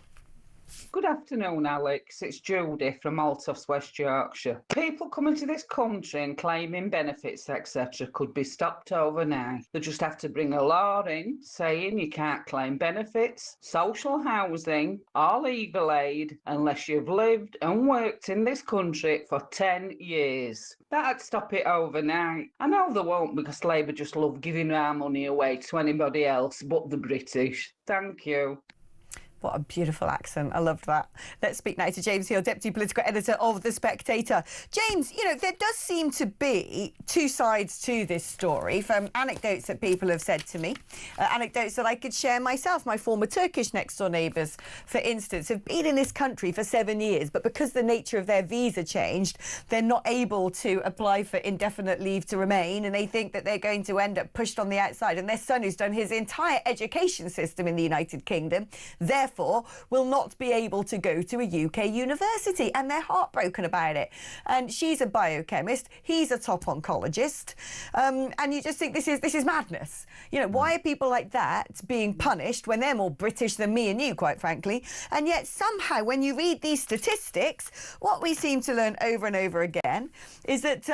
Good afternoon, Alex. It's Judy from Maltofts, West Yorkshire. People coming to this country and claiming benefits, etc., could be stopped overnight. They just have to bring a law in saying you can't claim benefits, social housing, or legal aid unless you've lived and worked in this country for 10 years. That'd stop it overnight. I know they won't, because Labour just love giving our money away to anybody else but the British. Thank you. What a beautiful accent. I loved that. Let's speak now to James Hill, Deputy Political Editor of The Spectator. James, you know, there does seem to be two sides to this story, from anecdotes that people have said to me, anecdotes that I could share myself. My former Turkish next-door neighbours, for instance, have been in this country for 7 years, but because the nature of their visa changed, they're not able to apply for indefinite leave to remain, and they think that they're going to end up pushed on the outside. And their son, who's done his entire education system in the United Kingdom, therefore will not be able to go to a UK university, and they're heartbroken about it. And she's a biochemist, he's a top oncologist, and you just think this is madness. You know, why are people like that being punished when they're more British than me and you, quite frankly? And yet somehow when you read these statistics, what we seem to learn over and over again is that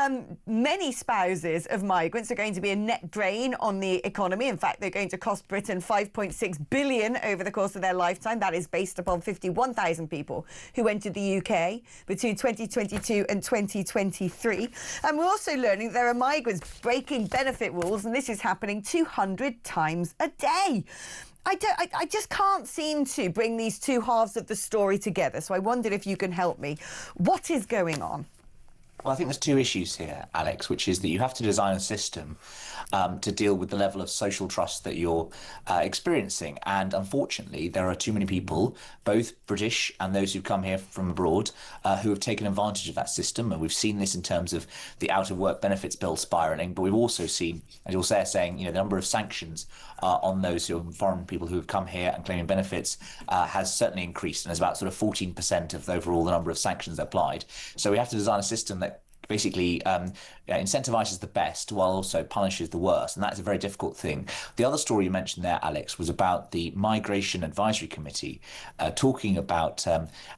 many spouses of migrants are going to be a net drain on the economy. In fact, they're going to cost Britain £5.6 billion over the course of their lifetime. That is based upon 51,000 people who entered the UK between 2022 and 2023. And we're also learning that there are migrants breaking benefit rules, and this is happening 200 times a day. I just can't seem to bring these two halves of the story together. So I wondered if you can help me. What is going on? Well, I think there's two issues here, Alex, which is that you have to design a system to deal with the level of social trust that you're experiencing. And unfortunately, there are too many people, both British and those who've come here from abroad, who have taken advantage of that system. And we've seen this in terms of the out-of-work benefits bill spiralling. But we've also seen, as you're saying, you know, the number of sanctions on those who are foreign people who have come here and claiming benefits has certainly increased. And there's about sort of 14% of overall the number of sanctions applied. So we have to design a system that basically incentivizes the best while also punishes the worst, and that's a very difficult thing. The other story you mentioned there, Alex, was about the Migration Advisory Committee talking about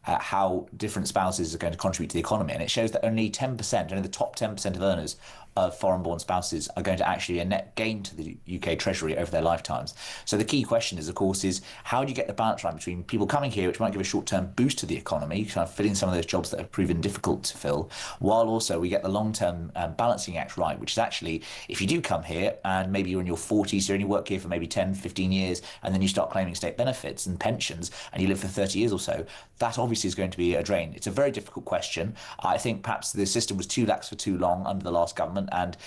how different spouses are going to contribute to the economy, and it shows that only 10%, only the top 10% of earners of foreign-born spouses are going to actually a net gain to the UK Treasury over their lifetimes. So the key question is, of course, is how do you get the balance right between people coming here, which might give a short-term boost to the economy, kind of filling some of those jobs that have proven difficult to fill, while also we get the long-term balancing act right, which is actually, if you do come here and maybe you're in your 40s, you only work here for maybe 10, 15 years, and then you start claiming state benefits and pensions, and you live for 30 years or so, that obviously is going to be a drain. It's a very difficult question. I think perhaps the system was too lax for too long under the last government, and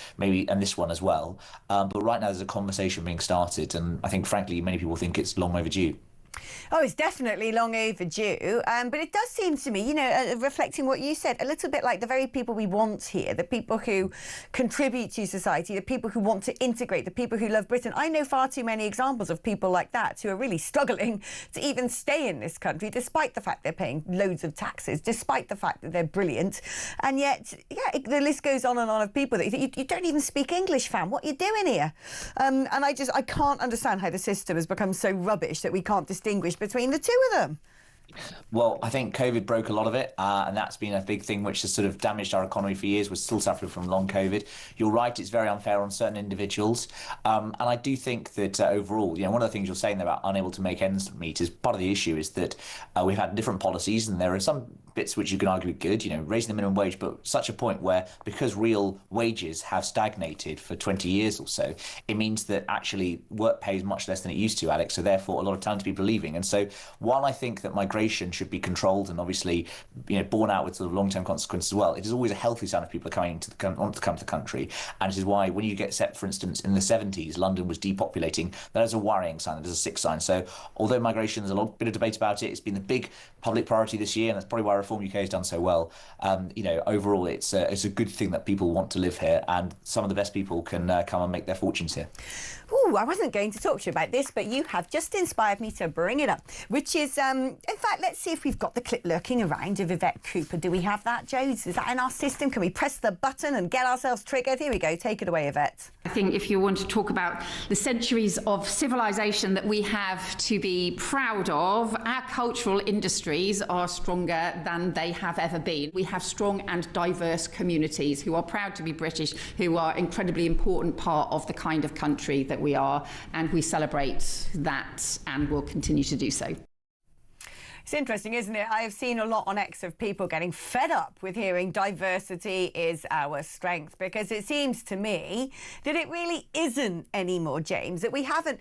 this one as well. But right now there's a conversation being started, and I think, frankly, many people think it's long overdue. Oh, it's definitely long overdue. But it does seem to me, you know, reflecting what you said, a little bit like the very people we want here, the people who contribute to society, the people who want to integrate, the people who love Britain. I know far too many examples of people like that who are really struggling to even stay in this country, despite the fact they're paying loads of taxes, despite the fact that they're brilliant. And yet, yeah, the list goes on and on of people that you think, you don't even speak English, fam. What are you doing here? And I can't understand how the system has become so rubbish that we can't distinguish between the two of them. Well, I think COVID broke a lot of it, and that's been a big thing which has sort of damaged our economy for years. We're still suffering from long COVID. You're right, it's very unfair on certain individuals. And I do think that overall, you know, one of the things you're saying about unable to make ends meet is part of the issue is that we've had different policies, and there are some bits which you can argue are good, you know, raising the minimum wage, but such a point where, because real wages have stagnated for 20 years or so, it means that actually work pays much less than it used to, Alex. So therefore, a lot of talented people are leaving. And so while I think that migration should be controlled and obviously, you know, borne out with sort of long-term consequences as well, it is always a healthy sign of people are want to come to the country. And it is why when you get set, for instance, in the 70s, London was depopulating, that is a worrying sign, that is a sick sign. So although migration, there's a bit of debate about it, it's been the big public priority this year, and that's probably why Reform UK has done so well. You know, overall, it's a good thing that people want to live here, and some of the best people can come and make their fortunes here. Ooh, I wasn't going to talk to you about this, but you have just inspired me to bring it up, which is, in fact, let's see if we've got the clip lurking around of Yvette Cooper. Do we have that, Jodes? Is that in our system? Can we press the button and get ourselves triggered? Here we go. Take it away, Yvette. I think if you want to talk about the centuries of civilization that we have to be proud of, our cultural industries are stronger than they have ever been. We have strong and diverse communities who are proud to be British, who are incredibly important part of the kind of country that we are, and we celebrate that and will continue to do so. It's interesting, isn't it? I have seen a lot on X of people getting fed up with hearing diversity is our strength, because it seems to me that it really isn't anymore, James, that we haven't...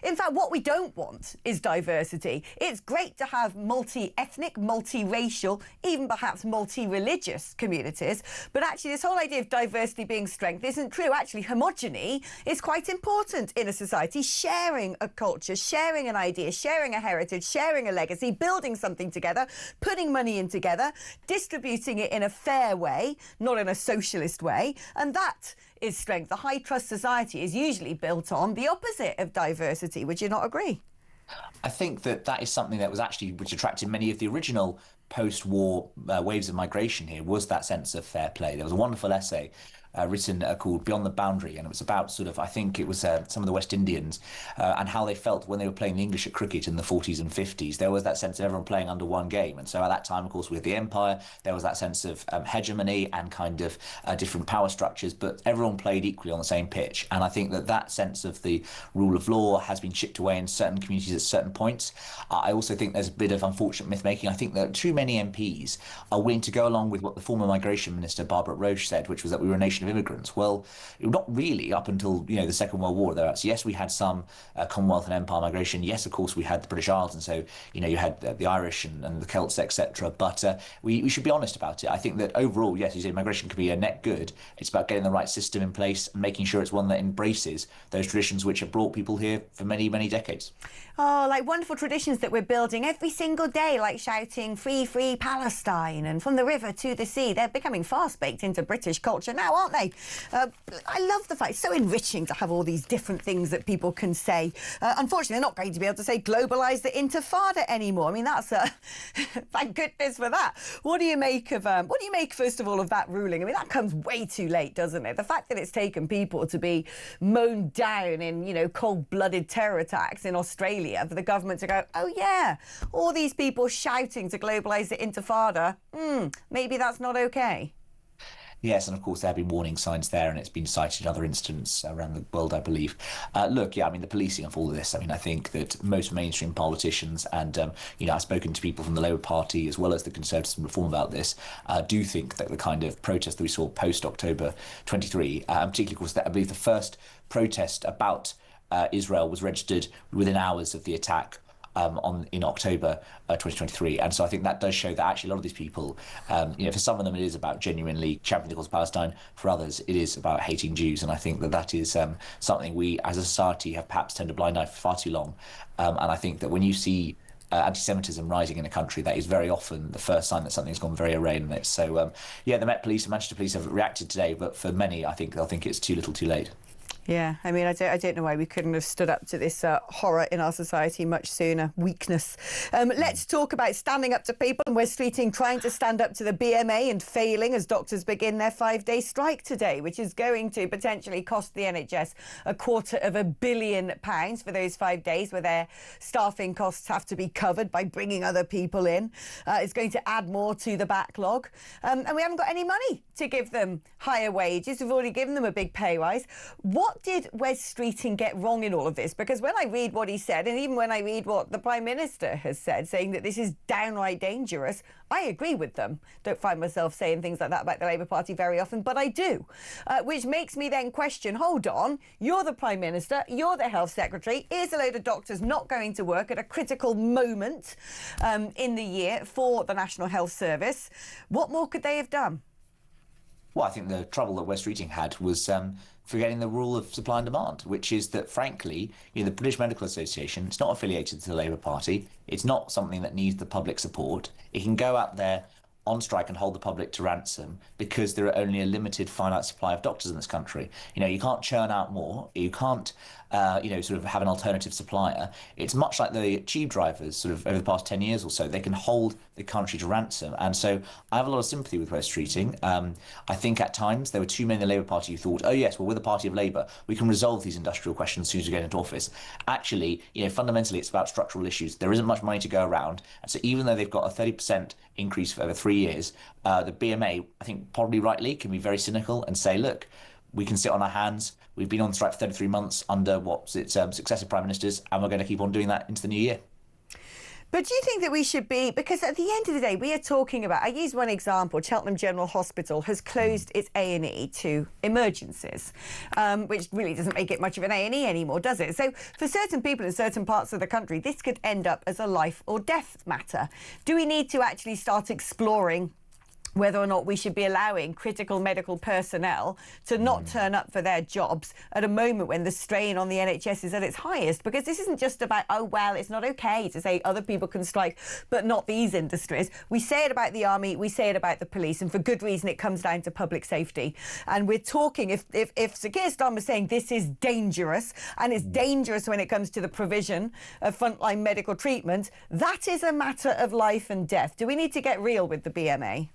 In fact, what we don't want is diversity. It's great to have multi-ethnic, multi-racial, even perhaps multi-religious communities, but actually this whole idea of diversity being strength isn't true. Actually, homogeny is quite important in a society. Sharing a culture, sharing an idea, sharing a heritage, sharing a legacy, building something together, putting money in together, distributing it in a fair way, not in a socialist way, and that is strength. The high trust society is usually built on the opposite of diversity. Would you not agree? I think that is something that was actually which attracted many of the original post-war waves of migration here, was that sense of fair play. There was a wonderful essay written called Beyond the Boundary, and it was about sort of, I think it was some of the West Indians and how they felt when they were playing the English at cricket in the 40s and 50s. There was that sense of everyone playing under one game, and so at that time, of course, we had the empire, there was that sense of hegemony and kind of different power structures, but everyone played equally on the same pitch. And I think that sense of the rule of law has been chipped away in certain communities at certain points. I also think there's a bit of unfortunate myth-making. I think that too many MPs are willing to go along with what the former Migration Minister Barbara Roche said, which was that we were a nation of immigrants. Well, not really up until the Second World War. So yes, we had some Commonwealth and Empire migration. Yes, of course, we had the British Isles, and so you had the Irish and the Celts, etc. But we should be honest about it. I think that overall, yes, you say migration could be a net good. It's about getting the right system in place and making sure it's one that embraces those traditions which have brought people here for many, many decades. Oh, like wonderful traditions that we're building every single day, like shouting "Free, free Palestine" and "From the river to the sea." They're becoming fast baked into British culture now, aren't they? I love the fact it's so enriching to have all these different things that people can say. Unfortunately, they're not going to be able to say "globalise the intifada" anymore. I mean, that's thank goodness for that. What do you make of first of all of that ruling? I mean, that comes way too late, doesn't it? The fact that it's taken people to be mown down in cold-blooded terror attacks in Australia, for the government to go, oh yeah, all these people shouting to globalise the intifada, maybe that's not okay. Yes, and of course there have been warning signs there, and it's been cited in other incidents around the world, I believe. Look, yeah, I mean, the policing of all of this, I mean, I think that most mainstream politicians and, I've spoken to people from the Labour Party as well as the Conservatives and Reform about this, do think that the kind of protest that we saw post-October 23, particularly, of course, that I believe the first protest about Israel was registered within hours of the attack in October 2023. And so I think that does show that actually a lot of these people, for some of them it is about genuinely championing the cause of Palestine. For others, it is about hating Jews. And I think that is something we as a society have perhaps turned a blind eye for far too long. And I think that when you see anti-Semitism rising in a country, that is very often the first sign that something's gone very awry in it. So, the Met Police and Manchester Police have reacted today, but for many, I think they'll think it's too little too late. Yeah, I mean, I don't know why we couldn't have stood up to this horror in our society much sooner. Weakness. Let's talk about standing up to people. And West Streeting trying to stand up to the BMA and failing as doctors begin their 5-day strike today, which is going to potentially cost the NHS £250 million for those 5 days where their staffing costs have to be covered by bringing other people in. It's going to add more to the backlog. And we haven't got any money to give them higher wages. We've already given them a big pay rise. What did Wes Streeting get wrong in all of this? Because when I read what he said, and even when I read what the Prime Minister has said, saying that this is downright dangerous, I agree with them. Don't find myself saying things like that about the Labour Party very often, but I do. Which makes me then question, hold on, you're the Prime Minister, you're the Health Secretary, here's a load of doctors not going to work at a critical moment in the year for the National Health Service. What more could they have done? Well, I think the trouble that Wes Streeting had was forgetting the rule of supply and demand, which is that, frankly, the British Medical Association, it's not affiliated to the Labour Party. It's not something that needs the public support. It can go out there on strike and hold the public to ransom because there are only a limited finite supply of doctors in this country. You can't churn out more. You can't sort of have an alternative supplier. It's much like the tube drivers sort of over the past 10 years or so. They can hold the country to ransom. And so I have a lot of sympathy with Wes Streeting. I think at times there were too many in the Labour Party who thought, oh yes, well, we're the party of Labour. We can resolve these industrial questions as soon as we get into office. Actually, fundamentally, it's about structural issues. There isn't much money to go around. And so even though they've got a 30% increase for over 3 years, the BMA, I think probably rightly, can be very cynical and say, look, we can sit on our hands. We've been on strike for 33 months under successive prime ministers, and we're going to keep on doing that into the new year. But do you think that we should be, because at the end of the day, we are talking about, I use one example, Cheltenham General Hospital has closed its A&E to emergencies, which really doesn't make it much of an A&E anymore, does it? So for certain people in certain parts of the country, this could end up as a life or death matter. Do we need to actually start exploring whether or not we should be allowing critical medical personnel to not turn up for their jobs at a moment when the strain on the NHS is at its highest? Because this isn't just about, oh, well, it's not okay to say other people can strike, but not these industries. We say it about the army, we say it about the police, and for good reason it comes down to public safety. And we're talking, if Sir Keir Starmer is saying this is dangerous, and it's dangerous when it comes to the provision of frontline medical treatment, that is a matter of life and death. Do we need to get real with the BMA?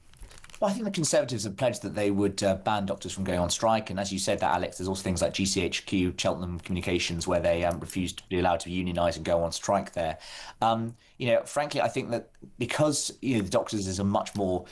Well, I think the Conservatives have pledged that they would ban doctors from going on strike. And as you said that, Alex, there's also things like GCHQ, Cheltenham Communications, where they refuse to be allowed to unionise and go on strike there. Frankly, I think that because the doctors is a much more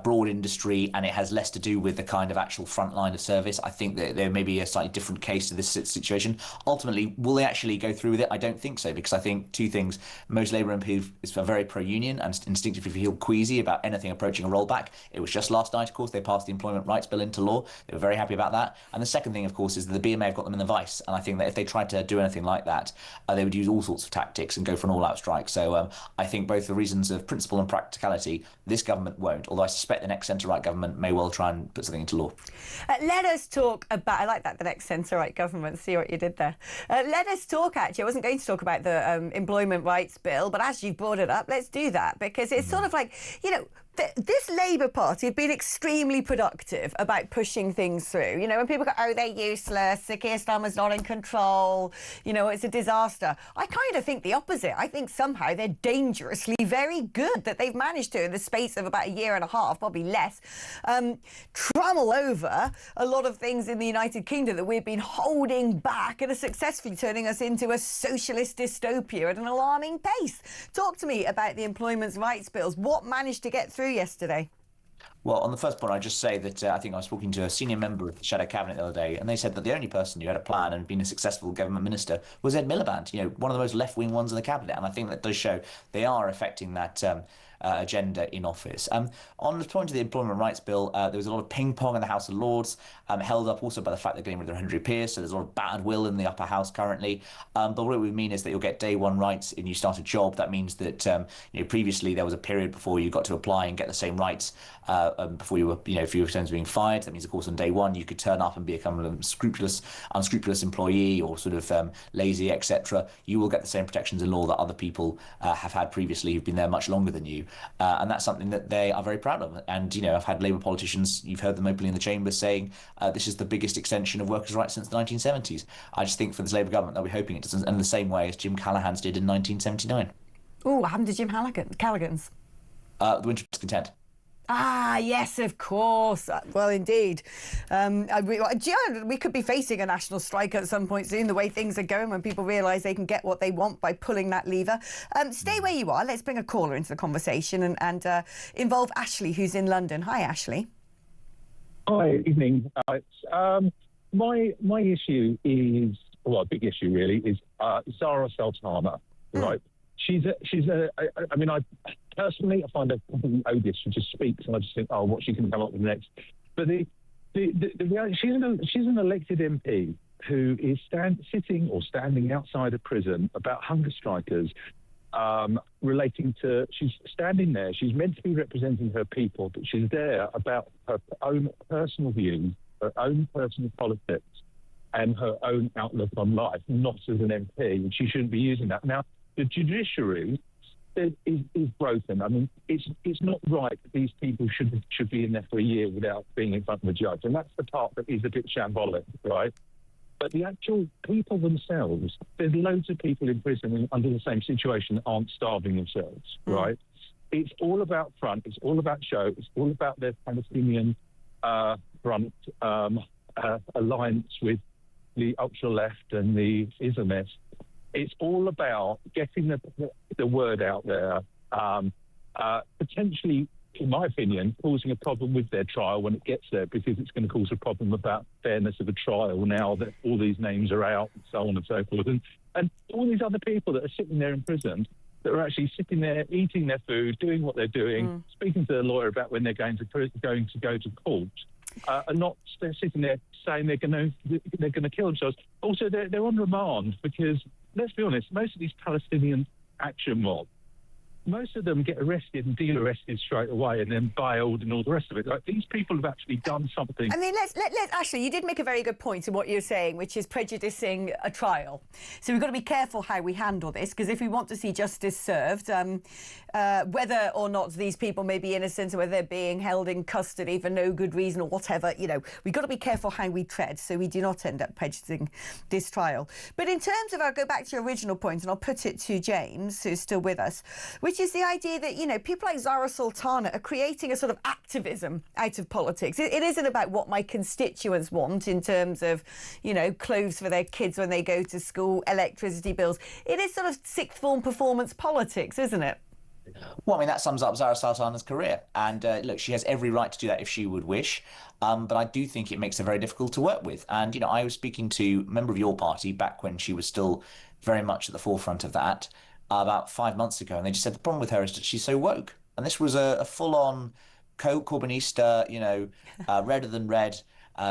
broad industry and it has less to do with the kind of actual front line of service, I think that there may be a slightly different case to this situation. Ultimately, will they actually go through with it? I don't think so, because I think two things. Most Labour MPs are very pro-union and instinctively feel queasy about anything approaching a rollback. It was just last night, of course, they passed the Employment Rights Bill into law. They were very happy about that. And the second thing, of course, is that the BMA have got them in the vice. And I think that if they tried to do anything like that, they would use all sorts of tactics and go for an all-out strike. So I think both for reasons of principle and practicality, this government won't, although I suspect the next centre-right government may well try and put something into law. Let us talk about, I like that, the next centre-right government, see what you did there. Let us talk, actually, I wasn't going to talk about the Employment Rights Bill, but as you've brought it up, let's do that, because it's sort of like, this Labour Party have been extremely productive about pushing things through. When people go, oh, they're useless, Sir Keir Starmer's not in control, it's a disaster. I kind of think the opposite. I think somehow they're dangerously very good, that they've managed to, in the space of about a year and a half, probably less, trammel over a lot of things in the United Kingdom that we've been holding back and are successfully turning us into a socialist dystopia at an alarming pace. Talk to me about the Employment Rights Bills. What managed to get through yesterday? Well, on the first point, I'd just say that I think I was talking to a senior member of the Shadow Cabinet the other day, and they said that the only person who had a plan and been a successful government minister was Ed Miliband, one of the most left-wing ones in the Cabinet. And I think that does show they are affecting that agenda in office. On the point of the Employment Rights Bill, there was a lot of ping-pong in the House of Lords, held up also by the fact they're getting rid of Henry Pearce, so there's a lot of bad will in the upper house currently. But what it would mean is that you'll get day one rights and you start a job. That means that previously there was a period before you got to apply and get the same rights before you were, if you were to being fired. That means, of course, on day one you could turn up and become a unscrupulous employee or sort of lazy, etc. You will get the same protections in law that other people have had previously who've been there much longer than you. And that's something that they are very proud of. And, I've had Labour politicians, you've heard them openly in the chamber saying this is the biggest extension of workers' rights since the 1970s. I just think for this Labour government, they'll be hoping it does in the same way as Jim Callaghan's did in 1979. Oh, what happened to Jim Callaghan's? The Winter of Discontent. Ah, yes, of course. Well, indeed. We could be facing a national strike at some point soon, the way things are going, when people realise they can get what they want by pulling that lever. Stay where you are. Let's bring a caller into the conversation and involve Ashley, who's in London. Hi, Ashley. Hi, evening, Alex. My issue is, well, a big issue really, is Zara Sultana, right? I personally, I find her completely odious. She just speaks, and I just think, oh, what she can come up with next. But the reality, she's an elected MP who is standing outside a prison about hunger strikers, relating to. She's standing there. She's meant to be representing her people, but she's there about her own personal views, her own personal politics, and her own outlook on life, not as an MP. And she shouldn't be using that. Now, the judiciary is broken. I mean, it's not right that these people should be in there for a year without being in front of a judge, and that's the part that is a bit shambolic, right? But the actual people themselves, there's loads of people in prison under the same situation that aren't starving themselves, right? It's all about front, it's all about show, it's all about their Palestinian front alliance with the ultra-left and the Islamists. It's all about getting the word out there, potentially, in my opinion, causing a problem with their trial when it gets there, because it's going to cause a problem about fairness of a trial now that all these names are out and so on and so forth. And all these other people that are sitting there in prison, that are actually sitting there eating their food, doing what they're doing, speaking to their lawyer about when they're going to go to court, and not sitting there saying they're going to kill themselves. Also, they're on remand because, let's be honest, most of these Palestinian action mobs, most of them get arrested and de-arrested straight away and then bailed and all the rest of it. Like, these people have actually done something. I mean, let's actually, you did make a very good point in what you're saying, which is prejudicing a trial. So we've got to be careful how we handle this, because if we want to see justice served, whether or not these people may be innocent or whether they're being held in custody for no good reason or whatever, you know, we've got to be careful how we tread so we do not end up prejudicing this trial. But in terms of, I'll go back to your original point and I'll put it to James, who's still with us, which is the idea that, you know, people like Zara Sultana are creating a sort of activism out of politics. It isn't about what my constituents want in terms of, you know, clothes for their kids when they go to school, electricity bills. It is sort of sixth form performance politics, isn't it? Well, I mean, that sums up Zara Sultana's career. And look, she has every right to do that if she would wish. But I do think it makes her very difficult to work with. And, you know, I was speaking to a member of your party back when she was still very much at the forefront of that, about 5 months ago, and they just said the problem with her is that she's so woke. And this was a full-on Corbynista, you know, redder than red,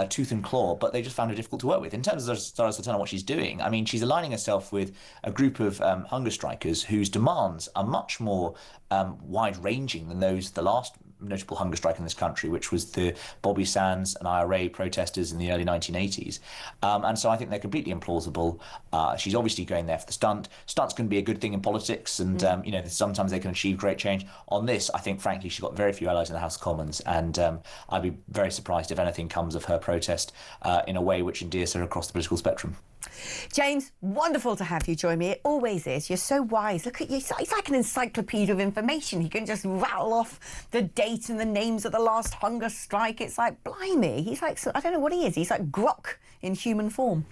tooth and claw, but they just found her difficult to work with. In terms of Zara Sultana, what she's doing, I mean, she's aligning herself with a group of hunger strikers whose demands are much more wide-ranging than those of the last notable hunger strike in this country, which was the Bobby Sands and IRA protesters in the early 1980s. And so I think they're completely implausible. She's obviously going there for the stunt. Stunts can be a good thing in politics, and you know, sometimes they can achieve great change. On this, I think, frankly, she's got very few allies in the House of Commons, and I'd be very surprised if anything comes of her protest in a way which endears her across the political spectrum. James, wonderful to have you join me. It always is. You're so wise. Look at you. It's like an encyclopedia of information. You can just rattle off the date and the names of the last hunger strike. It's like, blimey. He's like, I don't know what he is. He's like Grok in human form.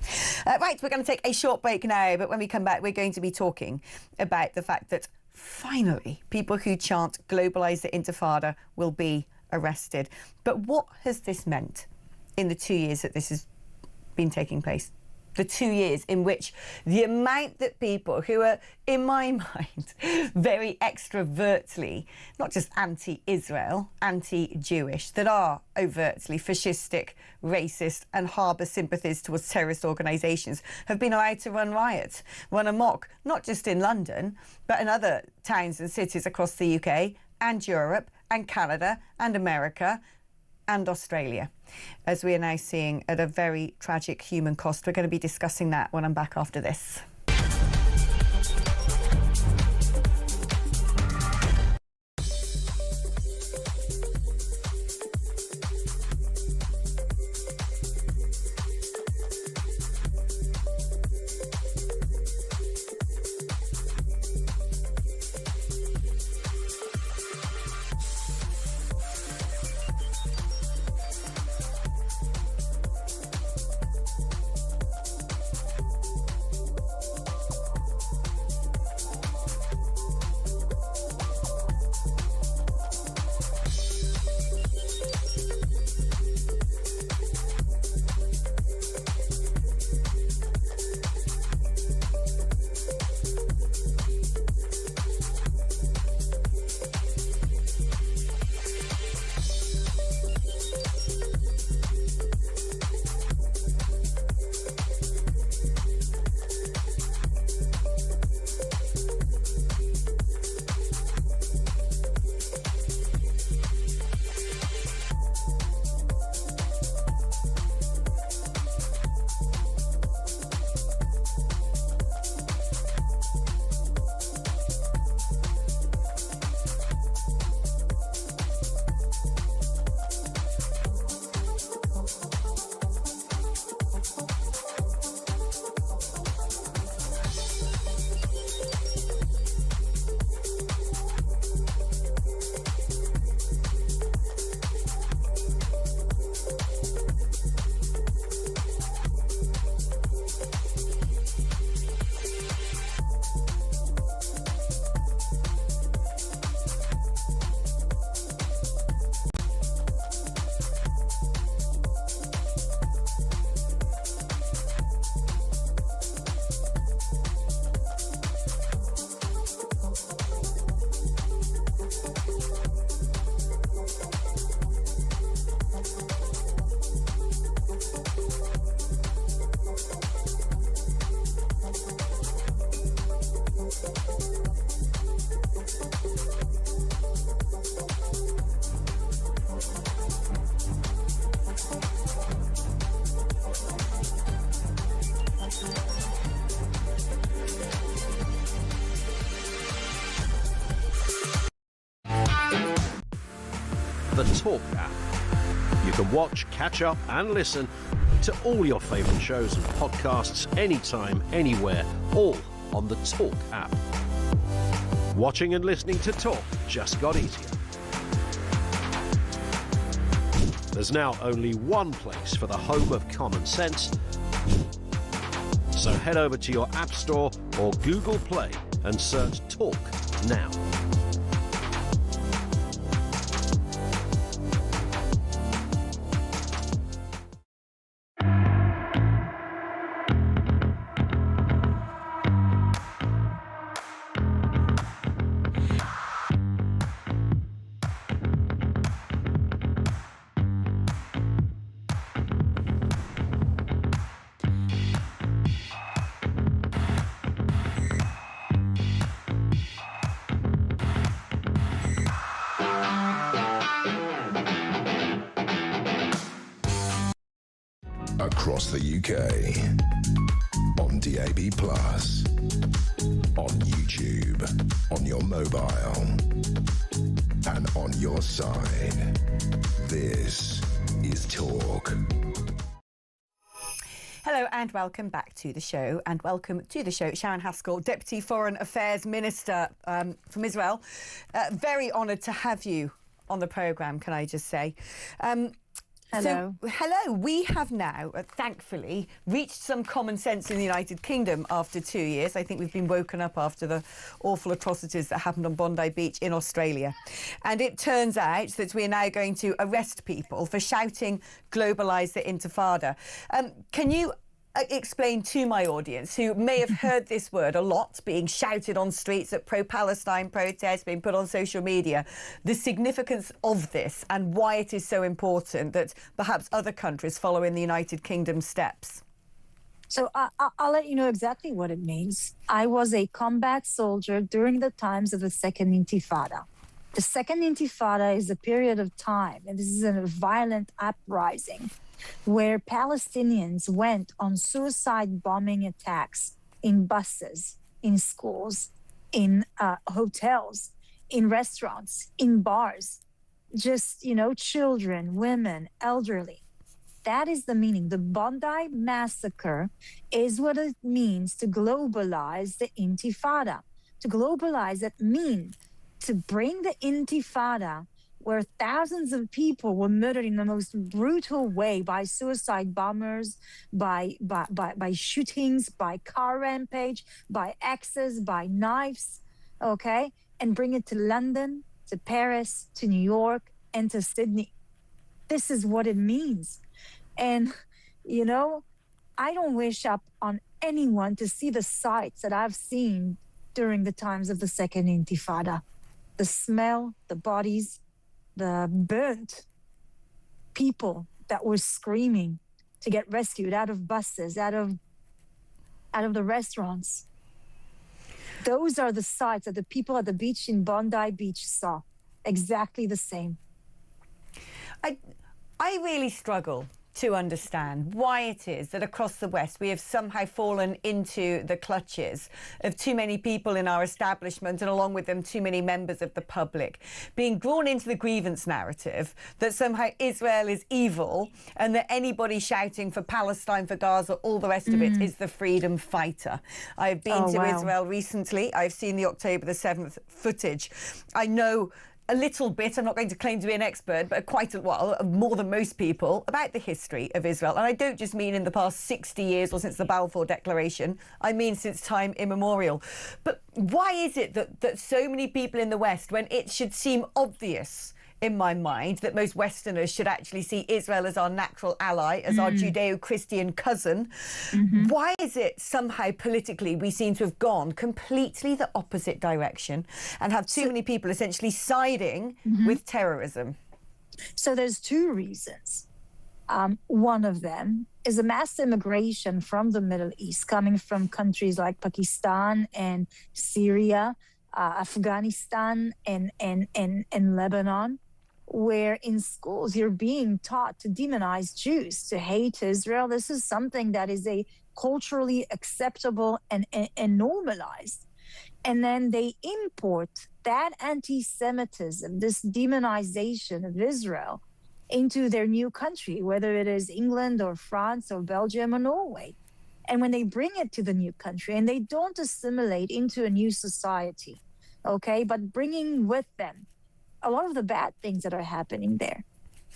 Right, we're going to take a short break now, but when we come back, we're going to be talking about the fact that finally people who chant "Globalise the Intifada" will be arrested. But what has this meant in the 2 years that this has been taking place? The 2 years in which the amount that people who are, in my mind, very extrovertly, not just anti-Israel, anti-Jewish, that are overtly fascistic, racist and harbour sympathies towards terrorist organisations, have been allowed to run riot, run amok, not just in London, but in other towns and cities across the UK and Europe and Canada and America and Australia, as we are now seeing at a very tragic human cost. We're going to be discussing that when I'm back after this. the Talk app. You can watch, catch up and listen to all your favourite shows and podcasts anytime, anywhere, all on the Talk app. Watching and listening to Talk just got easier. There's now only one place for the home of common sense. So head over to your App Store or Google Play and search Talk now. Across the UK, on DAB+, on YouTube, on your mobile, and on your side. This is Talk. Hello and welcome back to the show, and welcome to the show Sharon Haskell, Deputy Foreign Affairs Minister from Israel. Very honoured to have you on the programme, can I just say. Hello. So, hello. We have now, thankfully, reached some common sense in the United Kingdom after 2 years. I think we've been woken up after the awful atrocities that happened on Bondi Beach in Australia. And it turns out that we are now going to arrest people for shouting "globalise the Intifada." Can you explain to my audience, who may have heard this word a lot being shouted on streets at pro-Palestine protests, being put on social media, the significance of this and why it is so important that perhaps other countries follow in the United Kingdom's steps? So I'll let you know exactly what it means. I was a combat soldier during the times of the Second Intifada. The Second Intifada is a period of time, and this is a violent uprising where Palestinians went on suicide bombing attacks in buses, in schools, in hotels, in restaurants, in bars, just, children, women, elderly. That is the meaning. The Bondi massacre is what it means to globalize the Intifada. To globalize it means to bring the Intifada, where thousands of people were murdered in the most brutal way by suicide bombers, by shootings, by car rampage, by axes, by knives, okay? And bring it to London, to Paris, to New York, and to Sydney. This is what it means. And, I don't wish up on anyone to see the sights that I've seen during the times of the Second Intifada. The smell, the bodies, the burnt people that were screaming to get rescued out of buses, out of the restaurants. Those are the sights that the people at the beach in Bondi Beach saw. Exactly the same. I really struggle to understand why it is that across the West we have somehow fallen into the clutches of too many people in our establishment, and along with them too many members of the public, being drawn into the grievance narrative that somehow Israel is evil and that anybody shouting for Palestine, for Gaza, all the rest of it is the freedom fighter. I've been to Israel recently. I've seen the October the 7th footage. I know a little bit, I'm not going to claim to be an expert, but quite a while, more than most people, about the history of Israel. And I don't just mean in the past 60 years or since the Balfour Declaration, I mean since time immemorial. But why is it that so many people in the West, when it should seem obvious in my mind that most Westerners should actually see Israel as our natural ally, as our Judeo-Christian cousin, why is it somehow politically we seem to have gone completely the opposite direction and have too many people essentially siding with terrorism? So there's two reasons. One of them is a mass immigration from the Middle East, coming from countries like Pakistan and Syria, Afghanistan and Lebanon, where in schools you're being taught to demonize Jews, to hate Israel. This is something that is a culturally acceptable and normalized. And then they import that anti-Semitism, this demonization of Israel into their new country, whether it is England or France or Belgium or Norway. And when they bring it to the new country and they don't assimilate into a new society, okay, but bringing with them a lot of the bad things that are happening there.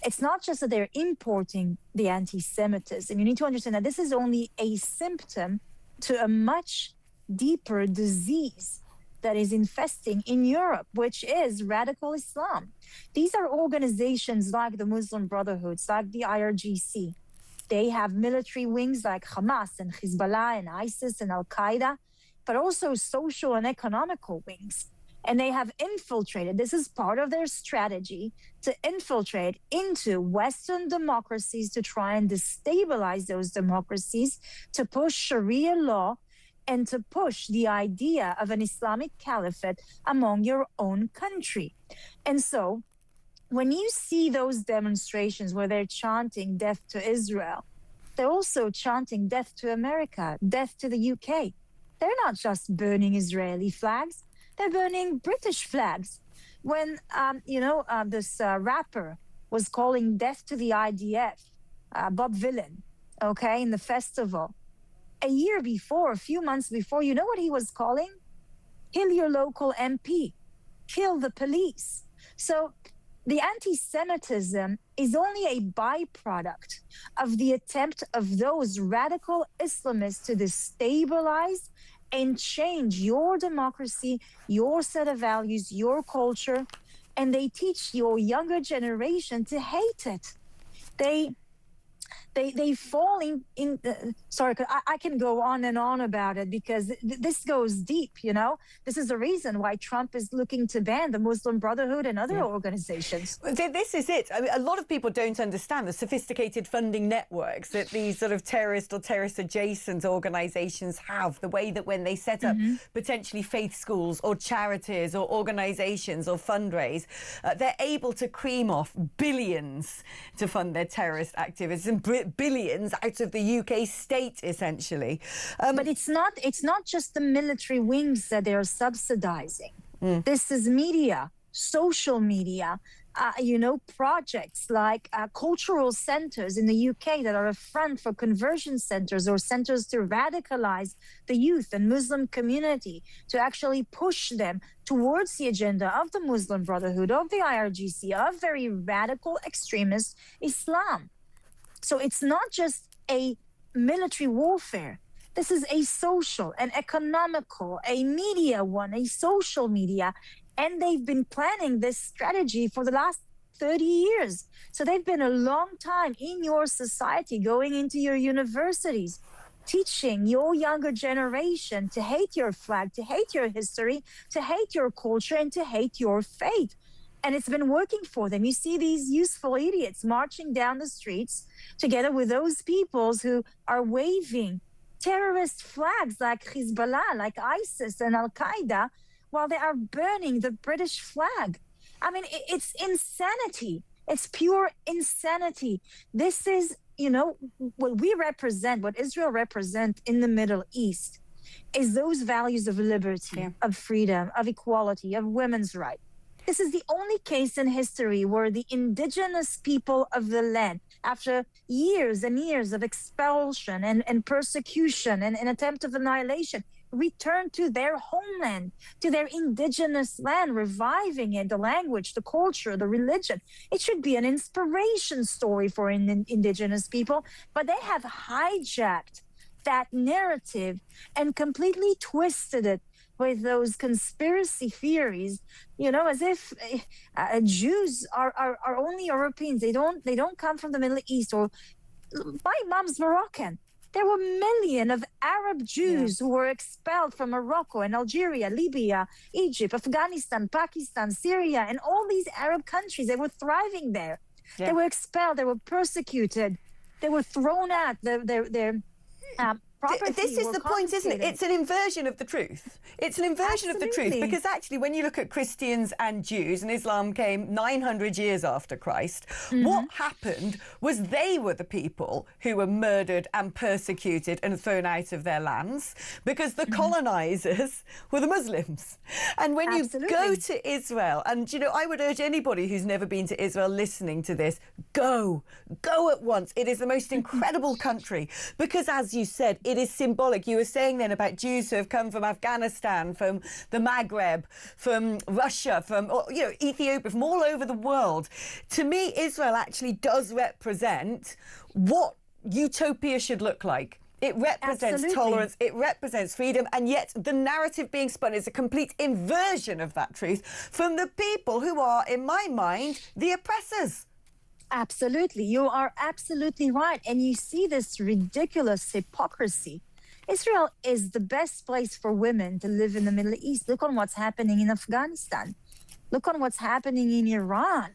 It's not just that they're importing the anti-Semitism. You need to understand that this is only a symptom to a much deeper disease that is infesting in Europe, which is radical Islam. These are organizations like the Muslim Brotherhoods, like the IRGC. They have military wings like Hamas and Hezbollah and ISIS and Al-Qaeda, but also social and economical wings. And they have infiltrated, this is part of their strategy, to infiltrate into Western democracies to try and destabilize those democracies, to push Sharia law, and to push the idea of an Islamic caliphate among your own country. And so when you see those demonstrations where they're chanting death to Israel, they're also chanting death to America, death to the UK. They're not just burning Israeli flags, they're burning British flags. When, this rapper was calling death to the IDF, Bob Vylan, okay, in the festival, a year before, a few months before, you know what he was calling? Kill your local MP, kill the police. So the anti-Semitism is only a byproduct of the attempt of those radical Islamists to destabilize and change your democracy, your set of values, your culture, and they teach your younger generation to hate it. They fall in sorry, I can go on and on about it because this goes deep, you know. This is the reason why Trump is looking to ban the Muslim Brotherhood and other organizations. This is it. I mean, a lot of people don't understand the sophisticated funding networks that these sort of terrorist or terrorist adjacent organizations have, the way that when they set up potentially faith schools or charities or organizations or fundraise, they're able to cream off billions to fund their terrorist activities and billions out of the UK state, essentially. But it's not just the military wings that they're subsidizing. This is media, social media, projects like cultural centers in the UK that are a front for conversion centers or centers to radicalize the youth and Muslim community, to actually push them towards the agenda of the Muslim Brotherhood, of the IRGC, of very radical extremist Islam. So it's not just a military warfare. This is a social, an economical, a media one, a social media. And they've been planning this strategy for the last 30 years. So they've been a long time in your society, going into your universities, teaching your younger generation to hate your flag, to hate your history, to hate your culture, and to hate your faith. And it's been working for them. You see these useful idiots marching down the streets together with those peoples who are waving terrorist flags like Hezbollah, like ISIS and Al-Qaeda, while they are burning the British flag. I mean, it's insanity. It's pure insanity. This is, what we represent, what Israel represents in the Middle East is those values of liberty, of freedom, of equality, of women's rights. This is the only case in history where the indigenous people of the land, after years and years of expulsion and persecution and an attempt of annihilation, return to their homeland, to their indigenous land, reviving it, the language, the culture, the religion. It should be an inspiration story for indigenous people, but they have hijacked that narrative and completely twisted it with those conspiracy theories, as if Jews are only Europeans. They don't come from the Middle East. Or my mom's Moroccan. There were millions of Arab Jews who were expelled from Morocco and Algeria, Libya, Egypt, Afghanistan, Pakistan, Syria, and all these Arab countries. They were thriving there. They were expelled. They were persecuted. They were thrown out. Their property This is were the point, isn't it? confiscated. It's an inversion of the truth. It's an inversion of the truth, Absolutely. because actually when you look at Christians and Jews, and Islam came 900 years after Christ, what happened was they were the people who were murdered and persecuted and thrown out of their lands, because the colonizers were the Muslims. And when you go to Israel, and you know, I would urge anybody who's never been to Israel listening to this, go at once. It is the most incredible country, because as you said, it is symbolic. You were saying then about Jews who have come from Afghanistan, from the Maghreb, from Russia, from Ethiopia, from all over the world. To me, Israel actually does represent what utopia should look like. It represents tolerance, it represents freedom, and yet the narrative being spun is a complete inversion of that truth from the people who are, in my mind, the oppressors. Absolutely. You are absolutely right. And you see this ridiculous hypocrisy. Israel is the best place for women to live in the Middle East. Look on what's happening in Afghanistan. Look on what's happening in Iran.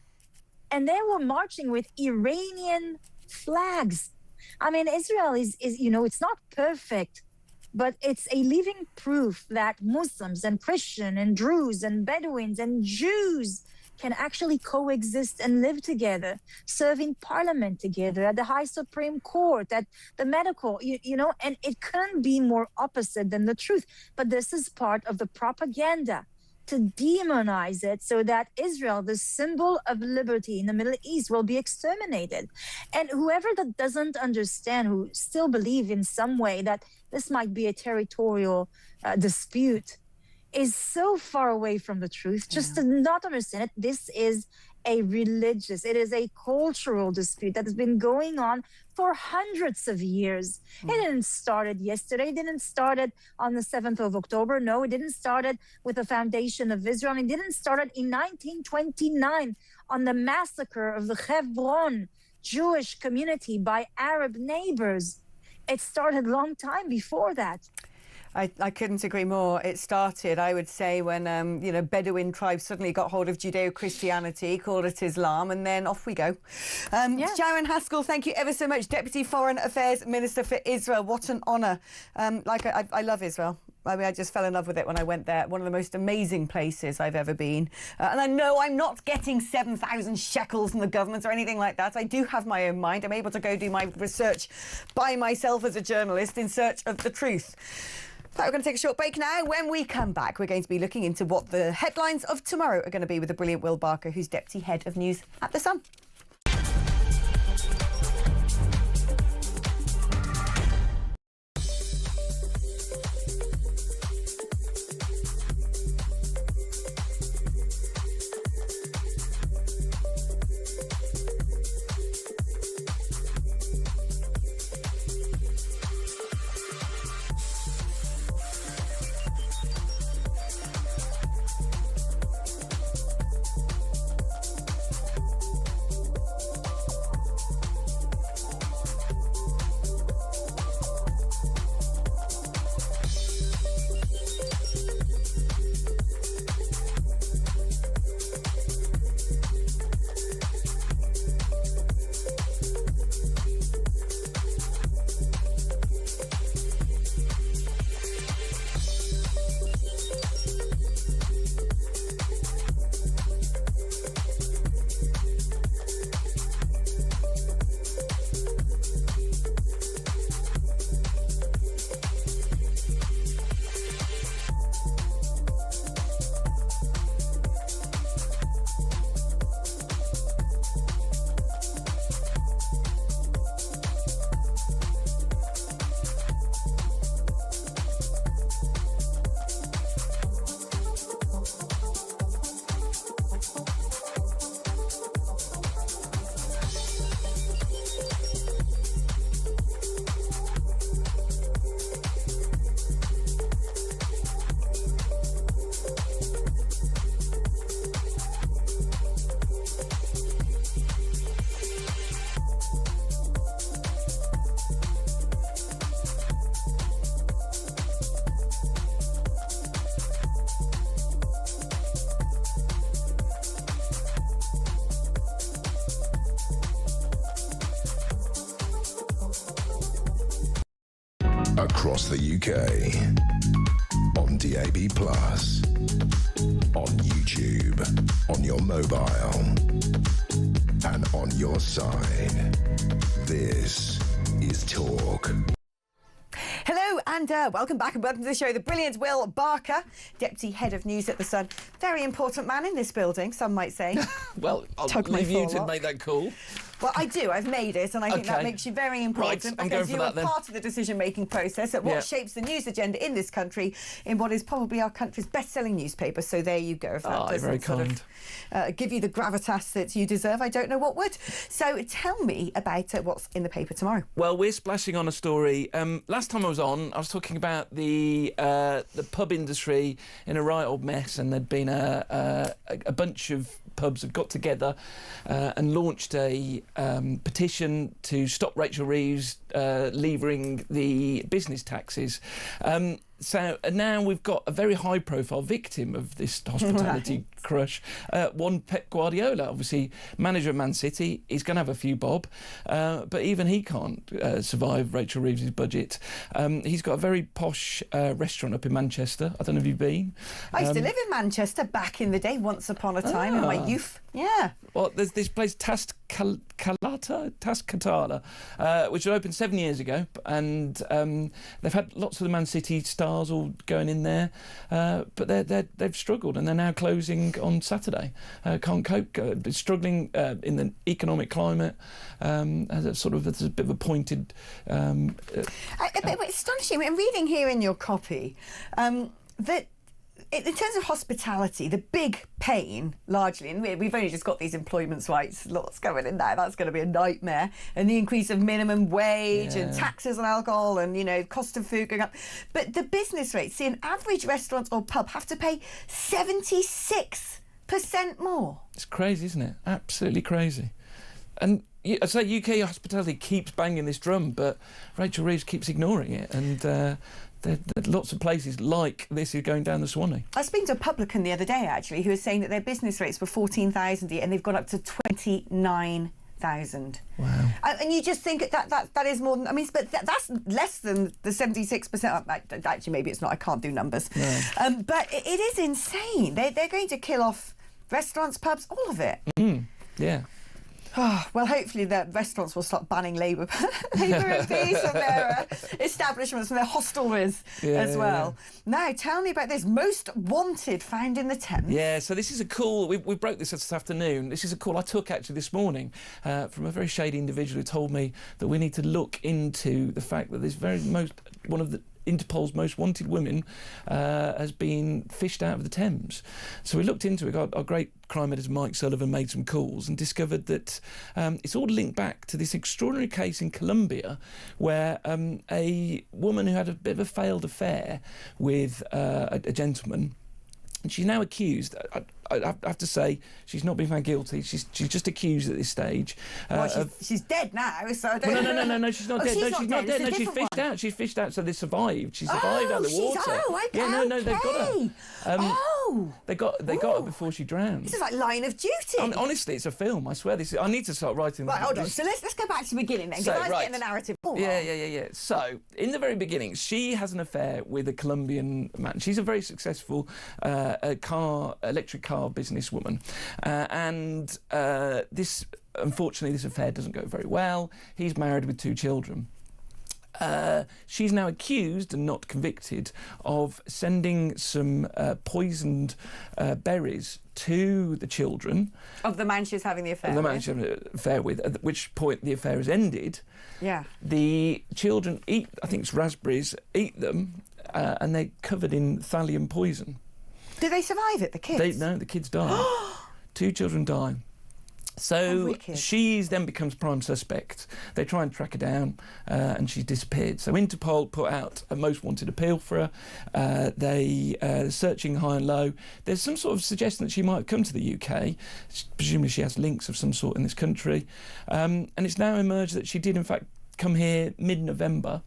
And they were marching with Iranian flags. I mean, Israel is it's not perfect, but it's a living proof that Muslims and Christian and Druze and Bedouins and Jews can actually coexist and live together, serve in parliament together, at the high Supreme Court, at the medical, and it couldn't be more opposite than the truth. But this is part of the propaganda to demonize it so that Israel, the symbol of liberty in the Middle East, will be exterminated. And whoever that doesn't understand, who still believe in some way that this might be a territorial dispute, is so far away from the truth, just to not understand it. This is it is a cultural dispute that has been going on for hundreds of years. It didn't start yesterday. It didn't start on the 7th of October. No, it didn't start with the foundation of Israel. It didn't start in 1929 on the massacre of the Hebron Jewish community by Arab neighbors. It started a long time before that. I couldn't agree more. It started, I would say, when Bedouin tribes suddenly got hold of Judeo-Christianity, called it Islam, and then off we go. Sharon Haskell, thank you ever so much, Deputy Foreign Affairs Minister for Israel. What an honour. I love Israel. I mean, I just fell in love with it when I went there. One of the most amazing places I've ever been. And I know I'm not getting 7,000 shekels from the government or anything like that. I do have my own mind. I'm able to go do my research by myself as a journalist in search of the truth. We're going to take a short break now. When we come back, we're going to be looking into what the headlines of tomorrow are going to be with the brilliant Will Barker, who's Deputy Head of News at The Sun. across the UK, on DAB+, on YouTube, on your mobile, and on your side. This is Talk. Hello and welcome back and welcome to the show. The brilliant Will Barker, Deputy Head of News at The Sun. Very important man in this building, some might say. Well, I'll leave you to make that call. Well, I do. I've made it, and I think that makes you very important because you are part of the decision-making process at what shapes the news agenda in this country in what is probably our country's best-selling newspaper. So there you go. If that doesn't sort of give you the gravitas that you deserve, I don't know what would. So tell me about what's in the paper tomorrow. Well, we're splashing on a story. Last time I was on, I was talking about the pub industry in a right old mess, and there'd been a bunch of pubs had got together and launched a petition to stop Rachel Reeves levering the business taxes. So now we've got a very high-profile victim of this hospitality crush, one Pep Guardiola, obviously manager of Man City. He's going to have a few bob, but even he can't survive Rachel Reeves' budget. He's got a very posh restaurant up in Manchester. I don't know if you've been. I used to live in Manchester back in the day, once upon a time in my youth. Yeah. Well, there's this place, Tascatala, which opened 7 years ago, and they've had lots of the Man City stars all going in there, but they've struggled, and they're now closing on Saturday. Can't cope, struggling in the economic climate. As a sort of a bit of a pointed. It's astonishing. I'm reading here in your copy that. In terms of hospitality, the big pain, largely, and we've only just got these employment rights laws going in there, that's going to be a nightmare, and the increase of minimum wage and taxes on alcohol and, you know, cost of food going up. But the business rates, see, an average restaurant or pub have to pay 76% more. It's crazy, isn't it? Absolutely crazy. And I say UK hospitality keeps banging this drum, but Rachel Reeves keeps ignoring it, and there lots of places like this is going down the Swanee. I was speaking to a publican the other day, actually, who was saying that their business rates were 14,000 a year and they've gone up to 29,000. Wow. And you just think that is more than, I mean, but that's less than the 76%. Actually, maybe it's not, I can't do numbers. No. But it is insane. They're going to kill off restaurants, pubs, all of it. Yeah. Oh, well, hopefully the restaurants will stop banning Labour MPs from their establishments, from their hostelries as well. Now, tell me about this most wanted found in the Thames. Yeah, so this is a call, we broke this afternoon. This is a call I took actually this morning from a very shady individual who told me that we need to look into the fact that this one of the Interpol's most wanted women has been fished out of the Thames. So we looked into it. Our great crime editor Mike Sullivan made some calls and discovered that it's all linked back to this extraordinary case in Colombia where a woman who had a bit of a failed affair with a gentleman, and she's now accused. I have to say, she's not been found guilty. She's just accused at this stage. She's dead now, so I don't know. No, she's not dead. She's not dead. No, she's fished out. She's fished out, so they survived. She survived out of the water. Okay, yeah, no, they've got her. They got her before she drowned. This is like Line of Duty. Honestly, it's a film. I swear. I need to start writing. Right, hold on. So let's go back to the beginning then, because I was getting the narrative. Yeah. So in the very beginning, she has an affair with a Colombian man. She's a very successful electric car businesswoman, and unfortunately this affair doesn't go very well. He's married with 2 children. She's now accused and not convicted of sending some poisoned berries to the children of the man she's having the affair with. At which point the affair has ended. Yeah. The children eat, I think it's raspberries, eat them, and they're covered in thallium poison. Do they survive it, the kids? No, the kids die. 2 children die. So she then becomes prime suspect. They try and track her down, and she's disappeared. So Interpol put out a most wanted appeal for her. They searching high and low. There's some sort of suggestion that she might come to the UK. Presumably she has links of some sort in this country. And it's now emerged that she did in fact come here mid-November.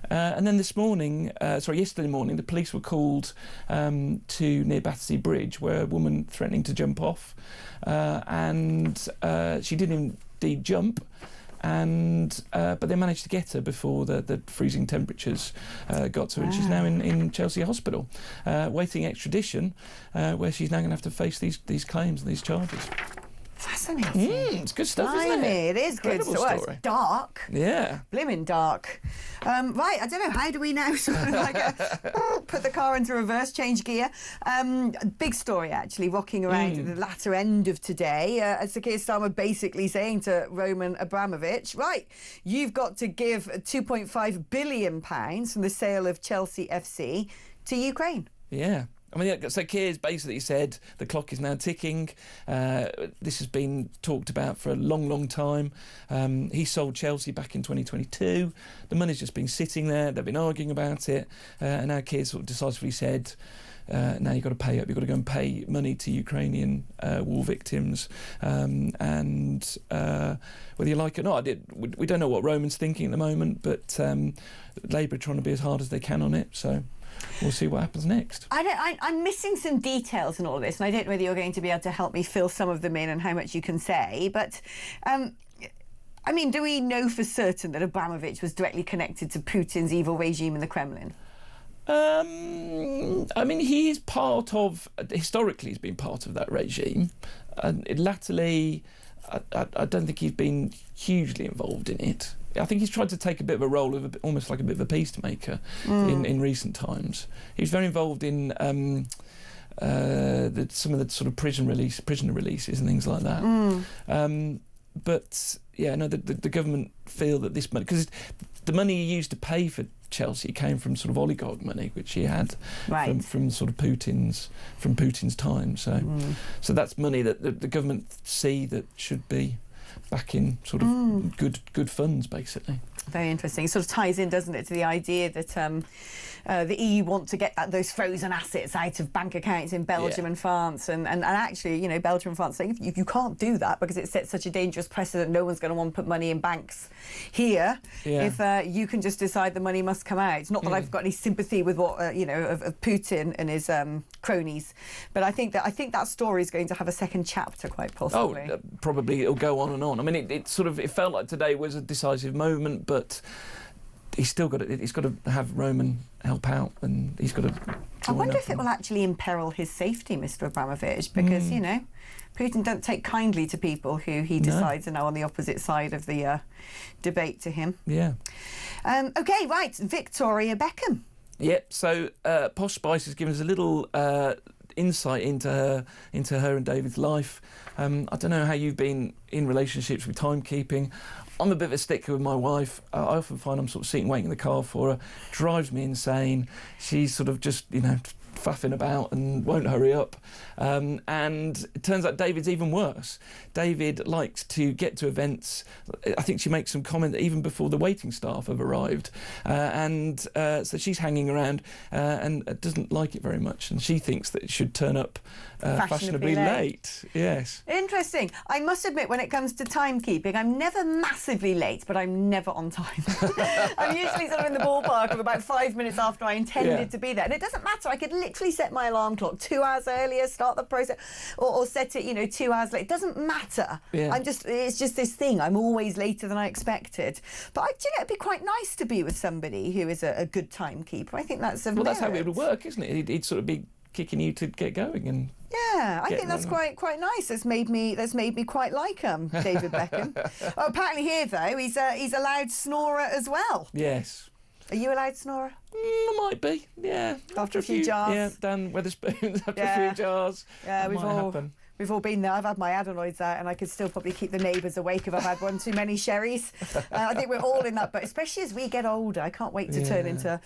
And then yesterday morning, the police were called to near Battersea Bridge, where a woman threatening to jump off, and she did indeed jump, but they managed to get her before the freezing temperatures got to her, and she's now in Chelsea Hospital, waiting extradition, where she's now going to have to face these claims and these charges. Fascinating. It's good stuff, isn't it? It is good stuff. Well, it's dark. Yeah. Blimmin' dark. Right, I don't know, how do we now sort of like put the car into reverse, change gear? Big story, actually, rocking around at the latter end of today. As Keir Starmer basically saying to Roman Abramovich, right, you've got to give £2.5 billion from the sale of Chelsea FC to Ukraine. Yeah. I mean, so Keir's basically said the clock is now ticking. This has been talked about for a long, long time. He sold Chelsea back in 2022. The money's just been sitting there. They've been arguing about it. And now Keir sort of decisively said, now you've got to pay up. You've got to go and pay money to Ukrainian war victims. And whether you like it or not, we don't know what Roman's thinking at the moment, but Labour are trying to be as hard as they can on it. So we'll see what happens next. I'm missing some details in all of this, and I don't know whether you're going to be able to help me fill some of them in and how much you can say, but I mean, do we know for certain that Abramovich was directly connected to Putin's evil regime in the Kremlin? I mean, he is historically he's been part of that regime, and latterly I don't think he's been hugely involved in it. I think he's tried to take a bit of a role of almost like a bit of a peacemaker in recent times. He was very involved in some of the sort of prisoner releases and things like that. But yeah, no, the government feel that this money, because the money he used to pay for Chelsea came from sort of oligarch money, which he had from sort of Putin's time. So that's money that the government see that should be back in sort of good funds, basically. Very interesting. It sort of ties in, doesn't it, to the idea that the EU want to get those frozen assets out of bank accounts in Belgium and France, and actually, you know, Belgium and France saying you can't do that because it sets such a dangerous precedent. No one's going to want to put money in banks here if you can just decide the money must come out. It's not that I've got any sympathy with what you know of Putin and his cronies, but I think that story is going to have a second chapter, quite possibly. Oh, probably it'll go on and on. I mean, it felt like today was a decisive moment, but he's got to have Roman help out, and he's got to. I wonder if it will actually imperil his safety, Mr. Abramovich, because you know, Putin doesn't take kindly to people who he decides are now on the opposite side of the debate to him. Yeah. Okay, right, Victoria Beckham. Yep. So Posh Spice has given us a little insight into her and David's life. I don't know how you've been in relationships with timekeeping. I'm a bit of a stickler with my wife. I often find I'm sort of sitting waiting in the car for her. Drives me insane. She's sort of just, you know, faffing about and won't hurry up. And it turns out David's even worse. David likes to get to events. I think she makes some comment even before the waiting staff have arrived. So she's hanging around and doesn't like it very much. And she thinks that it should turn up fashionably late. Yes. Interesting. I must admit, when it comes to timekeeping, I'm never massively late, but I'm never on time. I'm usually sort of in the ballpark of about 5 minutes after I intended to be there. And it doesn't matter. I could literally set my alarm clock 2 hours earlier, start the process, or set it, you know, 2 hours late. It doesn't matter. Yeah. It's just this thing. I'm always later than I expected. But it'd be quite nice to be with somebody who is a good timekeeper. I think that's a that's how it would work, isn't it? He'd sort of be kicking you to get going and. Yeah, I think that's quite nice. That's made me quite like David Beckham. Oh, apparently here though, he's a loud snorer as well. Yes. Are you a loud snorer? I might be. Yeah. After a few jars. Yeah, Dan Weatherspoons after a few jars. Yeah, happen. We've all been there. I've had my adenoids out and I could still probably keep the neighbours awake if I've had one too many sherries. I think we're all in that, but especially as we get older, I can't wait to turn into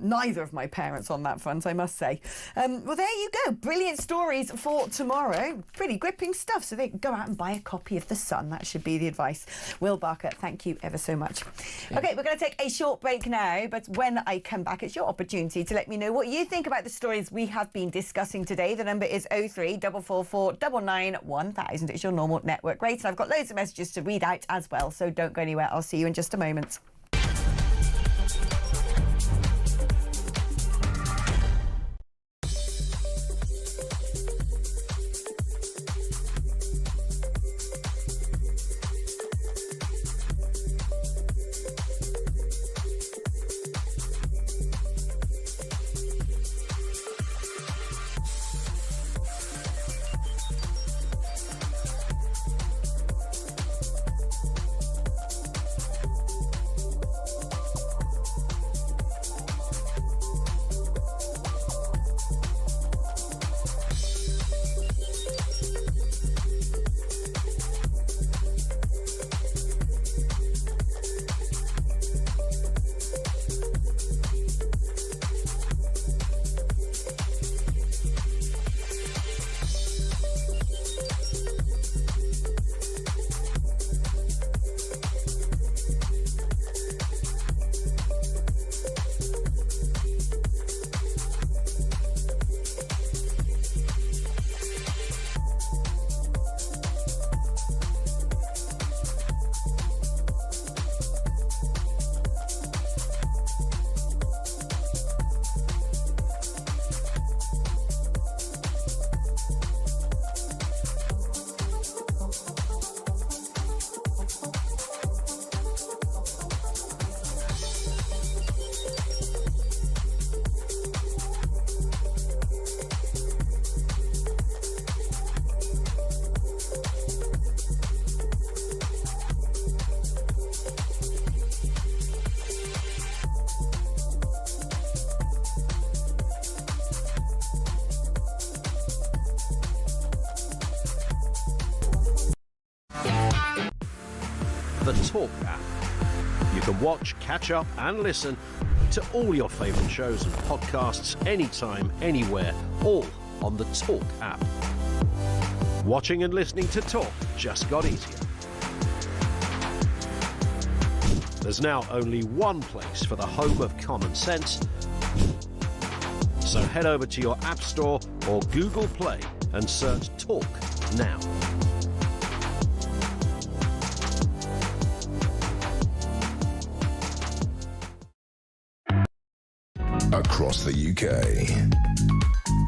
neither of my parents on that front, I must say. Well, there you go. Brilliant stories for tomorrow. Pretty gripping stuff. So go out and buy a copy of The Sun. That should be the advice. Will Barker, thank you ever so much. Yeah. OK, we're going to take a short break now, but when I come back, it's your opportunity to let me know what you think about the stories we have been discussing today. The number is 03444 9991000. It's your normal network rate. And I've got loads of messages to read out as well, so don't go anywhere. I'll see you in just a moment. the Talk app. You can watch, catch up and listen to all your favourite shows and podcasts anytime, anywhere, all on the Talk app. Watching and listening to Talk just got easier. There's now only one place for the home of common sense. So head over to your App Store or Google Play and search Talk now. Across the UK,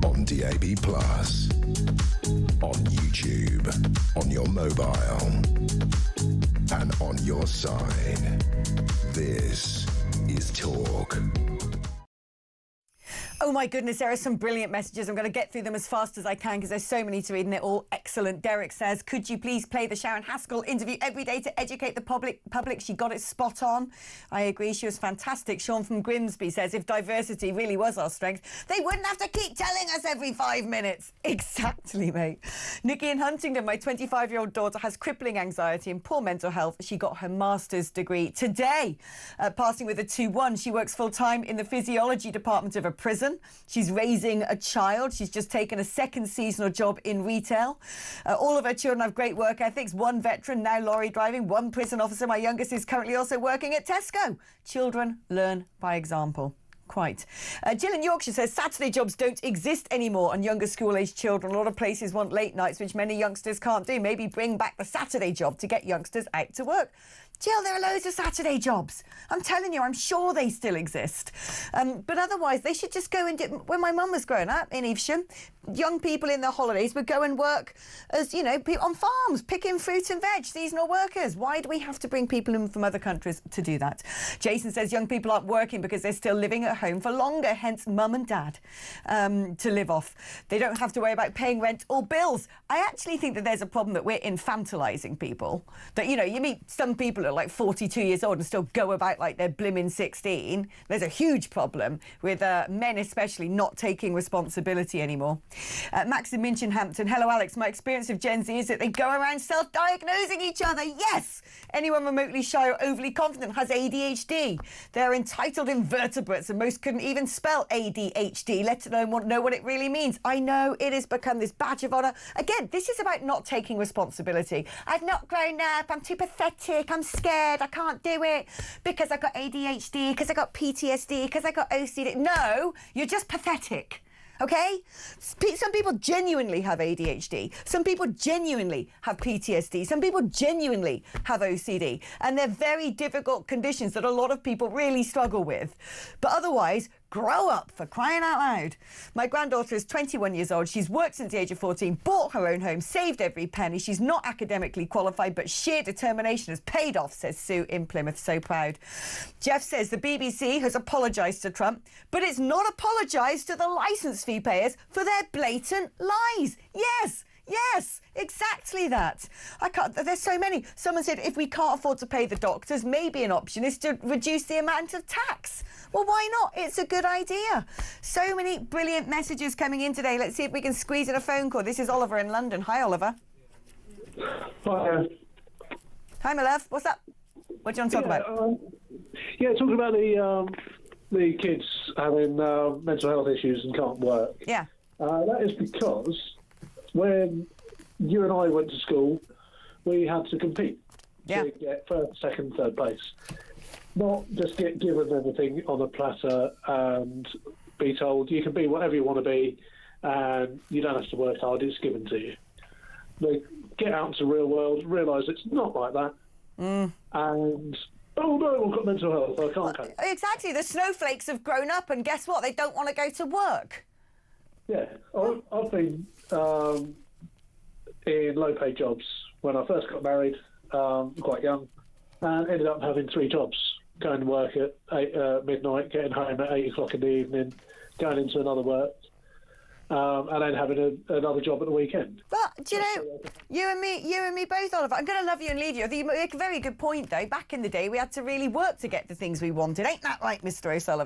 on DAB+, on YouTube, on your mobile, and on your side. This is Talk. Oh my goodness, there are some brilliant messages. I'm going to get through them as fast as I can because there's so many to read and they're all excellent. Derek says, could you please play the Sharon Haskell interview every day to educate the public? She got it spot on. I agree, she was fantastic. Sean from Grimsby says, if diversity really was our strength, they wouldn't have to keep telling us every 5 minutes. Exactly, mate. Nikki in Huntingdon, my 25-year-old daughter has crippling anxiety and poor mental health. She got her master's degree today, passing with a 2-1. She works full-time in the physiology department of a prison. She's raising a child. She's just taken a second seasonal job in retail. All of her children have great work ethics. One veteran, now lorry driving. One prison officer. My youngest is currently also working at Tesco. Children learn by example. Quite. Jill in Yorkshire says Saturday jobs don't exist anymore on younger school-aged children. A lot of places want late nights, which many youngsters can't do. Maybe bring back the Saturday job to get youngsters out to work. Jill, there are loads of Saturday jobs. I'm telling you, I'm sure they still exist. But otherwise, they should just go and do... When my mum was growing up in Evesham, young people in their holidays would go and work as, you know, on farms, picking fruit and veg, seasonal workers. Why do we have to bring people in from other countries to do that? Jason says young people aren't working because they're still living at home for longer, hence mum and dad to live off. They don't have to worry about paying rent or bills. I actually think that there's a problem that we're infantilising people. That, you know, you meet some people who are like 42 years old and still go about like they're blimmin' 16. There's a huge problem with men especially not taking responsibility anymore. Max in Minchinhampton. Hello, Alex. My experience of Gen Z is that they go around self-diagnosing each other. Yes! Anyone remotely shy or overly confident has ADHD. They're entitled invertebrates and most couldn't even spell ADHD, let alone know what it really means. I know it has become this badge of honour. Again, this is about not taking responsibility. I've not grown up. I'm too pathetic. I'm scared. I can't do it because I've got ADHD, because I got PTSD, because I got OCD. No, you're just pathetic. OK? Some people genuinely have ADHD. Some people genuinely have PTSD. Some people genuinely have OCD. And they're very difficult conditions that a lot of people really struggle with. But otherwise, grow up, for crying out loud. My granddaughter is 21 years old. She's worked since the age of 14, bought her own home, saved every penny. She's not academically qualified, but sheer determination has paid off, says Sue in Plymouth. So proud. Jeff says the BBC has apologised to Trump, but it's not apologised to the licence fee payers for their blatant lies. Yes. Yes, exactly that. There's so many. Someone said if we can't afford to pay the doctors, maybe an option is to reduce the amount of tax. Well, why not? It's a good idea. So many brilliant messages coming in today. Let's see if we can squeeze in a phone call. This is Oliver in London. Hi, Oliver. Hi. Hi, my love. What's up? What do you want to talk about? Talking about the kids having mental health issues and can't work. Yeah. That is because when you and I went to school, we had to compete to get first, second, third place. Not just get given everything on a platter and be told you can be whatever you want to be and you don't have to work hard, it's given to you. They get out into the real world, realise it's not like that, and oh no, I've got mental health, I can't cope. Exactly, the snowflakes have grown up and guess what? They don't want to go to work. Yeah, I've been in low-paid jobs when I first got married, quite young, and ended up having 3 jobs, going to work at midnight, getting home at 8 o'clock in the evening, going into another work, and then having another job at the weekend. But, do you know, you and me both, Oliver. I'm going to love you and leave you. You make a very good point, though. Back in the day, we had to really work to get the things we wanted. Ain't that right, Mr. O'Sullivan?